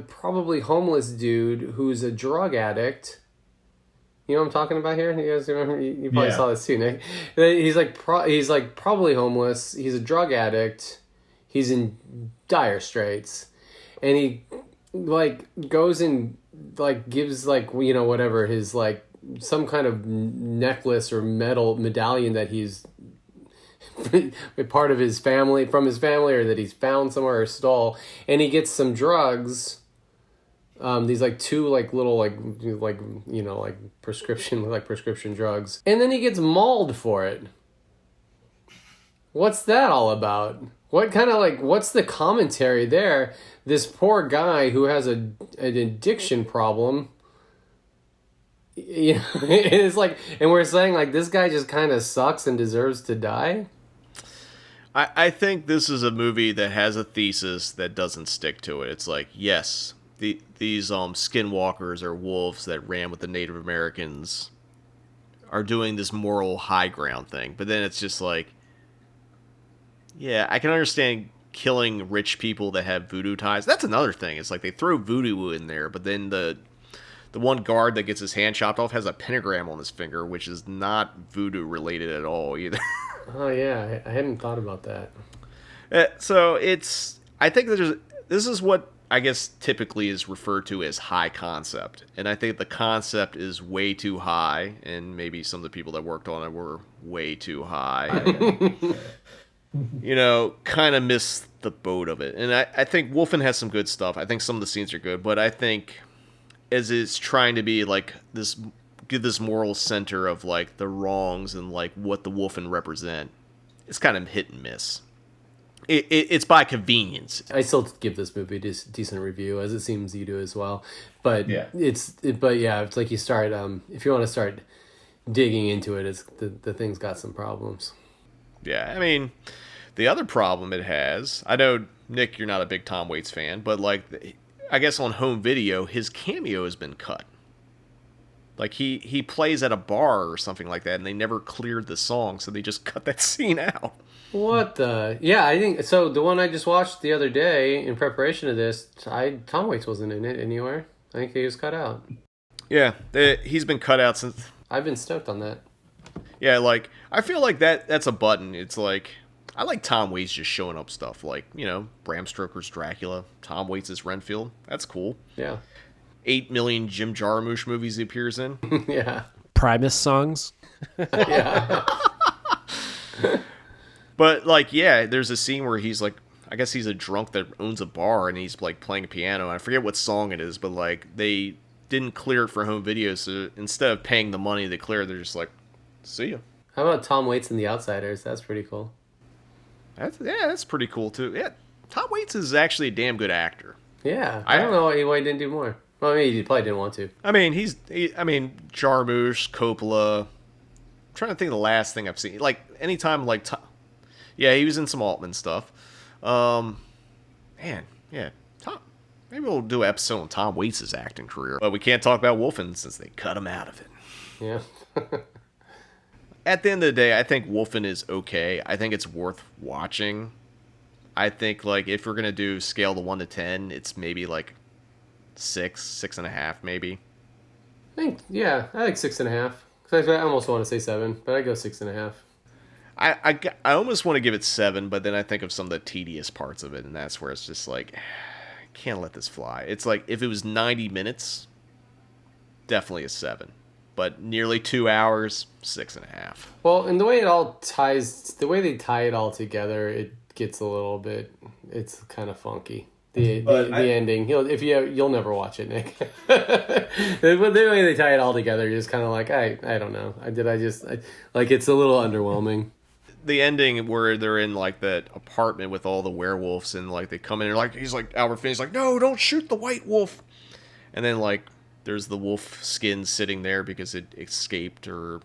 probably homeless dude who's a drug addict. You know what I'm talking about here? You guys remember? You probably saw this too, Nick. He's like probably homeless. He's a drug addict. He's in dire straits, and he like goes and like gives like whatever his like some kind of necklace or medallion that he's part of his family, from his family, or that he's found somewhere or stole, and he gets some drugs. These like two like little like prescription drugs, and then he gets mauled for it. What's that all about? What kind of like, what's the commentary there? This poor guy who has an addiction problem. You know, it's like, and we're saying like this guy just kind of sucks and deserves to die. I think this is a movie that has a thesis that doesn't stick to it. It's like, yes, these skinwalkers or wolves that ran with the Native Americans are doing this moral high ground thing, but then it's just like, yeah, I can understand killing rich people that have voodoo ties. That's another thing. It's like they throw voodoo in there, but then the one guard that gets his hand chopped off has a pentagram on his finger, which is not voodoo related at all either. Oh yeah, I hadn't thought about that. So I think this is what I guess typically is referred to as high concept, and I think the concept is way too high, and maybe some of the people that worked on it were way too high. You know, kind of missed the boat of it. And I think Wolfen has some good stuff. I think some of the scenes are good, but I think as it's trying to be like this, give this moral center of like the wrongs and like what the Wolfen represent, it's kind of hit and miss. It's by convenience. I still give this movie a decent review, as it seems you do as well. But Yeah. it's like you start if you want to start digging into it, it's the thing's got some problems. Yeah, I mean, the other problem it has, I know, Nick, you're not a big Tom Waits fan, but like, I guess on home video, his cameo has been cut. Like, he plays at a bar or something like that, and they never cleared the song, so they just cut that scene out. What the? Yeah, I think so. The one I just watched the other day in preparation of this, Tom Waits wasn't in it anywhere. I think he was cut out. Yeah, he's been cut out since. I've been stoked on that. Yeah, like, I feel like that's a button. It's like, I like Tom Waits just showing up stuff. Like, you know, Bram Stoker's Dracula, Tom Waits' Renfield. That's cool. Yeah. 8 million Jim Jarmusch movies he appears in. Yeah. Primus songs. Yeah. But, like, yeah, there's a scene where he's, like, I guess he's a drunk that owns a bar, and he's, like, playing a piano. I forget what song it is, but, like, they didn't clear it for home video, so instead of paying the money to clear, they're just like, see ya. How about Tom Waits and The Outsiders? That's pretty cool. That's pretty cool, too. Yeah, Tom Waits is actually a damn good actor. Yeah, I don't know why he didn't do more. Well, I mean, he probably didn't want to. I mean, Jarmusch, Coppola. I'm trying to think of the last thing I've seen. Like, anytime, like, yeah, he was in some Altman stuff. Man, yeah, maybe we'll do an episode on Tom Waits' acting career. But we can't talk about Wolfen since they cut him out of it. Yeah. At the end of the day, I think Wolfen is okay. I think it's worth watching. I think, like, if we're going to do scale to 1 to 10, it's maybe, like, 6.5, maybe. I think 6.5. I almost want to say 7, but I go 6.5. I almost want to give it 7, but then I think of some of the tedious parts of it, and that's where it's just like, I can't let this fly. It's like, if it was 90 minutes, definitely a 7. But nearly 2 hours, 6.5. Well, and the way they tie it all together, it gets a little bit, it's kind of funky. The ending, you'll never watch it, Nick. The way they tie it all together, you're just kind of like, I don't know. It's a little underwhelming. The ending where they're in, like, that apartment with all the werewolves, and, like, they come in and, like, he's like, Albert Finney's like, no, don't shoot the white wolf. And then, like, there's the wolf skin sitting there because it escaped or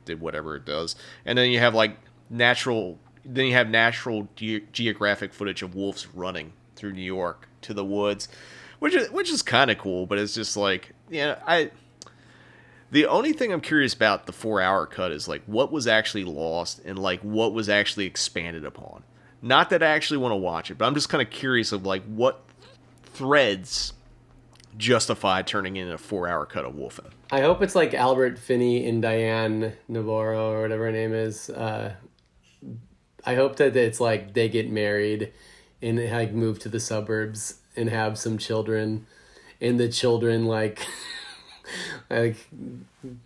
did whatever it does. And then you have, like, natural geographic footage of wolves running through New York to the woods, which is kind of cool, but it's just like, the only thing I'm curious about the 4-hour cut is, like, what was actually lost and, like, what was actually expanded upon. Not that I actually want to watch it, but I'm just kind of curious of, like, what threads justify turning in a 4-hour cut of Wolfen. I hope it's like Albert Finney and Diane Navarro or whatever her name is. I hope that it's like they get married and like move to the suburbs and have some children, and the children like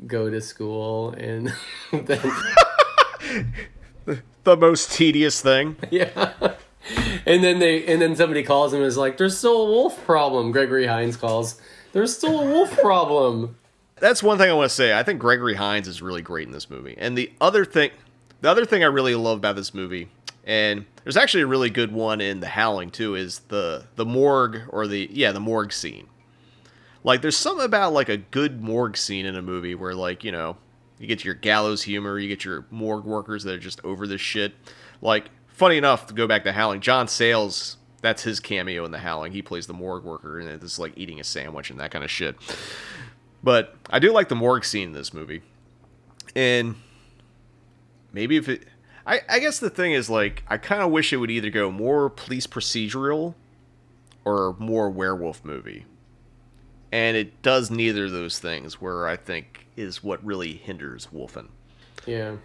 go to school, and then the most tedious thing. Yeah. And then somebody calls him and is like, there's still a wolf problem. Gregory Hines calls. There's still a wolf problem. That's one thing I want to say. I think Gregory Hines is really great in this movie. And the other thing I really love about this movie, And there's actually a really good one in The Howling too, is the morgue, or the morgue scene. Like, there's something about like a good morgue scene in a movie where, like, you know, you get your gallows humor, you get your morgue workers that are just over this shit. Like, funny enough, to go back to Howling, John Sayles, that's his cameo in The Howling. He plays the morgue worker, and it's like eating a sandwich and that kind of shit. But I do like the morgue scene in this movie. And maybe if it... I guess the thing is, like, I kind of wish it would either go more police procedural or more werewolf movie. And it does neither of those things, where I think is what really hinders Wolfen. Yeah.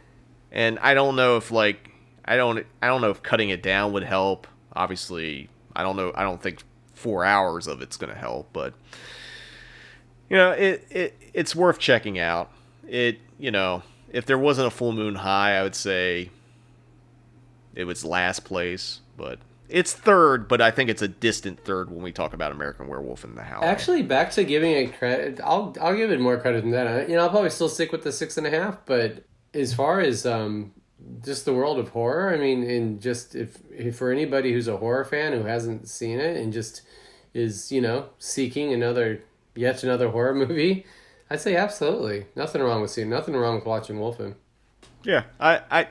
And I don't know if, like, I don't know if cutting it down would help. Obviously, I don't know. I don't think 4 hours of it's going to help, but you know, it's worth checking out. You know, if there wasn't a full moon high, I would say it was last place, but it's third, but I think it's a distant third when we talk about American Werewolf and The Howling. Actually, back to giving it credit, I'll give it more credit than that. You know, I'll probably still stick with the 6.5, but as far as just the world of horror, I mean, and just if for anybody who's a horror fan who hasn't seen it and just is, you know, seeking yet another horror movie, I'd say absolutely. Nothing wrong with watching Wolfen. Yeah, I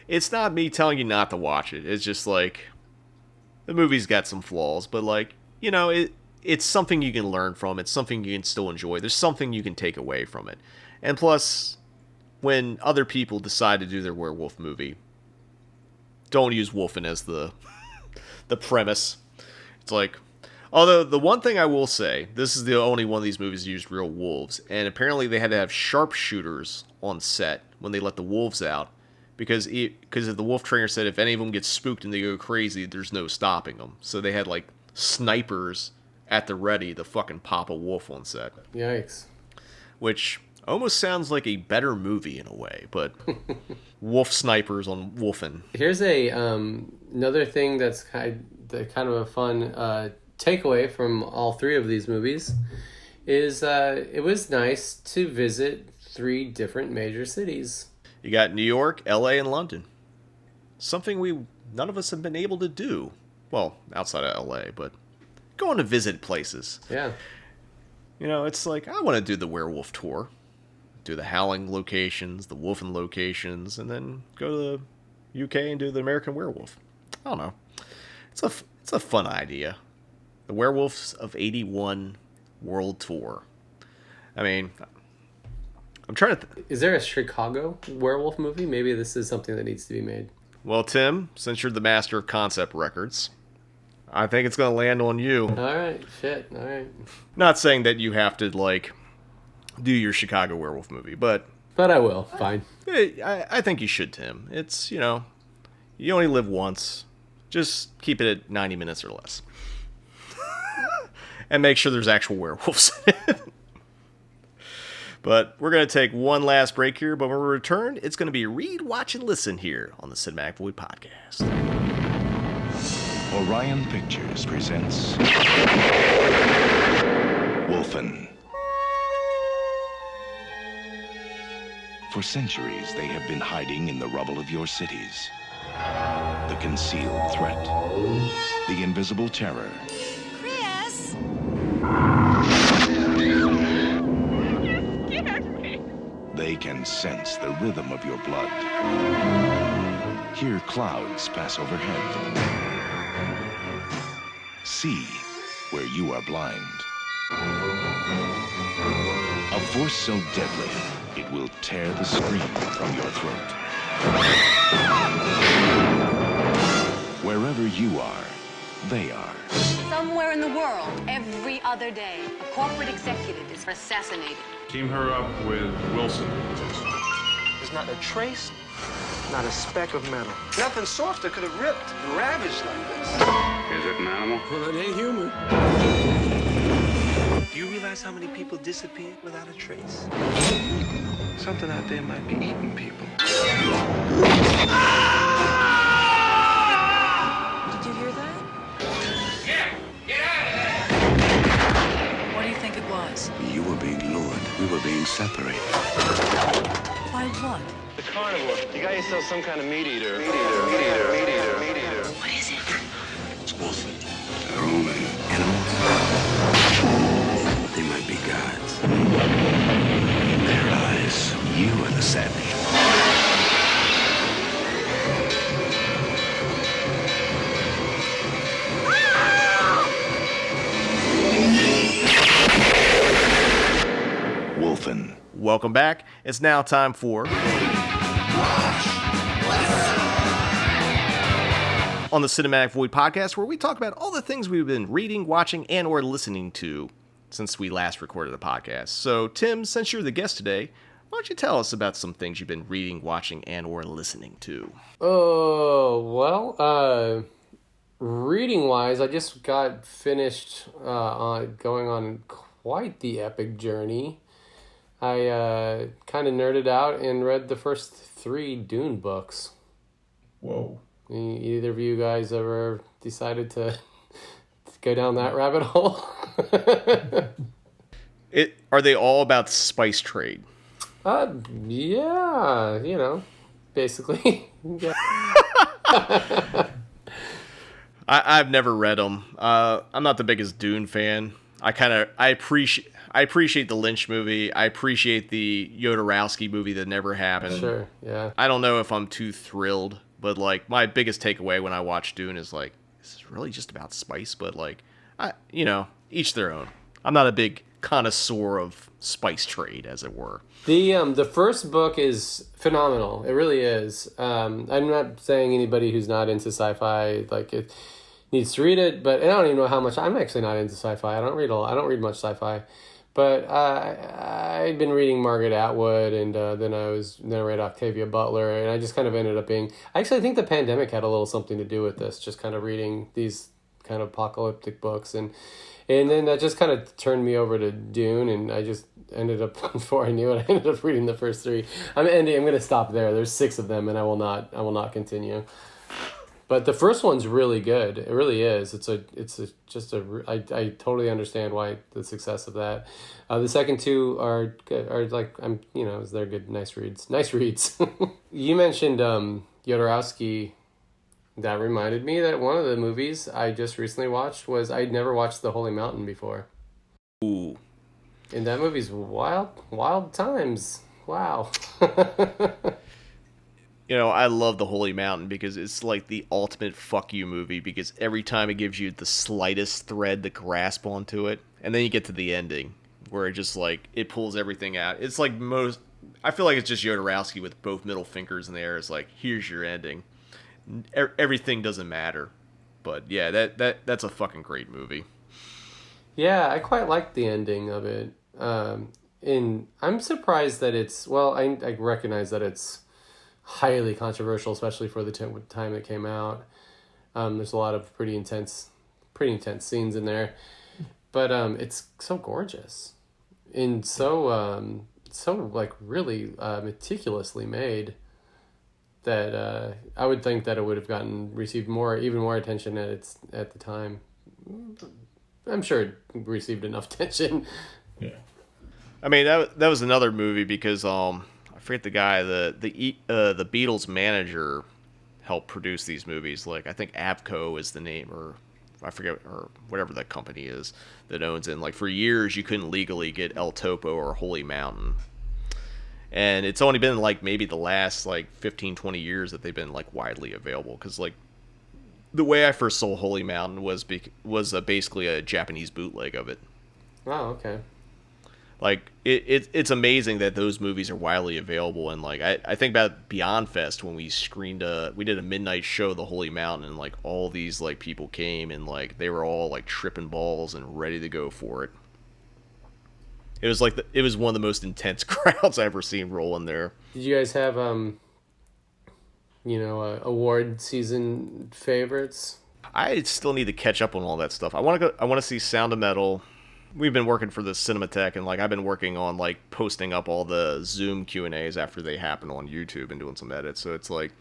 it's not me telling you not to watch it. It's just like, the movie's got some flaws, but like, you know, it's something you can learn from. It's something you can still enjoy. There's something you can take away from it. And plus, when other people decide to do their werewolf movie, don't use Wolfen as the premise. It's like, although the one thing I will say, this is the only one of these movies that used real wolves, and apparently they had to have sharpshooters on set when they let the wolves out, because the wolf trainer said if any of them get spooked and they go crazy, there's no stopping them. So they had like snipers at the ready to fucking pop a wolf on set. Yikes. Which almost sounds like a better movie in a way, but wolf snipers on Wolfen. Here's another thing that's kind of a fun takeaway from all three of these movies is it was nice to visit 3 different major cities. You got New York, LA, and London. Something none of us have been able to do. Well, outside of LA, but going to visit places. Yeah. You know, it's like, I want to do the werewolf tour. Do the Howling locations, the Wolfen locations, and then go to the UK and do the American Werewolf. I don't know. It's a fun idea. The Werewolves of 81 World Tour. I mean, I'm trying to... Is there a Chicago werewolf movie? Maybe this is something that needs to be made. Well, Tim, since you're the master of concept records, I think it's going to land on you. All right. Shit. All right. Not saying that you have to, like, do your Chicago werewolf movie, but... But I will. Fine. I think you should, Tim. It's, you know, you only live once. Just keep it at 90 minutes or less. And make sure there's actual werewolves in it. But we're going to take one last break here, but when we return, it's going to be Read, Watch, and Listen here on the Cinematic Void Podcast. Orion Pictures presents Wolfen. For centuries, they have been hiding in the rubble of your cities. The concealed threat. The invisible terror. Chris! They can sense the rhythm of your blood. Hear clouds pass overhead. See where you are blind. A force so deadly, it will tear the scream from your throat. Wherever you are, they are. Somewhere in the world, every other day, a corporate executive is assassinated. Team her up with Wilson. There's not a trace, not a speck of metal. Nothing softer could have ripped and ravaged like this. Is it an animal? Well, it ain't human. Do you realize how many people disappeared without a trace? Something out there might be eating people. Did you hear that? Get out of there! What do you think it was? You were being lured. We were being separated. By what? The carnival. You got yourself some kind of meat eater. What is it? It's wolfen. They're only animals. They might be gods. In their eyes, you are the savage. Wolfen. Welcome back. It's now time for on the Cinematic Void podcast, where we talk about all the things we've been reading, watching, and or listening to since we last recorded the podcast. So, Tim, since you're the guest today, why don't you tell us about some things you've been reading, watching, and or listening to? Oh, well, reading-wise, I just got finished going on quite the epic journey. I kind of nerded out and read the first 3 Dune books. Whoa. Either of you guys ever decided to go down that rabbit hole? Are they all about spice trade? Yeah, basically. Yeah. I've never read them. I'm not the biggest Dune fan. I appreciate the Lynch movie. I appreciate the Jodorowsky movie that never happened. Sure, yeah. I don't know if I'm too thrilled, but like my biggest takeaway when I watch Dune is like, this is really just about spice, but like, each their own. I'm not a big connoisseur of spice trade, as it were. The first book is phenomenal. It really is. I'm not saying anybody who's not into sci-fi it needs to read it, but I don't even know how much. I'm actually not into sci-fi. I don't read much sci-fi, but I'd been reading Margaret Atwood, and then I read Octavia Butler, and I just kind of ended up being. Actually, I think the pandemic had a little something to do with this. Just kind of reading these kind of apocalyptic books, and then that just kind of turned me over to Dune, and I just ended up, before I knew it, I ended up reading the first 3. I'm going to stop there. There's 6 of them, and I will not continue. But the first one's really good. It really is. I totally understand why the success of that. The second 2 are good. They're good, nice reads. Nice reads. You mentioned Jodorowsky. That reminded me that one of the movies I just recently watched was I'd never watched The Holy Mountain before. Ooh. And that movie's wild times. Wow. I love The Holy Mountain because it's like the ultimate fuck you movie, because every time it gives you the slightest thread to grasp onto it, and then you get to the ending where it just like it pulls everything out. It's like I feel like it's just Jodorowsky with both middle fingers in the air. It's like, here's your ending. Everything doesn't matter. But yeah, that's a fucking great movie. Yeah, I quite like the ending of it. And I'm surprised that I recognize that it's highly controversial, especially for the time it came out. There's a lot of pretty intense scenes in there, but it's so gorgeous and so like really meticulously made that I would think that it would have received even more attention at the time. I'm sure it received enough attention. Yeah. I mean, that was another movie because I forget the guy, the Beatles manager helped produce these movies. Like, I think Avco is the name, or I forget, or whatever that company is that owns it. And like for years you couldn't legally get El Topo or Holy Mountain. And it's only been like maybe the last like 15, 20 years that they've been like widely available. Because like the way I first saw Holy Mountain was basically a Japanese bootleg of it. Oh, okay. Like it's amazing that those movies are widely available. And like I think about Beyond Fest when we did a midnight show of the Holy Mountain, and like all these like people came and like they were all like tripping balls and ready to go for it. It was like it was one of the most intense crowds I've ever seen rolling there. Did you guys have award season favorites? I still need to catch up on all that stuff. I want to see Sound of Metal. We've been working for the Cinematheque, and like I've been working on like posting up all the Zoom Q&As after they happen on YouTube and doing some edits. So it's like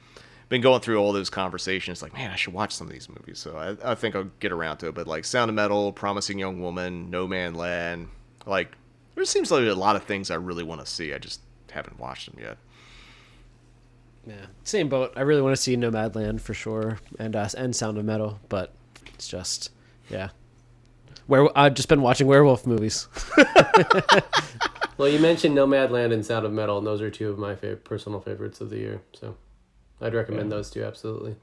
been going through all those conversations. Like, man, I should watch some of these movies. So I think I'll get around to it. But like Sound of Metal, Promising Young Woman, No Man Land, like there seems like a lot of things I really want to see. I just haven't watched them yet. Yeah, same boat. I really want to see Nomadland for sure, and Sound of Metal, but it's just, yeah. I've just been watching werewolf movies. Well, you mentioned Nomadland and Sound of Metal, and those are two of my personal favorites of the year. So I'd recommend those two, absolutely.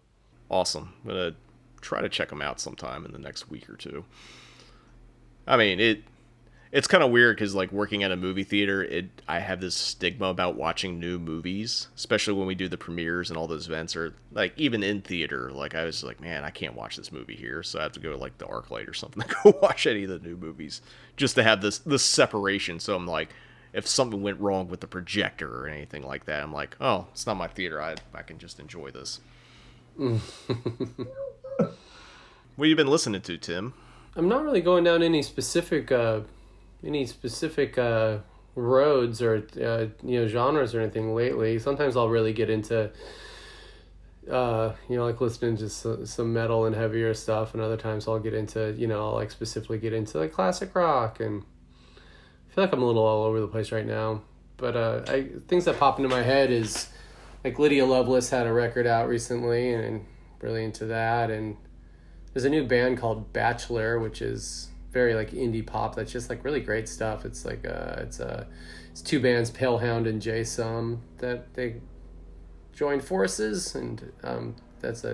Awesome. I'm going to try to check them out sometime in the next week or two. I mean, it's kind of weird because, like, working at a movie theater, I have this stigma about watching new movies, especially when we do the premieres and all those events, or, like, even in theater. Like, I was like, man, I can't watch this movie here, so I have to go to, like, the ArcLight or something to go watch any of the new movies, just to have this separation. So I'm like, if something went wrong with the projector or anything like that, I'm like, oh, it's not my theater. I can just enjoy this. What have you been listening to, Tim? I'm not really going down any specific roads or genres or anything lately. Sometimes I'll really get into like listening to some metal and heavier stuff, and other times I'll get into I'll like specifically get into like classic rock, and I feel like I'm a little all over the place right now. But things that pop into my head is like Lydia Loveless had a record out recently, and really into that. And there's a new band called Bachelor, which is very like indie pop that's just like really great stuff. It's like it's two bands, Palehound and J Sum, that they joined forces, and it's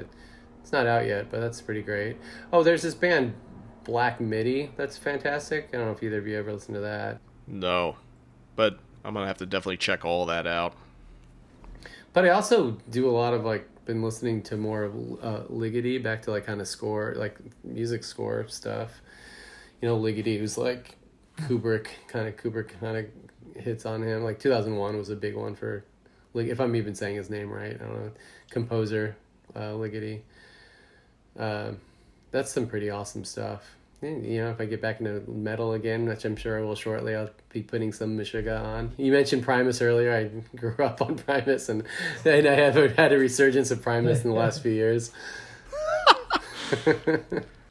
not out yet, but that's pretty great. Oh, there's this band Black Midi that's fantastic. I don't know if either of you ever listened to that. No, but I'm gonna have to definitely check all that out. But I also do a lot of been listening to more of Ligeti, back to like kind of score, like music score stuff. Ligeti was like Kubrick kind of hits on him. Like 2001 was a big one for, if I'm even saying his name right, I don't know, composer Ligeti. That's some pretty awesome stuff. If I get back into metal again, which I'm sure I will shortly, I'll be putting some Meshuggah on. You mentioned Primus earlier. I grew up on Primus, and I have had a resurgence of Primus in the last few years.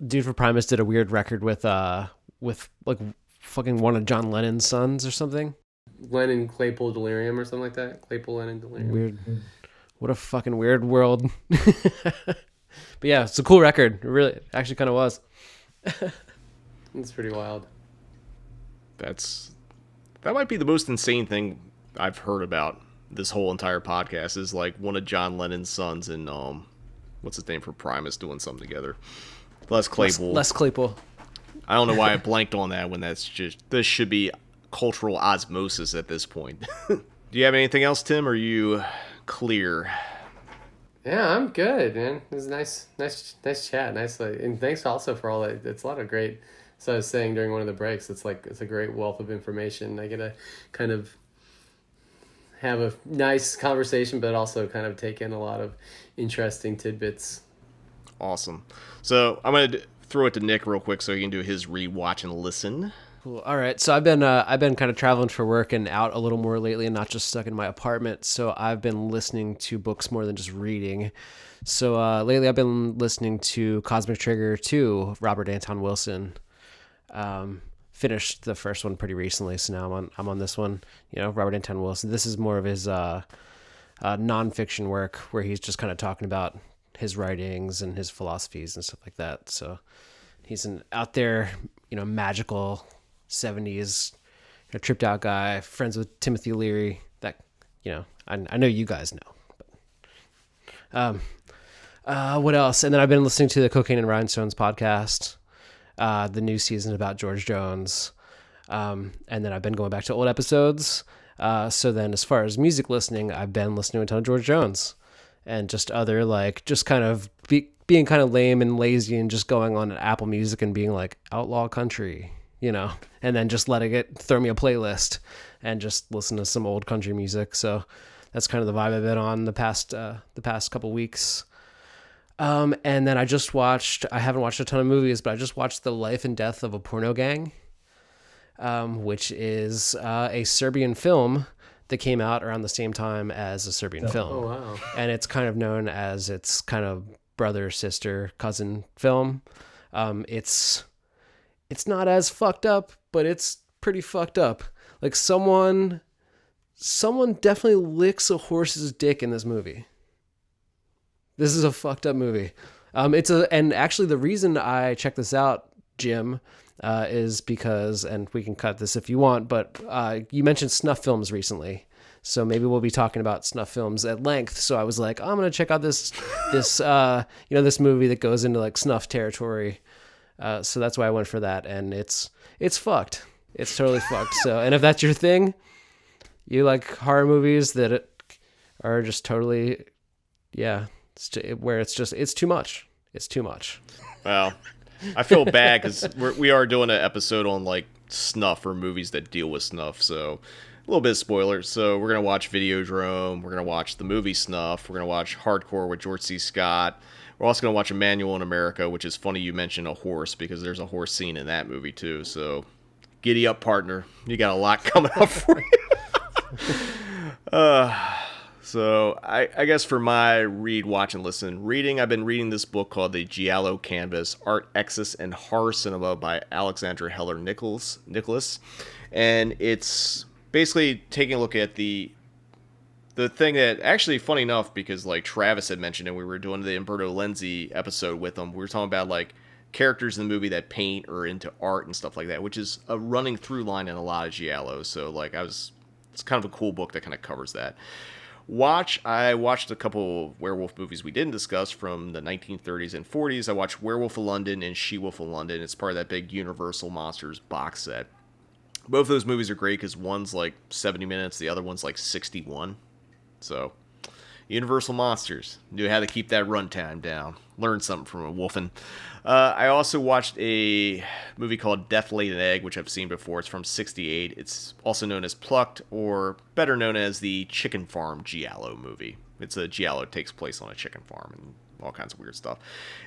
Dude for Primus did a weird record with like fucking one of John Lennon's sons or something. Lennon Claypool Delirium or something like that. Claypool Lennon Delirium. Weird. What a fucking weird world. But yeah, it's a cool record. It really actually kind of was. It's pretty wild. That might be the most insane thing I've heard about this whole entire podcast, is like one of John Lennon's sons and what's his name for Primus doing something together. Les Claypool. Les Claypool. I don't know why I blanked on that when this should be cultural osmosis at this point. Do you have anything else, Tim? Or are you clear? Yeah, I'm good, man. It was nice chat. And thanks also for all that. It's a lot of great. So I was saying during one of the breaks, it's a great wealth of information. I get to kind of have a nice conversation, but also kind of take in a lot of interesting tidbits. Awesome. So I'm gonna throw it to Nick real quick so he can do his rewatch and listen. Cool. All right. So I've been kind of traveling for work and out a little more lately, and not just stuck in my apartment. So I've been listening to books more than just reading. So lately I've been listening to Cosmic Trigger 2, Robert Anton Wilson. Finished the first one pretty recently, so now I'm on this one. Robert Anton Wilson. This is more of his nonfiction work, where he's just kind of talking about his writings and his philosophies and stuff like that. So he's an out there, magical 70s, tripped out guy, friends with Timothy Leary. That, I know you guys know. But what else? And then I've been listening to the Cocaine and Rhinestones podcast, the new season about George Jones. And then I've been going back to old episodes. So then as far as music listening, I've been listening to a ton of George Jones and just other, just kind of being kind of lame and lazy and just going on Apple Music and being like outlaw country, and then just letting it throw me a playlist and just listen to some old country music. So that's kind of the vibe I've been on the past couple weeks. And then I haven't watched a ton of movies, but I just watched The Life and Death of a Porno Gang, which is a Serbian film that came out around the same time as a Serbian film. Oh, wow. And it's kind of known as its kind of brother, sister, cousin film. It's not as fucked up, but it's pretty fucked up. Like someone someone definitely licks a horse's dick in this movie. This is a fucked up movie. And actually the reason I checked this out, Jim, is because, and we can cut this if you want, but you mentioned snuff films recently. So maybe we'll be talking about snuff films at length. So I was like, I'm going to check out this movie that goes into like snuff territory. So that's why I went for that. And it's fucked. It's totally fucked. So, and if that's your thing, you like horror movies that are just totally, where it's too much. It's too much. Well, I feel bad because we are doing an episode on like snuff or movies that deal with snuff. So a little bit of spoilers. So we're going to watch Videodrome. We're going to watch the movie Snuff. We're going to watch Hardcore with George C. Scott. We're also going to watch Emmanuel in America, which is funny you mentioned a horse because there's a horse scene in that movie too. So giddy up, partner. You got a lot coming up for you. So I guess for my read, watch, and listen reading, I've been reading this book called The Giallo Canvas, Art, Excess, and Horror Cinema by Alexandra Heller Nicholas. And it's basically taking a look at the thing that, actually, funny enough, because like Travis had mentioned and we were doing the Umberto Lenzi episode with him, we were talking about like characters in the movie that paint or into art and stuff like that, which is a running through line in a lot of giallos. So like it's kind of a cool book that kind of covers that. I watched a couple werewolf movies we didn't discuss from the 1930s and 40s. I watched Werewolf of London and She-Wolf of London. It's part of that big Universal Monsters box set. Both of those movies are great because one's like 70 minutes, the other one's like 61. So, Universal Monsters knew how to keep that runtime down. Learned something from a wolfin. I also watched a movie called Death Laid an Egg, which I've seen before. It's from '68. It's also known as Plucked, or better known as the Chicken Farm Giallo movie. It's a Giallo that takes place on a chicken farm and all kinds of weird stuff.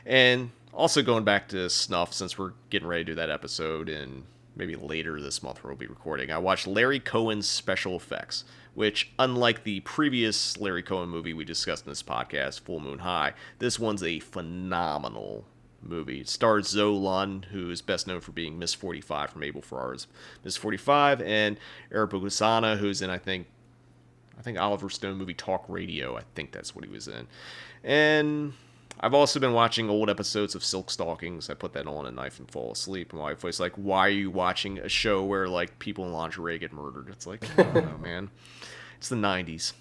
And also going back to Snuff, since we're getting ready to do that episode, and maybe later this month we'll be recording, I watched Larry Cohen's Special Effects, which, unlike the previous Larry Cohen movie we discussed in this podcast, Full Moon High, this one's a phenomenal movie. It stars Zoe Lund, who is best known for being Miss 45 from Abel Ferrara's Miss 45, and Eric Bogusana, who's in, I think Oliver Stone movie Talk Radio. I think that's what he was in. And I've also been watching old episodes of Silk Stalkings. I put that on at night and fall asleep. My wife was like, why are you watching a show where like people in lingerie get murdered? It's like, I don't know, man. It's the 90s.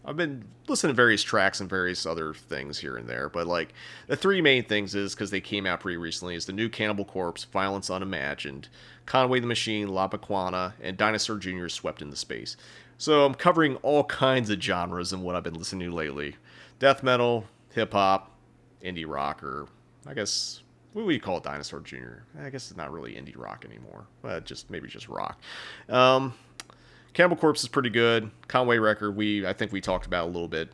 I've been listening to various tracks and various other things here and there, but like the three main things is, because they came out pretty recently, is the new Cannibal Corpse, Violence Unimagined, Conway the Machine, La Pequana, and Dinosaur Jr. Swept into Space. So I'm covering all kinds of genres in what I've been listening to lately. Death metal, hip-hop, indie rock, or I guess, what would you call it, Dinosaur Jr.? I guess it's not really indie rock anymore. Maybe just rock. Cannibal Corpse is pretty good. Conway record, I think we talked about a little bit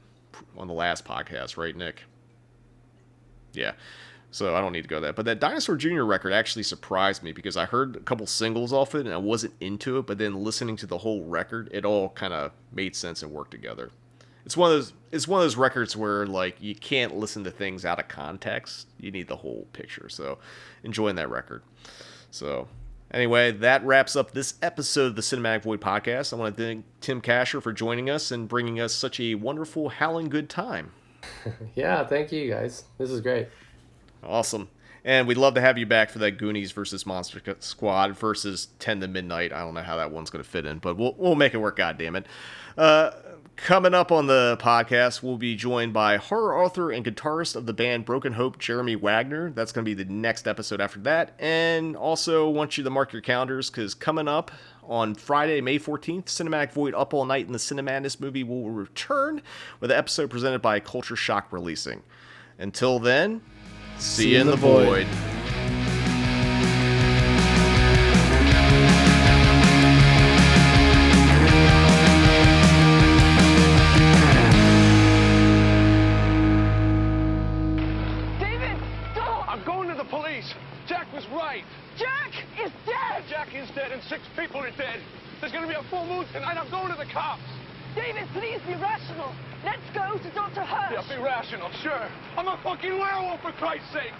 on the last podcast, right, Nick? Yeah. So I don't need to go that. But that Dinosaur Jr. record actually surprised me because I heard a couple singles off it and I wasn't into it, but then listening to the whole record, it all kind of made sense and worked together. It's one of those records where like you can't listen to things out of context. You need the whole picture. So enjoying that record. So anyway, that wraps up this episode of the Cinematic Void podcast. I want to thank Tim Kasher for joining us and bringing us such a wonderful howling good time. Yeah, thank you guys. This is great. Awesome. And we'd love to have you back for that Goonies versus Monster Squad versus 10 to Midnight. I don't know how that one's going to fit in, but we'll make it work, goddammit. Coming up on the podcast, we'll be joined by horror author and guitarist of the band Broken Hope, Jeremy Wagner. That's going to be the next episode after that. And also want you to mark your calendars, because coming up on Friday, May 14th, Cinematic Void Up All Night in the Cinemadness movie will return with an episode presented by Culture Shock Releasing. Until then, see you in the void. David, stop! I'm going to the police. Jack was right. Jack is dead! Jack is dead and 6 people are dead. There's going to be a full moon tonight. I'm going to the cops. David, please be rational. Let's go to Dr. Hirsch. Yeah, be rational, sure. I'm a fucking werewolf, for Christ's sake.